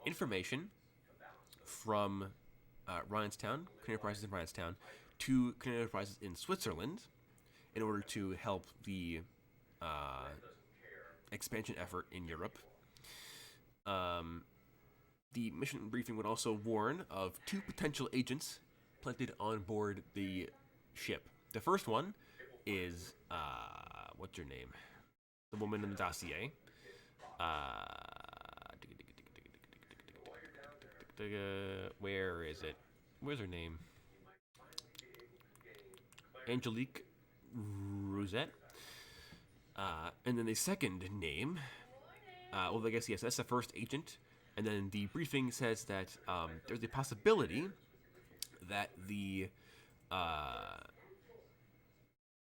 information from Ryanstown, Korner Enterprises in Ryanstown, to Korner Enterprises in Switzerland in order to help the expansion effort in Europe. The mission briefing would also warn of 2 potential agents planted on board the ship. The first one is, what's her name? The woman in the dossier. Where is it? Where's her name? Angelique Rosette. And then the second name, well, I guess, yes, that's the first agent. And then the briefing says that there's a possibility that the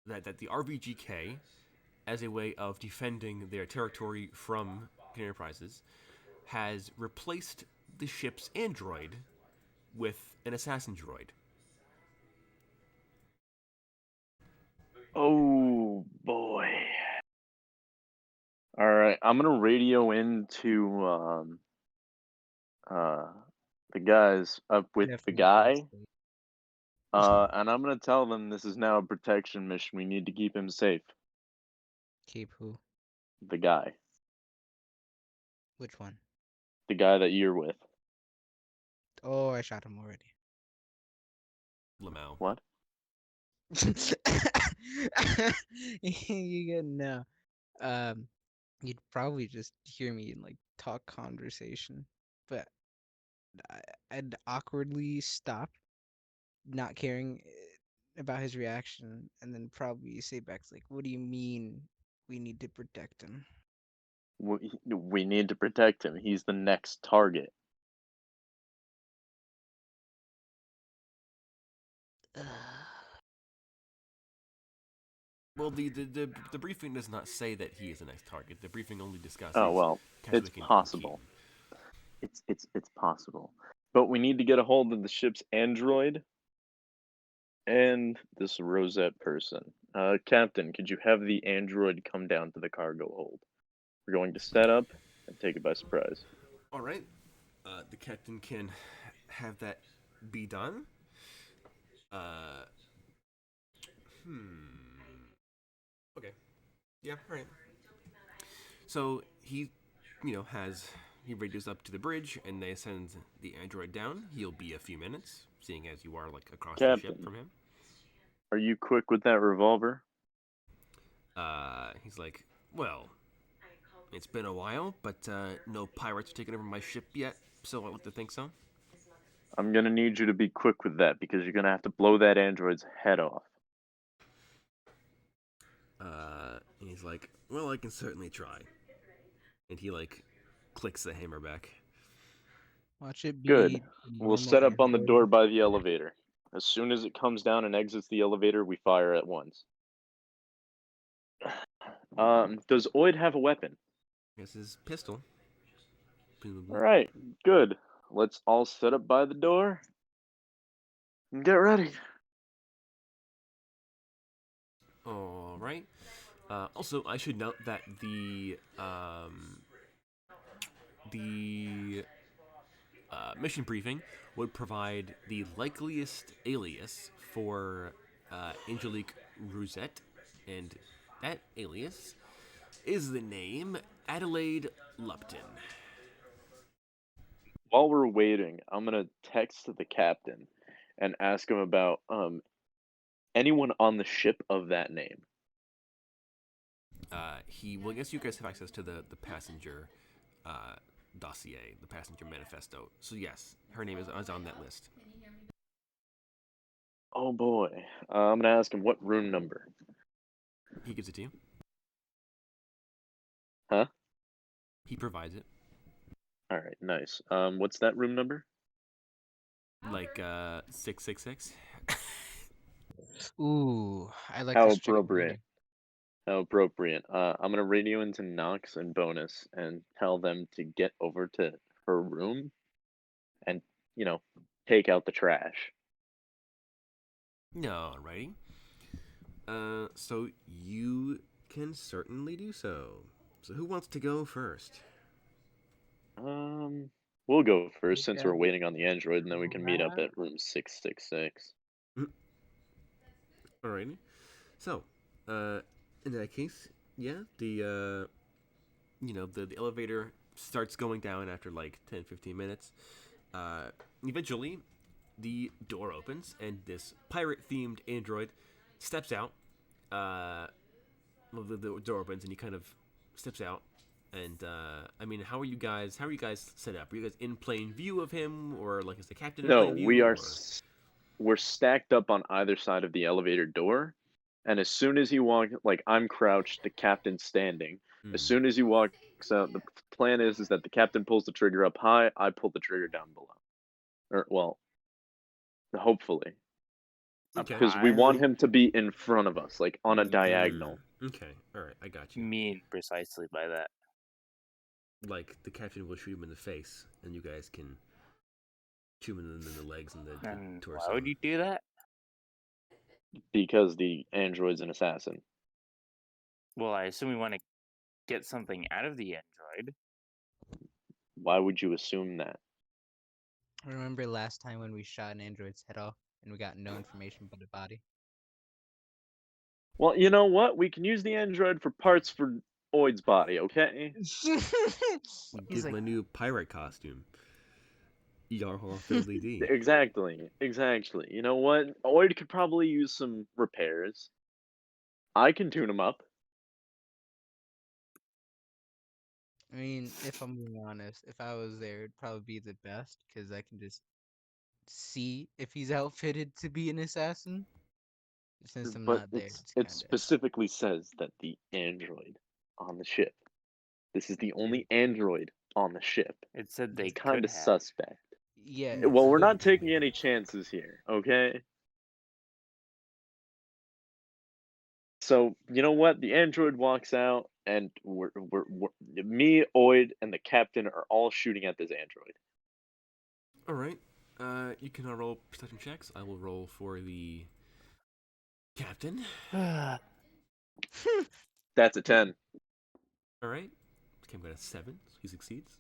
that the RVGK, as a way of defending their territory from Enterprises, has replaced the ship's android with an assassin droid. Oh boy. All right, I'm gonna radio into the guys up with the Definitely guy, Wednesday. and I'm gonna tell them this is now a protection mission. We need to keep him safe. Keep who? The guy, Which one? the guy that you're with. Oh, I shot him already. Lamau. What? You get no. You'd probably just hear me in like talk conversation, but I'd awkwardly stop, not caring about his reaction, and then probably say back like, "What do you mean we need to protect him?" We need to protect him. He's the next target. Well, the briefing does not say that he is the next target. The briefing only discusses. Oh well, it's Keswick and possible. It's possible. But we need to get a hold of the ship's android and this Rosette person. Captain, could you have the android come down to the cargo hold? We're going to set up and take it by surprise. All right. The captain can have that be done. Okay. Yeah. All right. So he, he radios up to the bridge, and they send the android down. He'll be a few minutes, seeing as you are like across the ship Captain. from him. Are you quick with that revolver? He's like, well, it's been a while, but no pirates have taken over my ship yet, so I like to think so. I'm gonna need you to be quick with that because you're gonna have to blow that android's head off. And he's like, well, I can certainly try. And he like clicks the hammer back. Watch it be Good. We'll normal set up on the android. door by the elevator. As soon as it comes down and exits the elevator, we fire at once. Does Oid have a weapon? It's his pistol. Presumably. All right, good. Let's all set up by the door and get ready. All right. Also, I should note that the mission briefing would provide the likeliest alias for Angelique Rosette, and that alias is the name Adelaide Lupton. While we're waiting, I'm gonna text the captain and ask him about anyone on the ship of that name. Well, I guess you guys have access to the passenger dossier, the passenger manifesto. So yes, her name is on that list. Oh boy. I'm gonna ask him what room number. He gives it to you. Huh? He provides it. All right, nice. What's that room number? Like 666. Ooh, I like How this chicken appropriate. wing. How appropriate. I'm gonna radio into Knox and Bonus and tell them to get over to her room and, take out the trash. Alrighty. So you can certainly do so. So who wants to go first? We'll go first since we're Okay. waiting on the android, and then we can meet up Alright. at room 666. Alrighty. So, in that case, yeah, the elevator starts going down after like 10, 15 minutes. Eventually, the door opens and this pirate-themed android steps out. Well, the door opens and he kind of steps out. And I mean, how are you guys? How are you guys set up? Are you guys in plain view of him, or like is the captain in No, plain view? Or we're stacked up on either side of the elevator door, and as soon as he walks, like I'm crouched, the captain's standing. As soon as he walks out, the plan is that the captain pulls the trigger up high, I pull the trigger down below, or well, hopefully, Okay. because we want him to be in front of us, like on a diagonal. Okay, all right, I got you. Mean precisely by that. Like the captain will shoot him in the face, and you guys can shoot him in the legs and the And torso. why would you do that? Because the android's an assassin. Well, I assume we want to get something out of the android. Why would you assume that? Remember last time when we shot an android's head off and we got no information but a body? Well, you know what? We can use the android for parts for Oid's body, okay? Give him a new pirate costume. Yarhol Fiddly D. Exactly. You know what? Oid could probably use some repairs. I can tune him up. I mean, if I'm being honest, if I was there, it'd probably be the best because I can just see if he's outfitted to be an assassin. Since I'm But not there, it kind of. specifically says that the android on the ship. This is the only android on the ship. It said they It's kind could of have. suspect. Yeah. Well, we're but- not taking any chances here, okay? So you know what? The android walks out, and we're me, Oid, and the captain are all shooting at this android. All right. You can roll perception checks. I will roll for the captain. That's a 10. All right. Came got a 7. So he succeeds.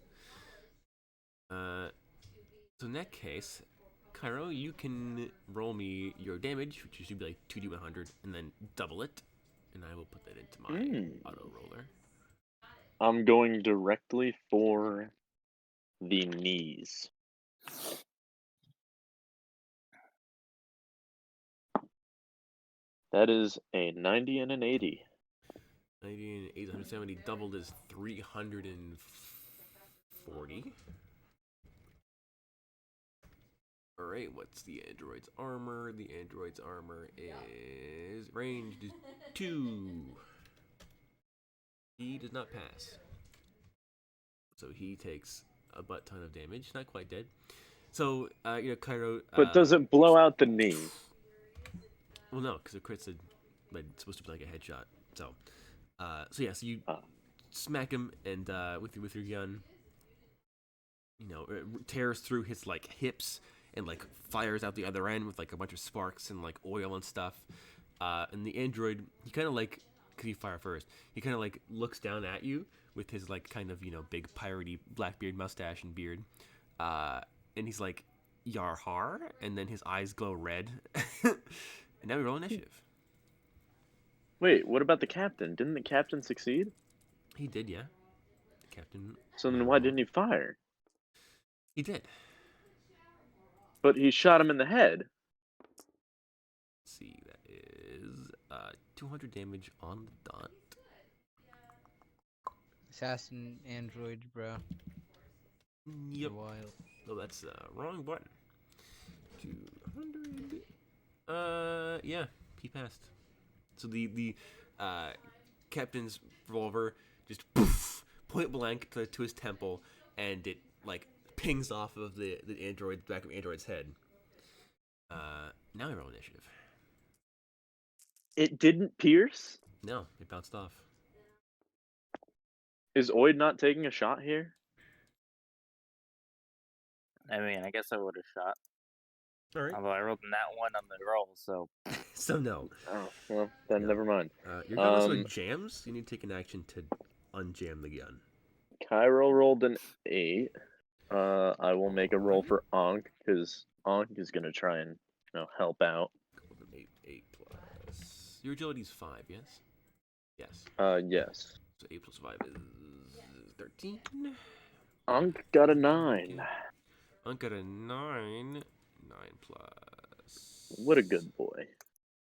So in that case, Cairo, you can roll me your damage, which should be like 2d100, and then double it, and I will put that into my auto roller. I'm going directly for the knees. That is a 90 and an 80. 90 and 870 doubled is 340. Alright, what's the android's armor? The android's armor is ranged 2. He does not pass. So he takes a butt ton of damage. Not quite dead. So, Cairo... But does it blow out the knee? Well, no, because the crit's it's supposed to be like a headshot. So yeah, so you smack him, and with your gun, it tears through his like hips and like fires out the other end with like a bunch of sparks and like oil and stuff. And the android, he kind of like, cause you fire first, he kind of like looks down at you with his like kind of big piratey Blackbeard mustache and beard, and he's like yar har, and then his eyes glow red. And now we roll initiative. Wait, what about the captain? Didn't the captain succeed? He did, yeah. The captain. So then why didn't he fire? He did. But he shot him in the head. Let's see, that is 200 damage on the dot. Assassin android, bro. Yep. Wild. Oh, that's the wrong button. 200. Yeah, he passed. So the captain's revolver just poof, point blank to his temple, and it like pings off of the back of android's head. Now we roll initiative. It didn't pierce? No, it bounced off. Is Oid not taking a shot here? I mean, I guess I would have shot. All right. Although I rolled that one on the roll, so. So no. Oh, well, then No. never mind. Your gun also jams. You need to take an action to unjam the gun. Cairo rolled an 8. I will make a roll Alright. for Ankh because Ankh is gonna try and help out. Golden 8 plus. Your agility's 5, yes? Yes. Yes. So 8 plus 5 is 13. Ankh got a 9. Unk got a 9. 9 plus. What a good boy.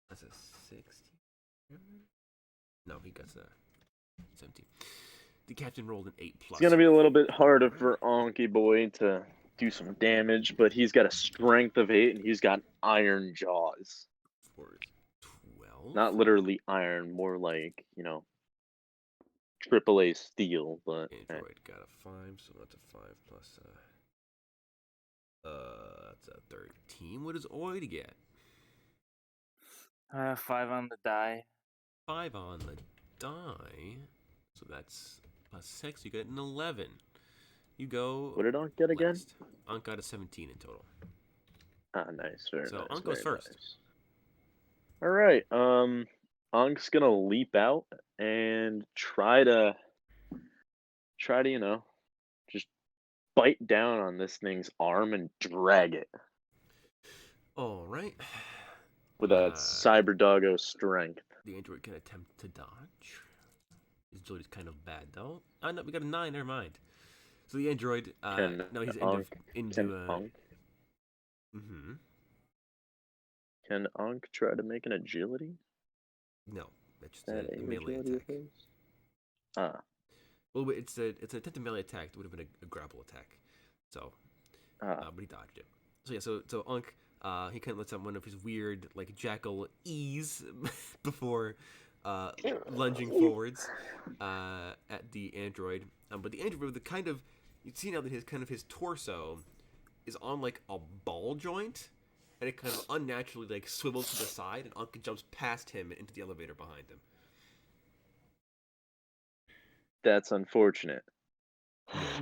That's a 16. No, he got a 17. The captain rolled an 8 plus. It's gonna be a little bit harder for Anki boy to do some damage, but he's got a strength of 8 and he's got iron jaws. For 12. Not literally iron, more like, AAA steel, but Android got a 5, so that's a 5 plus that's a 13. What does Oid get? 5 on the die. 5 on the die. So that's plus 6. You get an 11. You go. what did Ankh get again? Last. Unk got a 17 in total. Ah, nice, very So nice. Ankh goes very first. nice. All right, Ankh's gonna leap out and try to just bite down on this thing's arm and drag it All right. with a cyber doggo strength. The android can attempt to dodge. His agility's kind of bad though. Oh no, we got a 9. Never mind. So the android, no, he's into Ankh? Mm-hmm. Can Ankh try to make an agility? No, that's just That a melee agility attack. of his? Ah, Well, it's an attempted melee attack. It would have been a grapple attack. So, but he dodged it. So yeah, so Unk, he kind of lets out one of his weird like jackal ease before lunging forwards at the android. But the android with the kind of, you see now that his torso is on like a ball joint, and it kind of unnaturally like swivels to the side, and Unk jumps past him and into the elevator behind him. that's unfortunate. Yeah.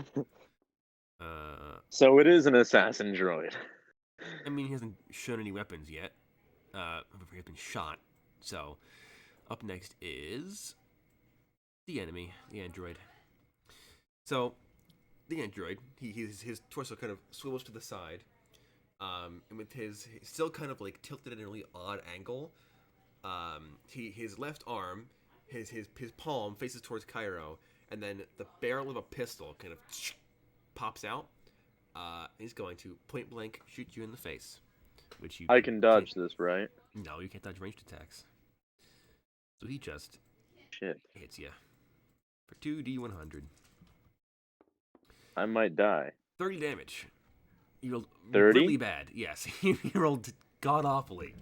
So it is an assassin droid. I mean, he hasn't shown any weapons yet. He has been shot. So, up next is the enemy, the android. So, the android, his torso kind of swivels to the side, and with his still kind of like tilted at a really odd angle, his left arm, his palm faces towards Cairo, and then the barrel of a pistol kind of pops out. He's going to point blank shoot you in the face, which you. I can dodge this, right? No, you can't dodge ranged attacks. So he just hits you for 2d100. I might die. 30 damage. You rolled 30? really bad. Yes, you rolled god awfully.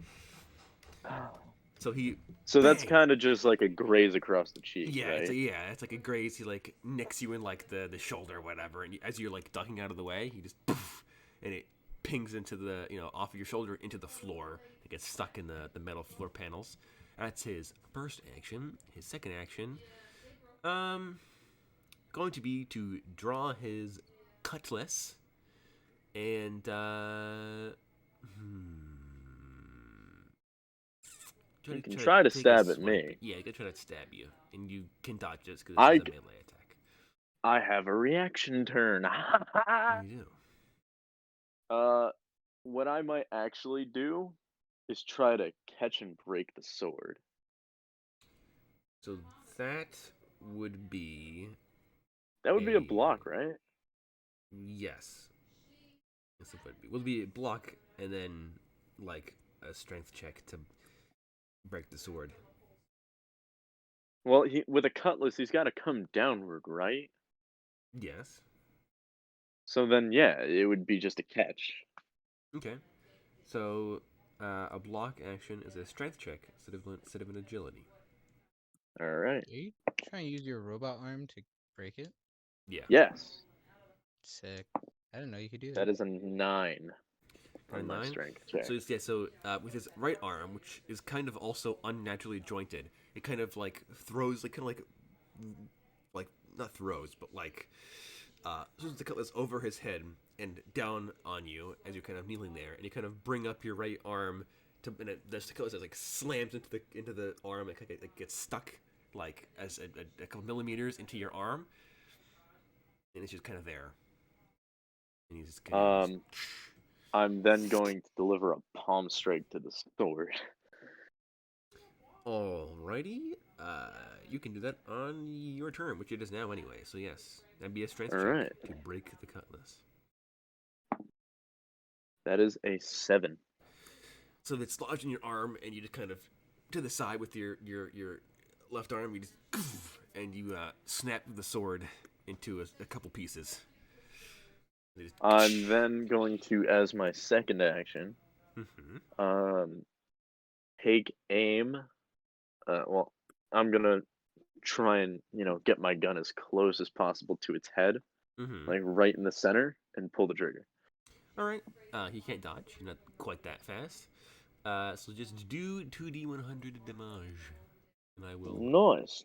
So that's bang! kind of just like a graze across the cheek, Yeah, right? it's like a graze. He like nicks you in like the shoulder or whatever, and as you're like ducking out of the way, he just poof, and it pings into the off of your shoulder into the floor. It gets stuck in the metal floor panels. That's his first action. His second action, going to be to draw his cutlass and You can try to take a stab at swipe. me. Yeah, he can try to stab you, and you can dodge this because I- it's a melee attack. I have a reaction turn. You do. What I might actually do is try to catch and break the sword. So that would be That would be a block, right? yes. Yes, it would be. Would be a block and then like a strength check to break the sword. Well, with a cutlass, he's got to come downward, right? Yes. So then, yeah, it would be just a catch. Okay. So a block action is a strength check instead of an agility. All right. Are you trying to use your robot arm to break it? Yeah. Yes, Sick. I didn't know you could do that that. is a 9 A on my 9? strength check. So with his right arm, which is kind of also unnaturally jointed, it kind of like throws, like not throws, but like swings the cutlass over his head and down on you as you're kind of kneeling there, and you kind of bring up your right arm and the cutlass like slams into the arm, and it gets stuck like as a couple millimeters into your arm, and it's just kind of there. And he's just kind of. I'm then going to deliver a palm strike to the sword. Alrighty. You can do that on your turn, which it is now anyway. So yes, that'd be a strength check Alright. to break the cutlass. That is a 7. So it's lodged in your arm, and you just kind of to the side with your left arm. You just and you snap the sword into a couple pieces. I'm then going to, as my second action, take aim. Well, I'm gonna try and get my gun as close as possible to its head, like right in the center, and pull the trigger. All right. He can't dodge. You're not quite that fast. So just do 2d100 damage, and I will. Nice.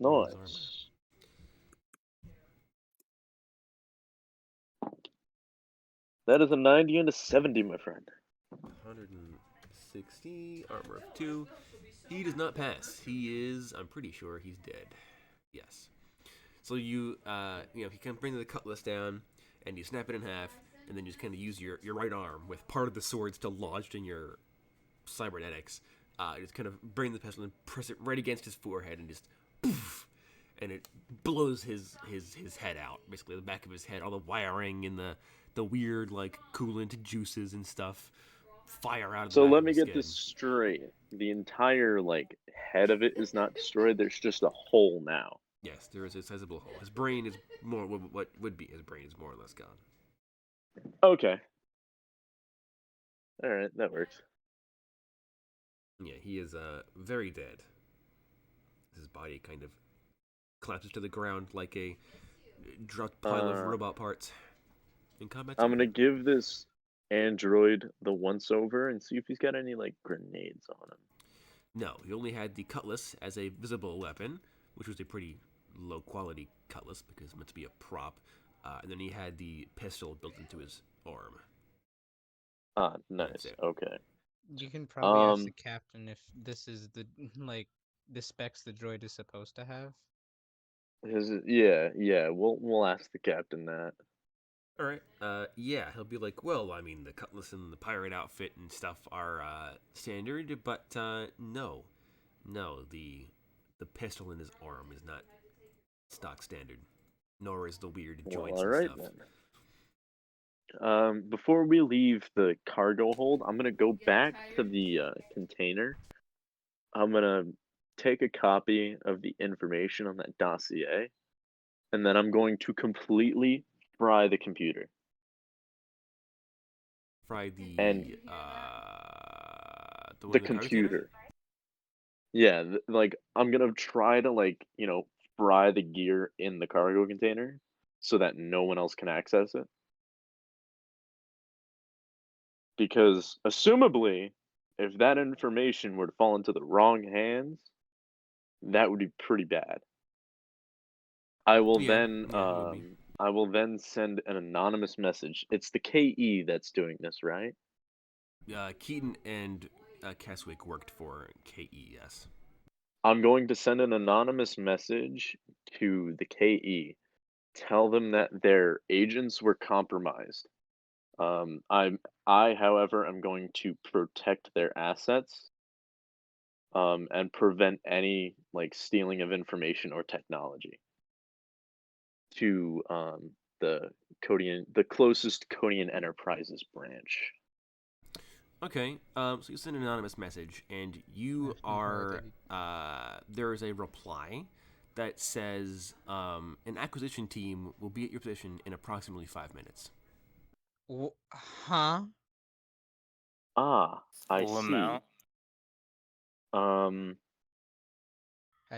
That is a 90 and a 70, my friend. 160, armor of 2. He does not pass. He is, I'm pretty sure he's dead. Yes. So you can bring the cutlass down, and you snap it in half, and then you just kind of use your right arm with part of the sword still lodged in your cybernetics. Just kind of bring the pestle and press it right against his forehead, and just poof, and it blows his head out. Basically, the back of his head, all the wiring and the weird like coolant juices and stuff fire out of the So back let of me his get skin. this straight. The entire head of it is not destroyed. There's just a hole now. Yes, there is a sizable hole. His brain is more what would be his brain is more or less gone. Okay. All right, that works. Yeah, he is very dead. His body kind of collapses to the ground like a dropped pile of robot parts. In combat, I'm gonna give this android the once over and see if he's got any grenades on him. No, he only had the cutlass as a visible weapon, which was a pretty low quality cutlass because it's meant to be a prop. And then he had the pistol built into his arm. Ah, nice. Okay. You can probably ask the captain if this is the the specs the droid is supposed to have. Yeah. We'll ask the captain that. All right. Yeah, he'll be like, well, I mean, the cutlass and the pirate outfit and stuff are standard, but no, the pistol in his arm is not stock standard, nor is the weird joints and stuff. Then. Before we leave the cargo hold, I'm gonna go back to the container. I'm gonna take a copy of the information on that dossier, and then I'm going to completely fry the computer. Fry the computer. Yeah, I'm gonna try to fry the gear in the cargo container so that no one else can access it. Because assumably, if that information were to fall into the wrong hands, that would be pretty bad. I will then send an anonymous message. It's the KE that's doing this, right? Keaton and Keswick worked for KE, yes. I'm going to send an anonymous message to the KE. Tell them that their agents were compromised. I, however, am going to protect their assets, and prevent any stealing of information or technology to the closest Codian Enterprises branch. Okay, so you send an anonymous message, and you are there is a reply that says an acquisition team will be at your position in approximately 5 minutes. Huh? Ah, I see.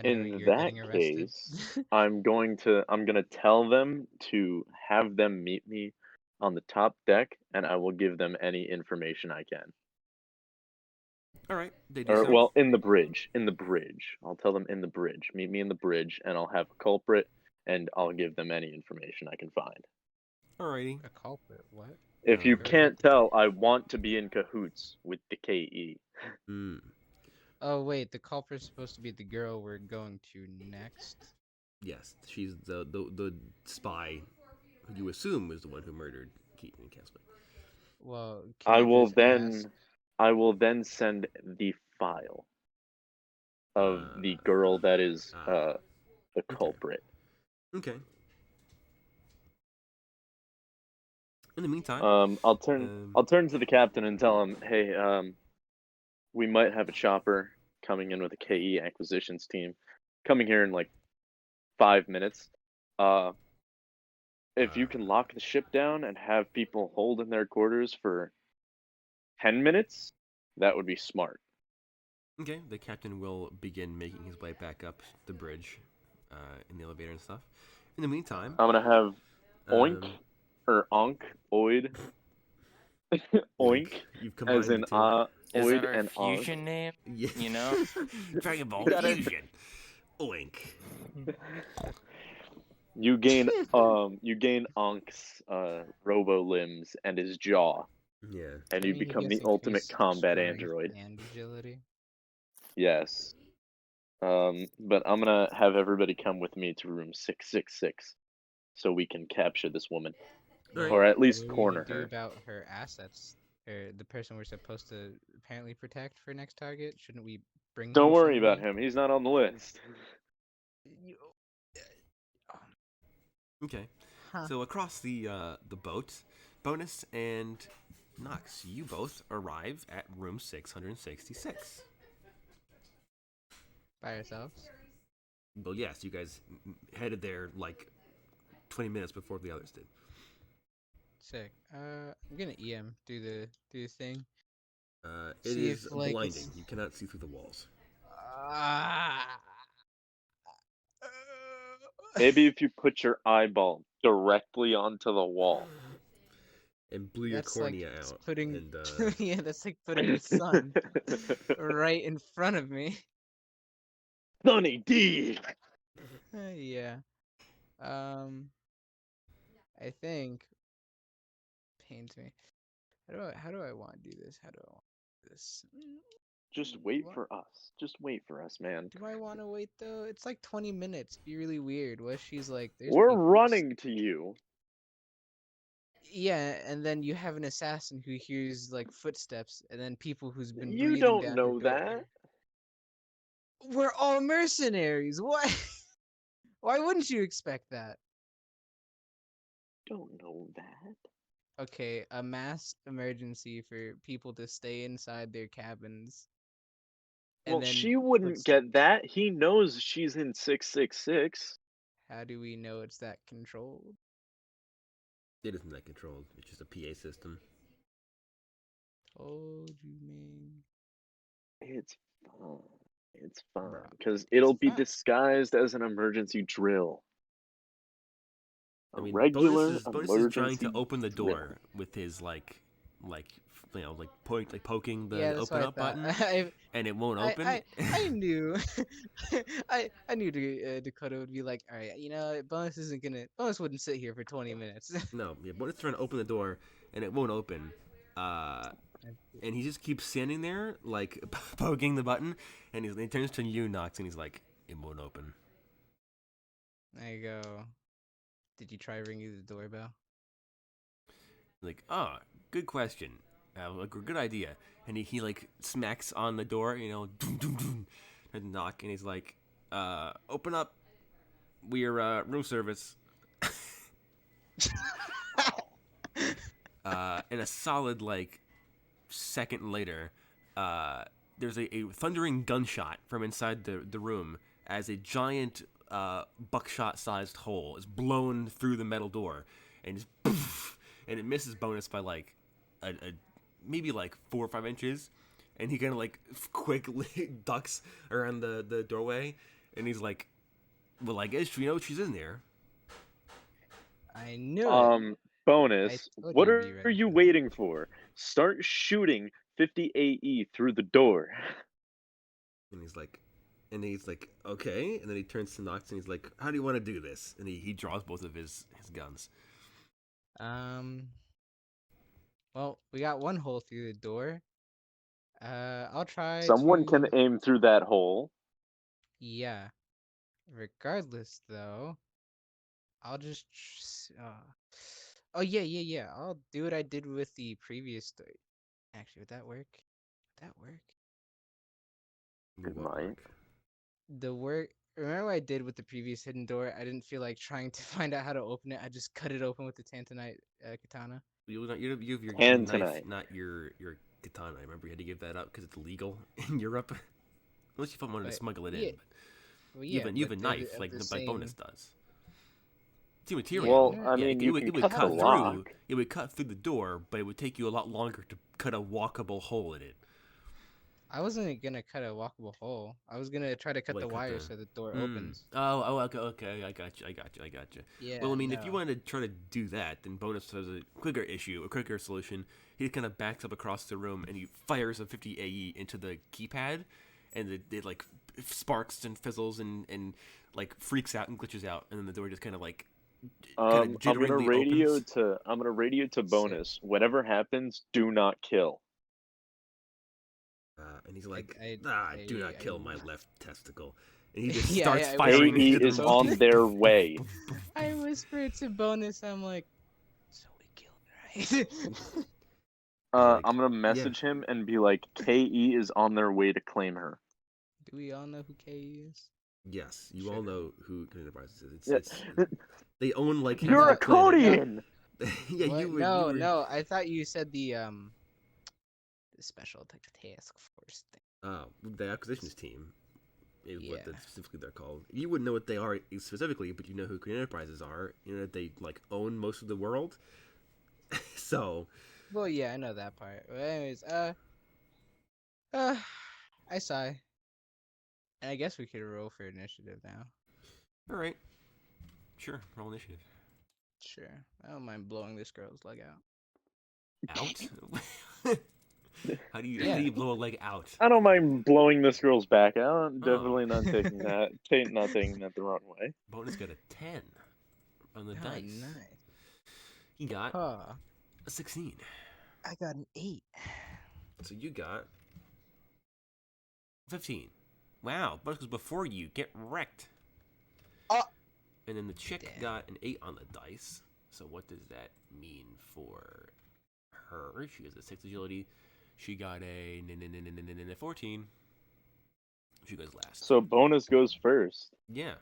In that case, I'm gonna tell them to have them meet me on the top deck, and I will give them any information I can. All right, they do so. Well, in the bridge. I'll tell them in the bridge. Meet me in the bridge, and I'll have a culprit, and I'll give them any information I can find. Alrighty. A culprit? What? If you can't tell, I want to be in cahoots with the KE. Oh wait, the culprit's supposed to be the girl we're going to next. Yes, she's the spy who you assume is the one who murdered Keaton and Casper. Well, can I you will just ask? then send the file of the girl that is the culprit. Okay. In the meantime, I'll turn to the captain and tell him, hey, we might have a chopper coming in with a KE acquisitions team, coming here in like 5 minutes. If you can lock the ship down and have people hold in their quarters for 10 minutes, that would be smart. okay, the captain will begin making his way back up the bridge in the elevator and stuff. In the meantime, I'm gonna have Oink um, or Onk, Oid, Oink, you've as combined in the two. Is that Oid our and Onk. fusion name? Yeah. You know? Dragon Ball Gotta- Fusion. Oink. You gain Onk's robo limbs and his jaw, Yeah. and I you mean, he become the gets ultimate increased combat strength android. and agility. Yes. But I'm gonna have everybody come with me to room 666 so we can capture this woman. Alright. Or at least What are we corner gonna do her. about her assets? Or the person we're supposed to apparently protect for next target? Shouldn't we bring Don't him worry about somewhere? him. He's not on the list. Okay. Huh. So across the boat, Bonus and Nox, you both arrive at room 666. By ourselves? Well, yes, you guys headed there like 20 minutes before the others did. Sick. I'm gonna EM do the thing. It See is if, like, blinding. it's- You cannot see through the walls. Maybe if you put your eyeball directly onto the wall. And blew your That's like cornea out. putting And yeah, that's like putting the sun right in front of me. Sunny D. Yeah. I think pains me. How do I want to do this? How do I want to do this? Just wait What? for us. Just wait for us, man. Do I want to wait though? It's like 20 minutes. Be really weird. What if she's like, there's We're people running to you. Yeah, and then you have an assassin who hears like footsteps, and then people who's been You breathing don't down her know door. that. We're all mercenaries. Why? Why wouldn't you expect that? Don't know that. Okay, a mass emergency for people to stay inside their cabins. And Well, then she wouldn't footsteps. get that. He knows she's in 666. How do we know it's that controlled? it isn't that controlled. It's just a PA system. Told you, man. It's fine. It's fine. Bruh, Because it's it'll be fine. disguised as an emergency drill. A I mean, regular Bonus is trying emergency to open the drill. door with his like poking the Yeah, that's open what up I thought. button, and it won't open. I knew, I knew Dakota would be like, all right, Bonus wouldn't sit here for 20 minutes. No, yeah, Bonus is trying to open the door, and it won't open. And he just keeps standing there, like poking the button, and he turns to you, Nox, and he's like, "It won't open." There you go. Did you try ringing the doorbell? Like, oh, good question. Like, good idea. And he like smacks on the door, doom, doom, doom, and knock, and he's like, open up. We're room service. And a solid like second later, there's a thundering gunshot from inside the room as a giant buckshot-sized hole is blown through the metal door, and just poof, and it misses Bonus by like a maybe like 4 or 5 inches, and he kind of like quickly ducks around the doorway, and he's like, "Well, I guess she's in there." I knew it. Bonus, told what you to be are ready you for that. waiting for? Start shooting 50 AE through the door. And he's like, okay. And then he turns to Nox and he's like, how do you want to do this? And he draws both of his guns. Well, we got one hole through the door. I'll try Someone can to. aim through that hole. Yeah. Regardless, though, I'll just. Oh yeah. I'll do what I did with the previous story. Actually, would that work? Would that work? It What might. work? The work. Remember what I did with the previous hidden door? I didn't feel like trying to find out how to open it. I just cut it open with the tantanite katana. You have your Hand knife, tonight. not your katana. Remember, you had to give that up because it's illegal in Europe. Unless you wanted to But smuggle it yeah, in. But well, you yeah, have a but they're knife of like the like Bonus same. does. See, material. Yeah, Well, no, I Yeah, mean, it you would, can it would cut the cut through. lock. It would cut through the door, but it would take you a lot longer to cut a walkable hole in it. I wasn't gonna cut a walkable hole. I was gonna try to cut the wire so the door opens. Okay. I got you. Yeah, Well, I mean, if you no. wanted to try to do that, then Bonus has a quicker solution. He kind of backs up across the room and he fires a 50 AE into the keypad, and it like sparks and fizzles and like freaks out and glitches out, and then the door just kind of like I'm gonna radio opens. to Sick. Bonus. Whatever happens, do not kill. And he's like, I, do not kill my I, left testicle. And he just Yeah, starts I firing whispered AE into the is room. on their way. I whispered to Bonus, I'm like, so we killed, right? Like, I'm gonna message him and be like, KE is on their way to claim her. Do we all know who K is? Yes, you all know who Enterprises is. Yeah. They own like half You're of a the planet. Codian! Yeah, What? you were. No. I thought you said the special task force thing. The acquisitions team is what Yeah. specifically they're called. You wouldn't know what they are specifically, but you know who Green Enterprises are. You know that they like own most of the world. So. Well, yeah, I know that part. But anyways, I sigh. And I guess we could roll for initiative now. All right. Sure. Roll initiative. Sure. I don't mind blowing this girl's leg out. Out. How do you blow a leg out? I don't mind blowing this girl's back out. I'm Oh. definitely not taking that. Not taking that the wrong way. Bonus got a 10 on the Oh, dice. nice. He got Huh. a 16. I got an 8. So you got 15. Wow, Bonus was before you. Get wrecked. Oh. And then the chick Damn. got an 8 on the dice. So what does that mean for her? She has a 6 agility. She got a 14. She goes last. So Bonus goes first. Yeah.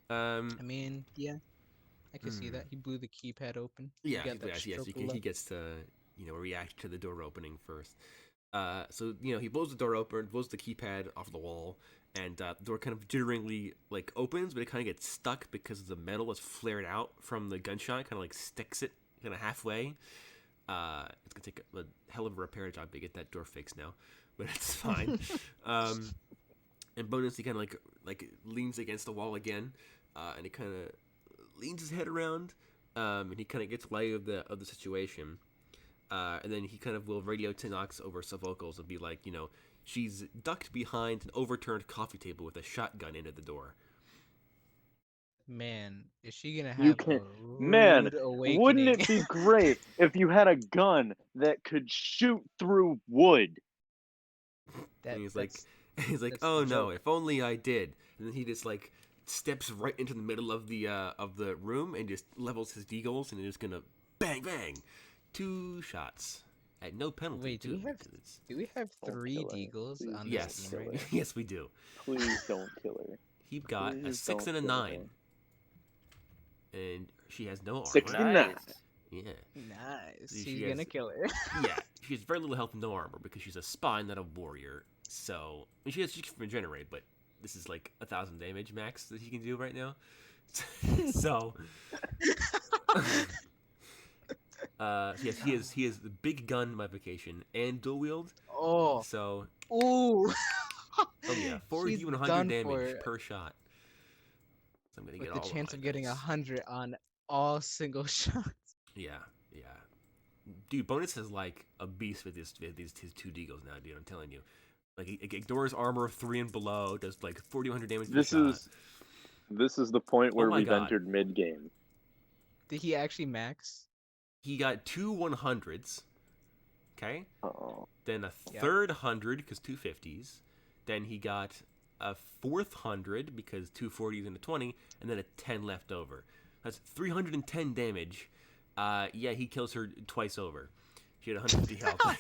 I mean, yeah. I can see that. He blew the keypad open. Yeah, He got that yes. stroke He gets to react to the door opening first. So he blows the door open, blows the keypad off the wall, and the door kind of jitteringly like opens, but it kind of gets stuck because the metal is flared out from the gunshot. Kind of like sticks it kind of halfway. It's gonna take a hell of a repair job to get that door fixed now, but it's fine. And Bonus, he kind of like leans against the wall again, and he kind of leans his head around, and he kind of gets light of the situation. And then he kind of will radio to Nox over some vocals and be like, she's ducked behind an overturned coffee table with a shotgun into the door. Man, is she gonna You have can, a man. rude awakening? Wouldn't it be great if you had a gun that could shoot through wood? And he's that's like, that's oh the no, joke. if only I did. And then he just like steps right into the middle of the room and just levels his deagles and is just gonna bang bang, 2 shots at no penalty. Wait, too, do we have Don't 3 kill her. deagles Please on yes, this team right now? yes we do. Please don't kill her. He got a Please 6 and a don't kill 9, and she has no armor. 69. Nice. Yeah. Nice. She He's has- gonna kill her. Yeah, she has very little health and no armor because she's a spy, not a warrior. So she can regenerate, but this is like 1,000 damage max that he can do right now. So, yes, he has the big gun modification and dual wield. Oh. So, Ooh. oh yeah, 4d She's 100 done damage for per shot. So I'm gonna with get the all chance my of getting dice. 100 on all single shots. Yeah. Dude, Bonus is like a beast with his 2 deagles now, dude. I'm telling you. Like, it ignores armor of 3 and below, does like 4,100 damage per shot. This is the point where my we've God. entered mid game. Did he actually max? He got 2 100s. Okay? Oh, Then a Yep. third 100, because 2 50s. Then he got a fourth 100 because 2 40s and a 20, and then a 10 left over. That's 310 damage. Yeah, he kills her twice over. She had 150 health.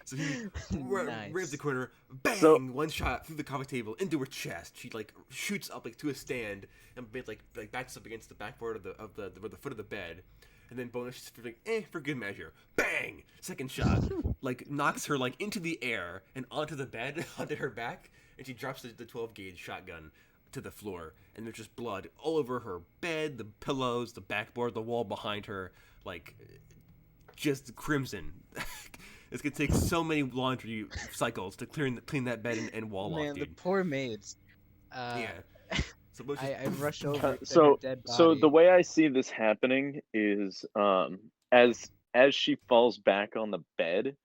So he rams the corner, bang, one shot through the coffee table into her chest. She like shoots up like to a stand and like backs up against the backboard of the foot of the bed, and then bonus for like for good measure, bang, second shot, like knocks her like into the air and onto the bed onto her back, and she drops the 12 gauge shotgun to the floor, and there's just blood all over her bed, the pillows, the backboard, the wall behind her, like just crimson. It's gonna take so many laundry cycles to clean that bed and wall off, dude. the poor maids. Yeah. So I rush over to So her dead body. so the way I see this happening is as she falls back on the bed,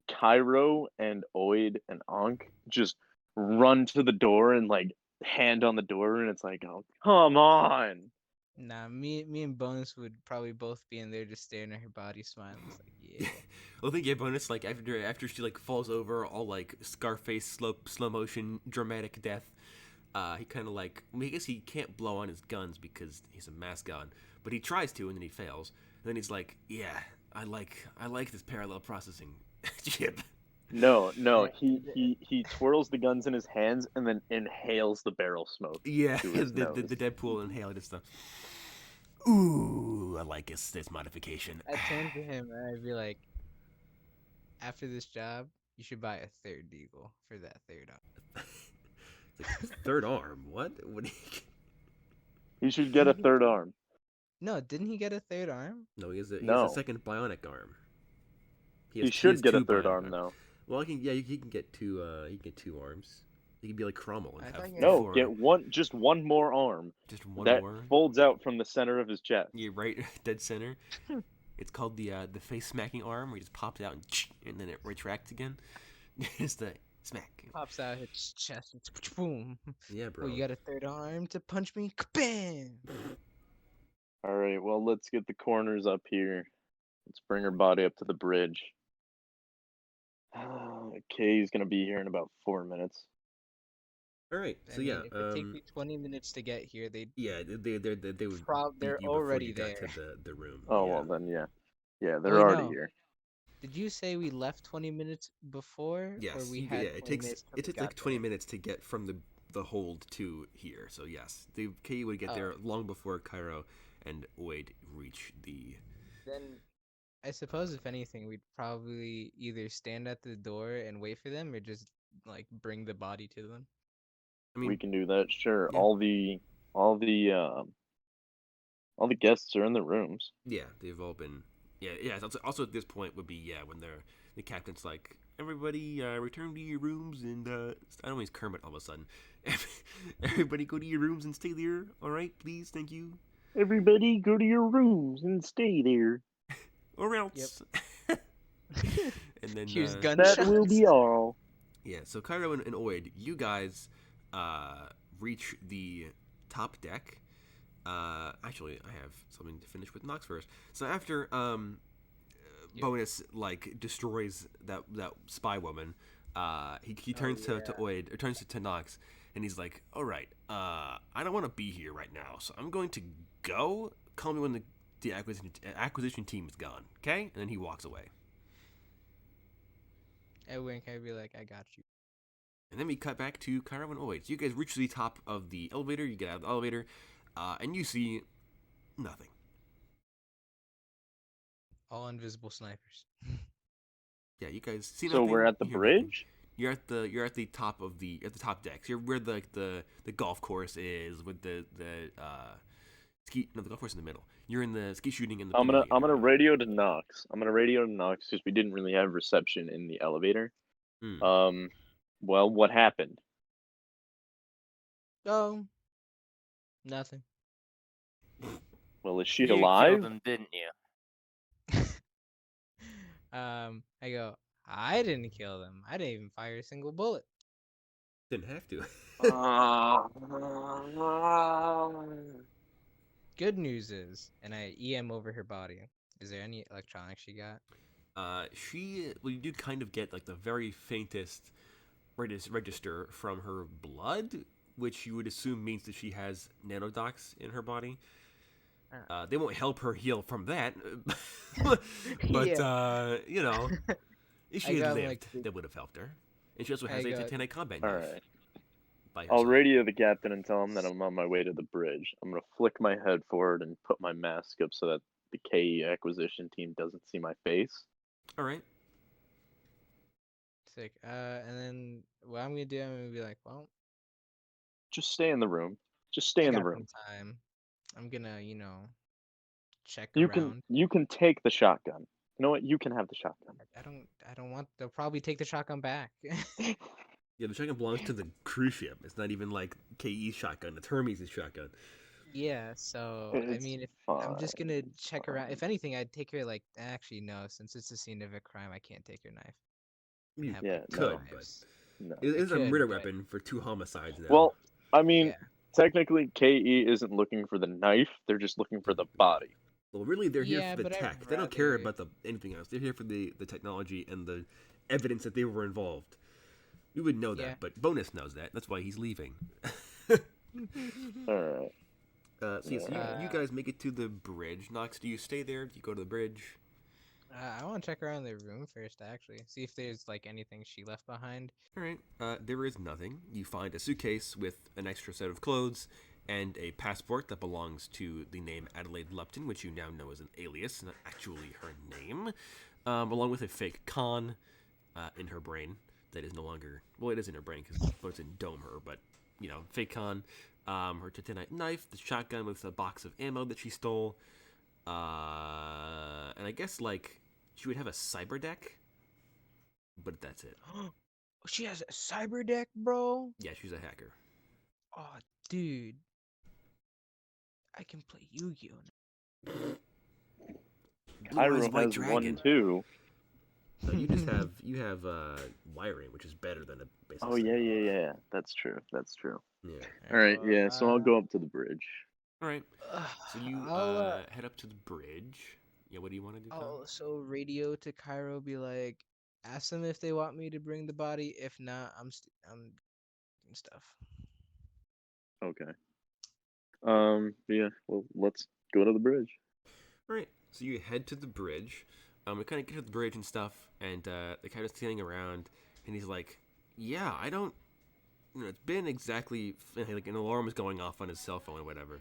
Cairo and Oid and Ankh just run to the door and like hand on the door, and it's like, oh, come on. Nah, me and Bonus would probably both be in there just staring at her body, smiling. It's like, yeah. Well, I think yeah, bonus like after she like falls over, all like Scarface slow motion dramatic death. He kind of like, I mean, I guess he can't blow on his guns because he's a mask on, but he tries to and then he fails. And then he's like, yeah, I like this parallel processing chip. No, he twirls the guns in his hands and then inhales the barrel smoke. Yeah, to his the nose. Deadpool inhaled and stuff. Ooh, I like this modification. I turn to him and I'd be like, after this job, you should buy a third deagle for that third arm. Like, third arm? What? What? He should get a third arm. No, didn't he get a third arm? No, he has a No. second bionic arm. He should get a two third bionic arm arms. though. Well, he can get two. He can get two arms. He can be like Cromwell and I have thought he had No, four. get just one more arm Just one that more. folds out from the center of his chest. Yeah, right, dead center. It's called the face smacking arm, where he just pops out and then it retracts again. It's the smack. Pops out his chest. It's boom. Yeah, bro. Well, you got a third arm to punch me? Bam! All right, well, let's get the corners up here. Let's bring her body up to the bridge. Kay's gonna be here in about 4 minutes. All right. I So mean, yeah, if it takes me 20 minutes to get here, they yeah, they would they're beat you before already you got there. to the room. Oh yeah. well, then yeah, they're Wait, already no. here. Did you say we left 20 minutes before? Yes. Or we yeah, had it 20 takes minutes till it we takes like got 20 there? minutes to get from the hold to here. So yes, Kay would get Oh. there long before Cairo and Oid reach the. Then I suppose if anything, we'd probably either stand at the door and wait for them, or just like bring the body to them. I mean, We can do that, sure. yeah. All the guests are in the rooms. yeah, they've all been. Yeah. It's also at this point would be when the captain's like, everybody return to your rooms and I don't mean it's Kermit all of a sudden. Everybody go to your rooms and stay there. All right, please, thank you. Everybody go to your rooms and stay there. Or else. And then Here's That gunshots. will be all. yeah, so Cairo and Oid, you guys reach the top deck. Actually, I have something to finish with Nox first. So after Bonus like destroys that spy woman, he turns to Oid, or turns to Nox, and he's like, "All right, I don't want to be here right now, so I'm going to go. Call me when the acquisition team is gone, okay?" And then he walks away. I wink. I'd be like, I got you. And then we cut back to Cairo and Oid. So you guys reach the top of the elevator. You get out of the elevator, and you see nothing. All invisible snipers. Yeah, you guys see So nothing. we're at the you hear nothing. bridge? You're at the top of the top decks. You're where the golf course is with the ski. No, the golf course in the middle. You're in the ski shooting in the. I'm pavilion gonna area. radio to Knox. Because we didn't really have reception in the elevator. Hmm. Well, what happened? Oh, nothing. Well, is she You alive? killed him, didn't you? I go, I didn't kill them. I didn't even fire a single bullet. Didn't have to. Good news is, and I EM over her body. Is there any electronics she got? You do kind of get like the very faintest register from her blood, which you would assume means that she has nanodocs in her body. They won't help her heal from that, but Yeah. you know, if I she had got lived, like that would have helped her. And she also I has a got Titanic combat All knife right. by her I'll side. radio the captain and tell him that I'm on my way to the bridge. I'm gonna flick my head forward and put my mask up so that the KE acquisition team doesn't see my face. All right. sick. And then what I'm gonna do, I'm gonna be like, well, Just stay in the room. Just stay I in the got room. some time. I'm gonna, check You around. can take the shotgun. You know what? You can have the shotgun. I don't want. They'll probably take the shotgun back. Yeah, the shotgun belongs to the cruise ship. It's not even like KE's shotgun. It's Hermes' shotgun. Yeah. So I It's mean, if fine. I'm just gonna check around. If anything, I'd take her like. Actually, no. Since it's a scene of a crime, I can't take your knife. You Have, Yeah, like, could, no. knives. No. it is a could, murder but- weapon for 2 homicides now. Well, I mean, Yeah. technically, KE isn't looking for the knife. They're just looking for the body. Well, really, they're here Yeah, for the but I'd tech. They don't care rather- about anything else. They're here for the technology and the evidence that they were involved. We would know that, Yeah. but Bonus knows that. That's why he's leaving. All right. So you guys make it to the bridge. Knox, do you stay there? Do you go to the bridge? I want to check around the room first, actually. See if there's like anything she left behind. All right. There is nothing. You find a suitcase with an extra set of clothes and a passport that belongs to the name Adelaide Lupton, which you now know is an alias, not actually her name, along with a fake con in her brain that is no longer, well, it is in her brain because it didn't dome her, but, fake con, her Titanite knife, the shotgun with a box of ammo that she stole, and I guess, she would have a cyber deck, but that's it. She has a cyber deck, bro. Yeah, she's a hacker. Oh, dude. I can play Yu-Gi-Oh! Blue Eyes Cairo White has Dragon. one too. No, you have wiring, which is better than a basic. Oh yeah. That's true. Yeah. All right, well, yeah. So I'll go up to the bridge. All right. So you I'll head up to the bridge. Yeah. What do you want to do? Tom? I'll also radio to Cairo, be like, ask them if they want me to bring the body. If not, I'm doing stuff. Okay. Yeah. Well, let's go to the bridge. All right. So you head to the bridge. We kind of get to the bridge and stuff, and the guy is standing around, and he's like, "Yeah, I don't. It's been exactly like an alarm is going off on his cell phone or whatever."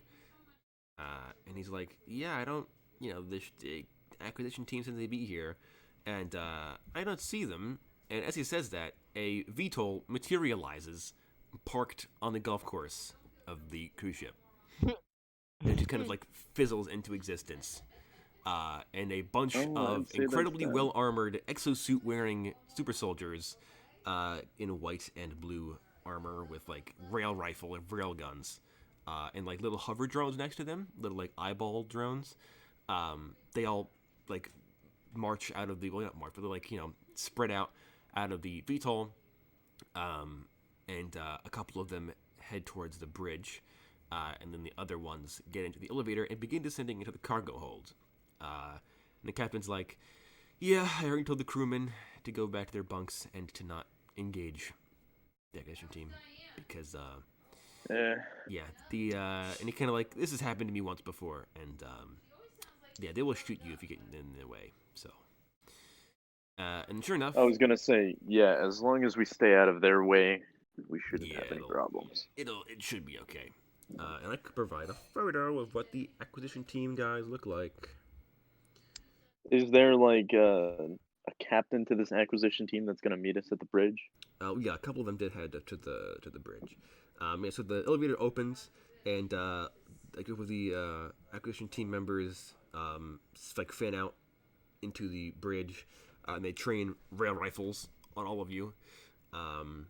And he's like, "Yeah, I don't. The acquisition team said they'd be here, and I don't see them." And as he says that, a VTOL materializes, parked on the golf course of the cruise ship, and it just kind of fizzles into existence. And a bunch Oh, of I'd say that's incredibly bad. well-armored, exosuit-wearing super soldiers in white and blue armor with rail rifle and rail guns, and little hover drones next to them, little eyeball drones. They all march out of the, well, not march, but they're spread out of the VTOL, and a couple of them head towards the bridge, and then the other ones get into the elevator and begin descending into the cargo hold. And the captain's like, "Yeah, I already told the crewmen to go back to their bunks and to not engage the acquisition team because, yeah, and he kind of this has happened to me once before, and yeah, they will shoot you if you get in their way." So, and sure enough, I was gonna say, yeah. As long as we stay out of their way, we shouldn't Yeah, have any it'll- problems. it should be okay. And I could provide a photo of what the acquisition team guys look like. Is there a captain to this acquisition team that's gonna meet us at the bridge? Yeah, a couple of them did head up to the bridge. Yeah, so the elevator opens, and a group of the acquisition team members fan out into the bridge, and they train rail rifles on all of you. And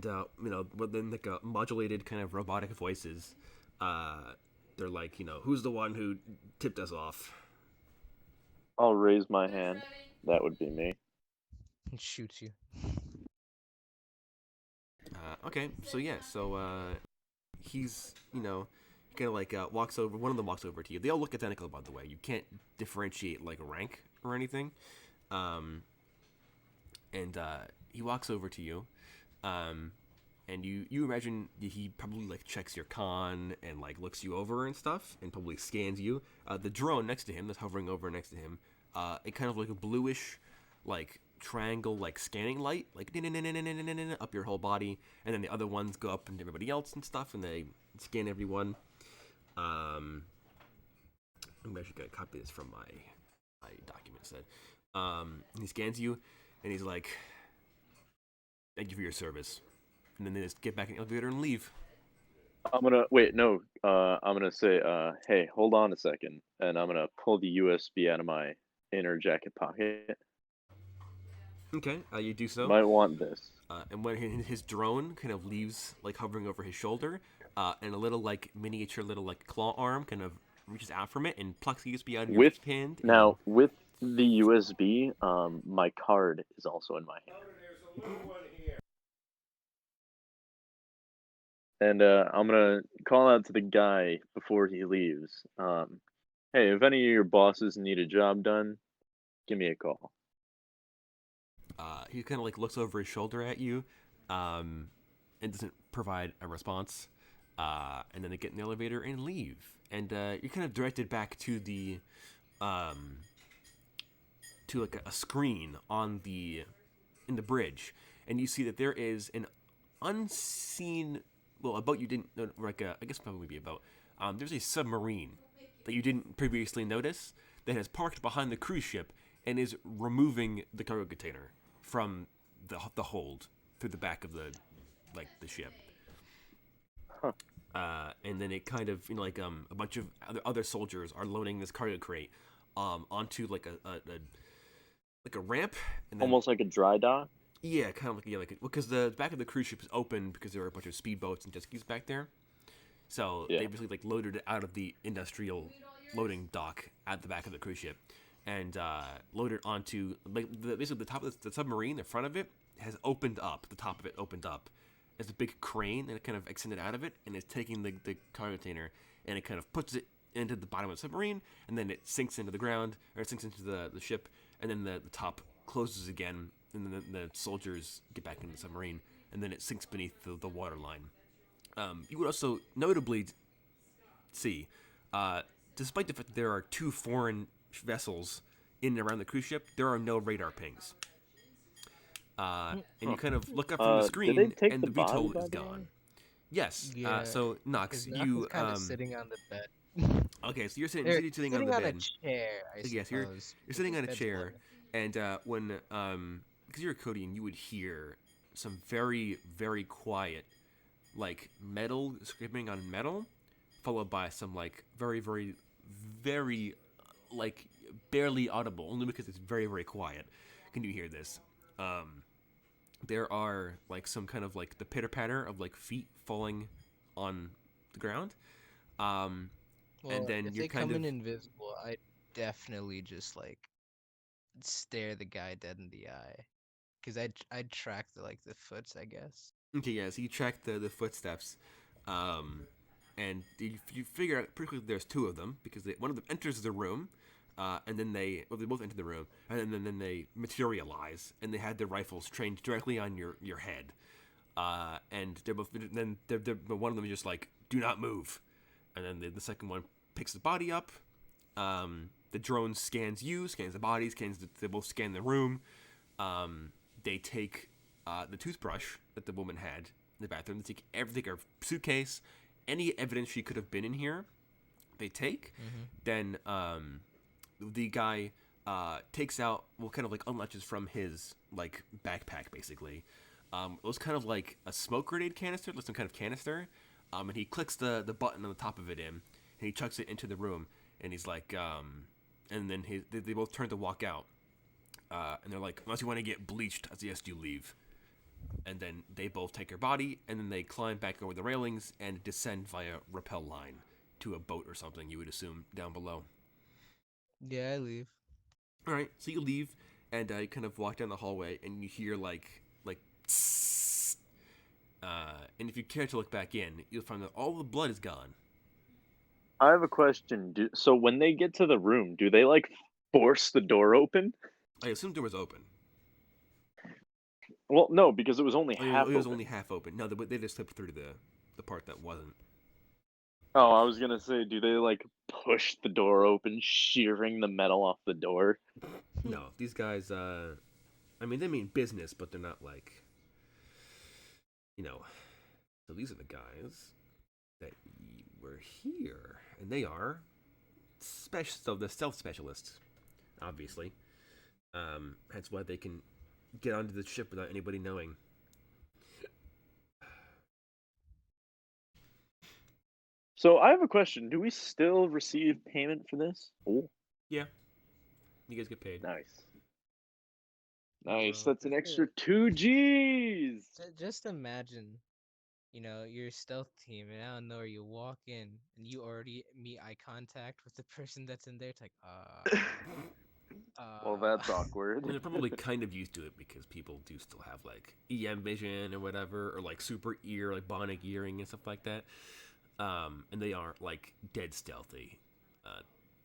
but then modulated kind of robotic voices. They're like, who's the one who tipped us off? I'll raise my hand. That would be me. And shoots you. Okay, so yeah, he's, he kind of walks over, one of them walks over to you. They all look identical, by the way. You can't differentiate rank or anything. And he walks over to you, and you imagine he probably like checks your con and like looks you over and stuff, and probably scans you. The drone next to him, that's hovering over next to him, it kind of like a bluish, like triangle, like scanning light, like up your whole body, and then the other ones go up into everybody else and stuff, and they scan everyone. I'm actually gonna copy this from my document set. He scans you, and he's like, "Thank you for your service." And then they just get back in the elevator and leave. I'm gonna wait. No, I'm gonna say, hey, hold on a second, and I'm gonna pull the USB out of my inner jacket pocket. Okay, you do so. Might want this. And when his drone kind of leaves, like hovering over his shoulder, and a little like miniature little like claw arm kind of reaches out from it and plucks the USB out of your hand. Now with the USB, my card is also in my hand. And I'm gonna call out to the guy before he leaves. Hey, if any of your bosses need a job done, give me a call. He kind of like looks over his shoulder at you, and doesn't provide a response. And then they get in the elevator and leave. And you're kind of directed back to the, to like a screen in the bridge, and you see that there is an unseen, well, a boat you didn't know, like I guess probably be a boat. There's a submarine that you didn't previously notice that has parked behind the cruise ship and is removing the cargo container from the hold through the back of the ship. Huh. And then it kind of, like a bunch of other soldiers are loading this cargo crate onto like a ramp, and then, Almost like a dry dock. yeah, kind of like because the back of the cruise ship is open because there are a bunch of speedboats and jet skis back there. So Yeah. they basically like loaded it out of the industrial loading dock at the back of the cruise ship, and loaded onto like basically the top of the submarine. The front of it has opened up. The top of it opened up. There's a big crane and it kind of extended out of it, and it's taking the cargo container and it kind of puts it into the bottom of the submarine, and then it sinks into the ground, or it sinks into the ship, and then the top closes again, and then the soldiers get back into the submarine, and then it sinks beneath the water line. You would also notably see, despite the fact that there are 2 foreign vessels in and around the cruise ship, there are no radar pings. And you kind of look up from the screen, did they take and the the body, VTOL by is the way? gone. Yes. Yeah, So Knox, Knox you is kind of sitting on the bed. okay? So you're sitting They're on the bed. a chair. I Yes, suppose. you're sitting His on a bed's chair, lower. and when because you're a Codian, you would hear some very very quiet, like metal scraping on metal, followed by some like very very very like barely audible, only because it's very very quiet. Can you hear this? There are like some kind of like the pitter patter of like feet falling on the ground. Well, And then if you're they kind come in of invisible, I definitely just like stare the guy dead in the eye, because I'd track the foots, I guess. okay. Yeah, so you track the footsteps, and you figure out pretty quickly there's 2 of them because one of them enters the room, and then they both enter the room, and then they materialize, and they had their rifles trained directly on your head, and they're both but one of them is just like, do not move, and then the second one picks the body up. The drone scans the body, they both scan the room. They take the toothbrush that the woman had in the bathroom. They take everything, her suitcase, any evidence she could have been in here. They take. Then the guy takes out, kind of like unlatches from his like backpack, basically. It was kind of like a smoke grenade canister, like some kind of canister. And he clicks the button on the top of it and he chucks it into the room. And he's like, and then they both turn to walk out. And they're like, unless you want to get bleached, I suggest you leave. And then they both take her body, and then they climb back over the railings and descend via rappel line to a boat or something, you would assume, down below. Yeah, I leave. All right, so you leave, and you kind of walk down the hallway, and you hear like tss, and if you care to look back in, you'll find that all the blood is gone. I have a question. So when they get to the room, do they like force the door open? I assume the door was open. Well, no, because it was only Oh, half it was open. only half open. No, they just slipped through the part that wasn't. Oh, I was gonna say, do they like push the door open, shearing the metal off the door? No, these guys. I mean, they mean business, but they're not like. So these are the guys that were here, and they are special. So the stealth specialists, obviously. That's why they can get onto the ship without anybody knowing. So I have a question. Do we still receive payment for this? Oh, Yeah, you guys get paid. nice. Nice. Bro, That's an extra 2 G's. just imagine, your stealth team, and out of nowhere you walk in and you already meet eye contact with the person that's in there. It's like, Well, that's awkward. And they're probably kind of used to it because people do still have like EM vision or whatever, or like super ear, like bionic earring and stuff like that. And they aren't like dead stealthy.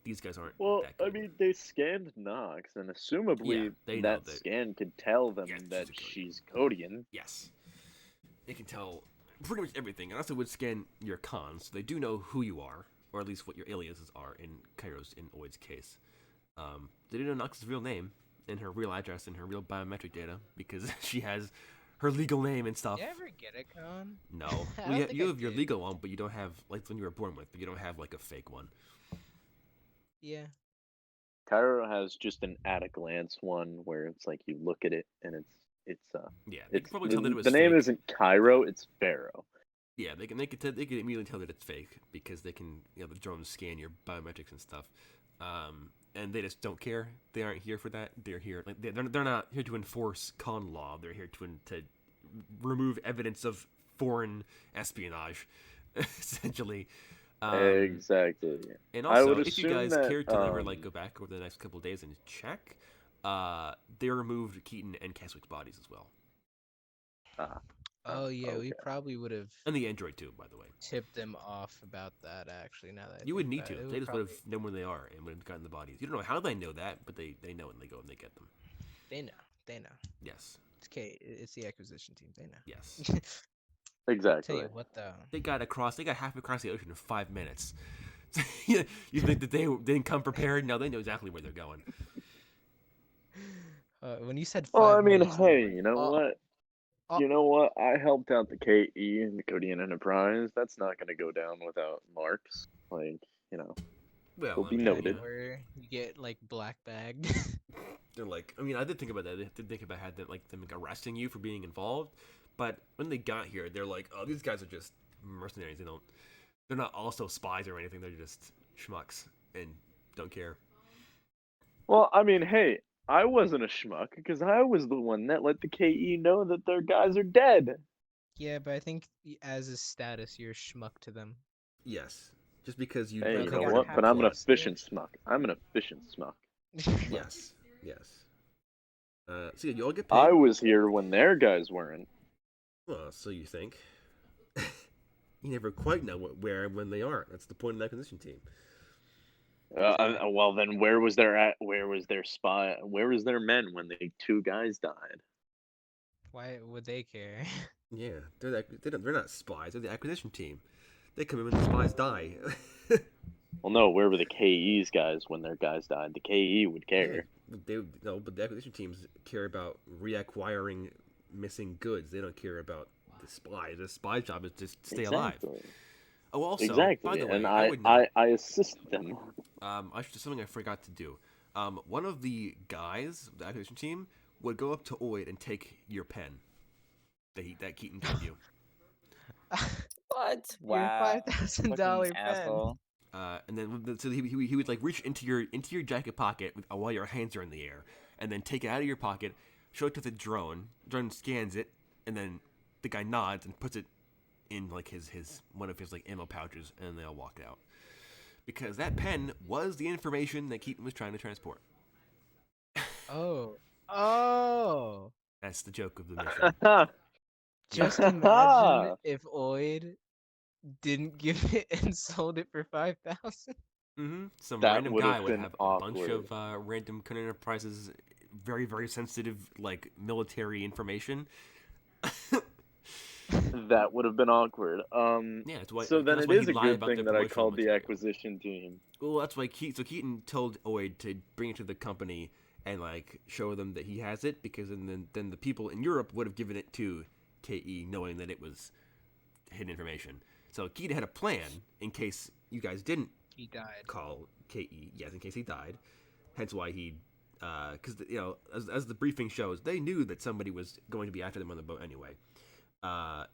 These guys aren't. Well, that good. I mean, they scanned Nox, and assumably they know that that- scan could tell them Yes, that she's a she's Codian. Yes, they can tell pretty much everything, and also would scan your cons, so they do know who you are, or at least what your aliases are in Kairos in Oid's case. They didn't know Nox's real name and her real address and her real biometric data because she has her legal name and stuff. you ever get a con? No, I don't think you I have your did. legal one, but you don't have like the one you were born with, but you don't have like a fake one. Yeah. Cairo has just an at-a-glance one where it's like you look at it and it's Yeah, they it's can probably tell that it was the name fake. isn't Cairo, it's Pharaoh. Yeah, they can immediately tell that it's fake because they can the drones scan your biometrics and stuff, and they just don't care. They aren't here for that. They're here like they're not here to enforce con law. They're here to remove evidence of foreign espionage, essentially. Exactly. And I also, would if you assume guys that, care to ever like go back over the next couple of days and check, they removed Keaton and Keswick's bodies as well, Oh yeah, we okay. probably would have and the android too, by the way. tipped them off about that. Actually, now that I You would think need about to. it, it They would just would probably- have known where they are and would have gotten the bodies. You don't know how they know that, but they know and they go and they get them. They know. They know. Yes. It's okay. It's the acquisition team. They know. Yes. Tell Exactly. you what though. They got half across the ocean in 5 minutes. You think that they didn't come prepared? No, they know exactly where they're going. When you said Well, 5 I mean, minutes, hey, you know uh, what? uh, You know what? I helped out the KE and the Codian Enterprise. That's not going to go down without marks. Like, you know, Well, will I be mean, noted. yeah. where you get like black bagged. They're like, I mean, I did think about that. I did think about had that, like them arresting you for being involved, but when they got here, they're like, oh, these guys are just mercenaries. They're not also spies or anything. They're just schmucks and don't care. Well, I mean, hey, I wasn't a schmuck because I was the one that let the KE know that their guys are dead. Yeah, but I think as a status, you're a schmuck to them. Yes, just because you. Hey, But you they know got what? half But I'm an plus, efficient schmuck. I'm an efficient schmuck. Yes, yes. So yeah, you all get paid. I was here when their guys weren't. Well, so you think. You never quite know where and when they are. That's the point of the acquisition team. Well, then where was their spy? Where was their men when the two guys died? Why would they care? Yeah, they're not spies. They're the acquisition team. They come in when the spies die. Well, no, where were the KE's guys when their guys died? The KE would care. But the acquisition teams care about reacquiring missing goods. They don't care about the spies. The spy job is just to stay alive. Oh, also, Exactly. by the way, And I would note, I assist them. something I forgot to do. One of the guys, the acquisition team, would go up to Oid and take your pen that Keaton gave you. What? Your Wow. $5,000 Fucking pen. asshole. And then so he would like reach into your jacket pocket while your hands are in the air, and then take it out of your pocket, show it to the drone. Drone scans it, and then the guy nods and puts it in like his one of his like ammo pouches, and they all walk out because that pen was the information that Keaton was trying to transport. Oh. That's the joke of the mission. Just imagine if Oid didn't give it and sold it for 5,000. Some That random would have guy would been have a bunch awkward. of random Korner Enterprises very, very sensitive, like, military information. That would have been awkward. Yeah, that's why. So then That's it why is he a lied good about the thing that I promotional called the material. acquisition team. Well, that's why Keaton told Oid to bring it to the company and like show them that he has it, because then the people in Europe would have given it to KE, knowing that it was hidden information. So Keaton had a plan in case you guys didn't He died. call KE. Yes, in case he died. Hence why he, because as the briefing shows, they knew that somebody was going to be after them on the boat anyway.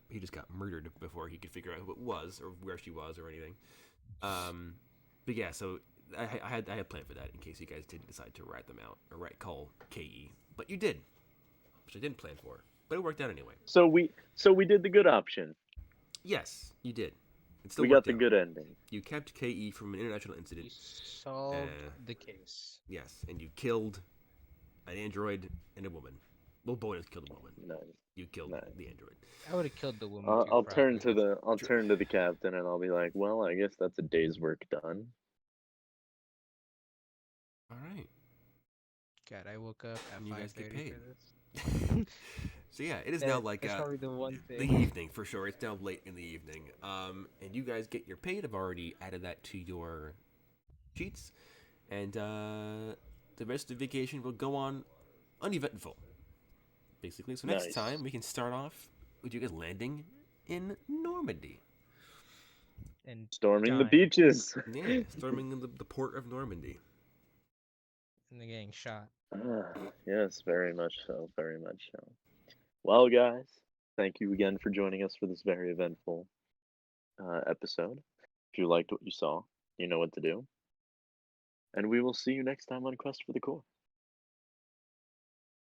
He just got murdered before he could figure out who it was or where she was or anything. But yeah, so I had planned for that in case you guys didn't decide to rat them out or call KE, but you did, which I didn't plan for, but it worked out anyway. So we did the good option. Yes, you did. It still We got worked the out. good ending. You kept KE from an international You incident. solved the case. Yes, and you killed an android and a woman. Well, Bonus killed a woman. Nice. You killed Nice. the android. I would have killed the woman. I'll too, turn to probably. turn to the captain and I'll be like, well, I guess that's a day's work done. All right. God, I woke up at You guys 5:30 get paid. for this. So yeah, it is now like That's probably the one the thing. evening for sure. It's now late in the evening. And you guys get your paid. I've already added that to your sheets, and the rest of the vacation will go on uneventful, basically. So next Nice. time we can start off with you guys landing in Normandy. And Storming the dying. beaches. Yeah, storming the port of Normandy. And they're getting shot. Yes, very much so. Very much so. Well, guys, thank you again for joining us for this very eventful episode. If you liked what you saw, you know what to do. And we will see you next time on Quest for the Core.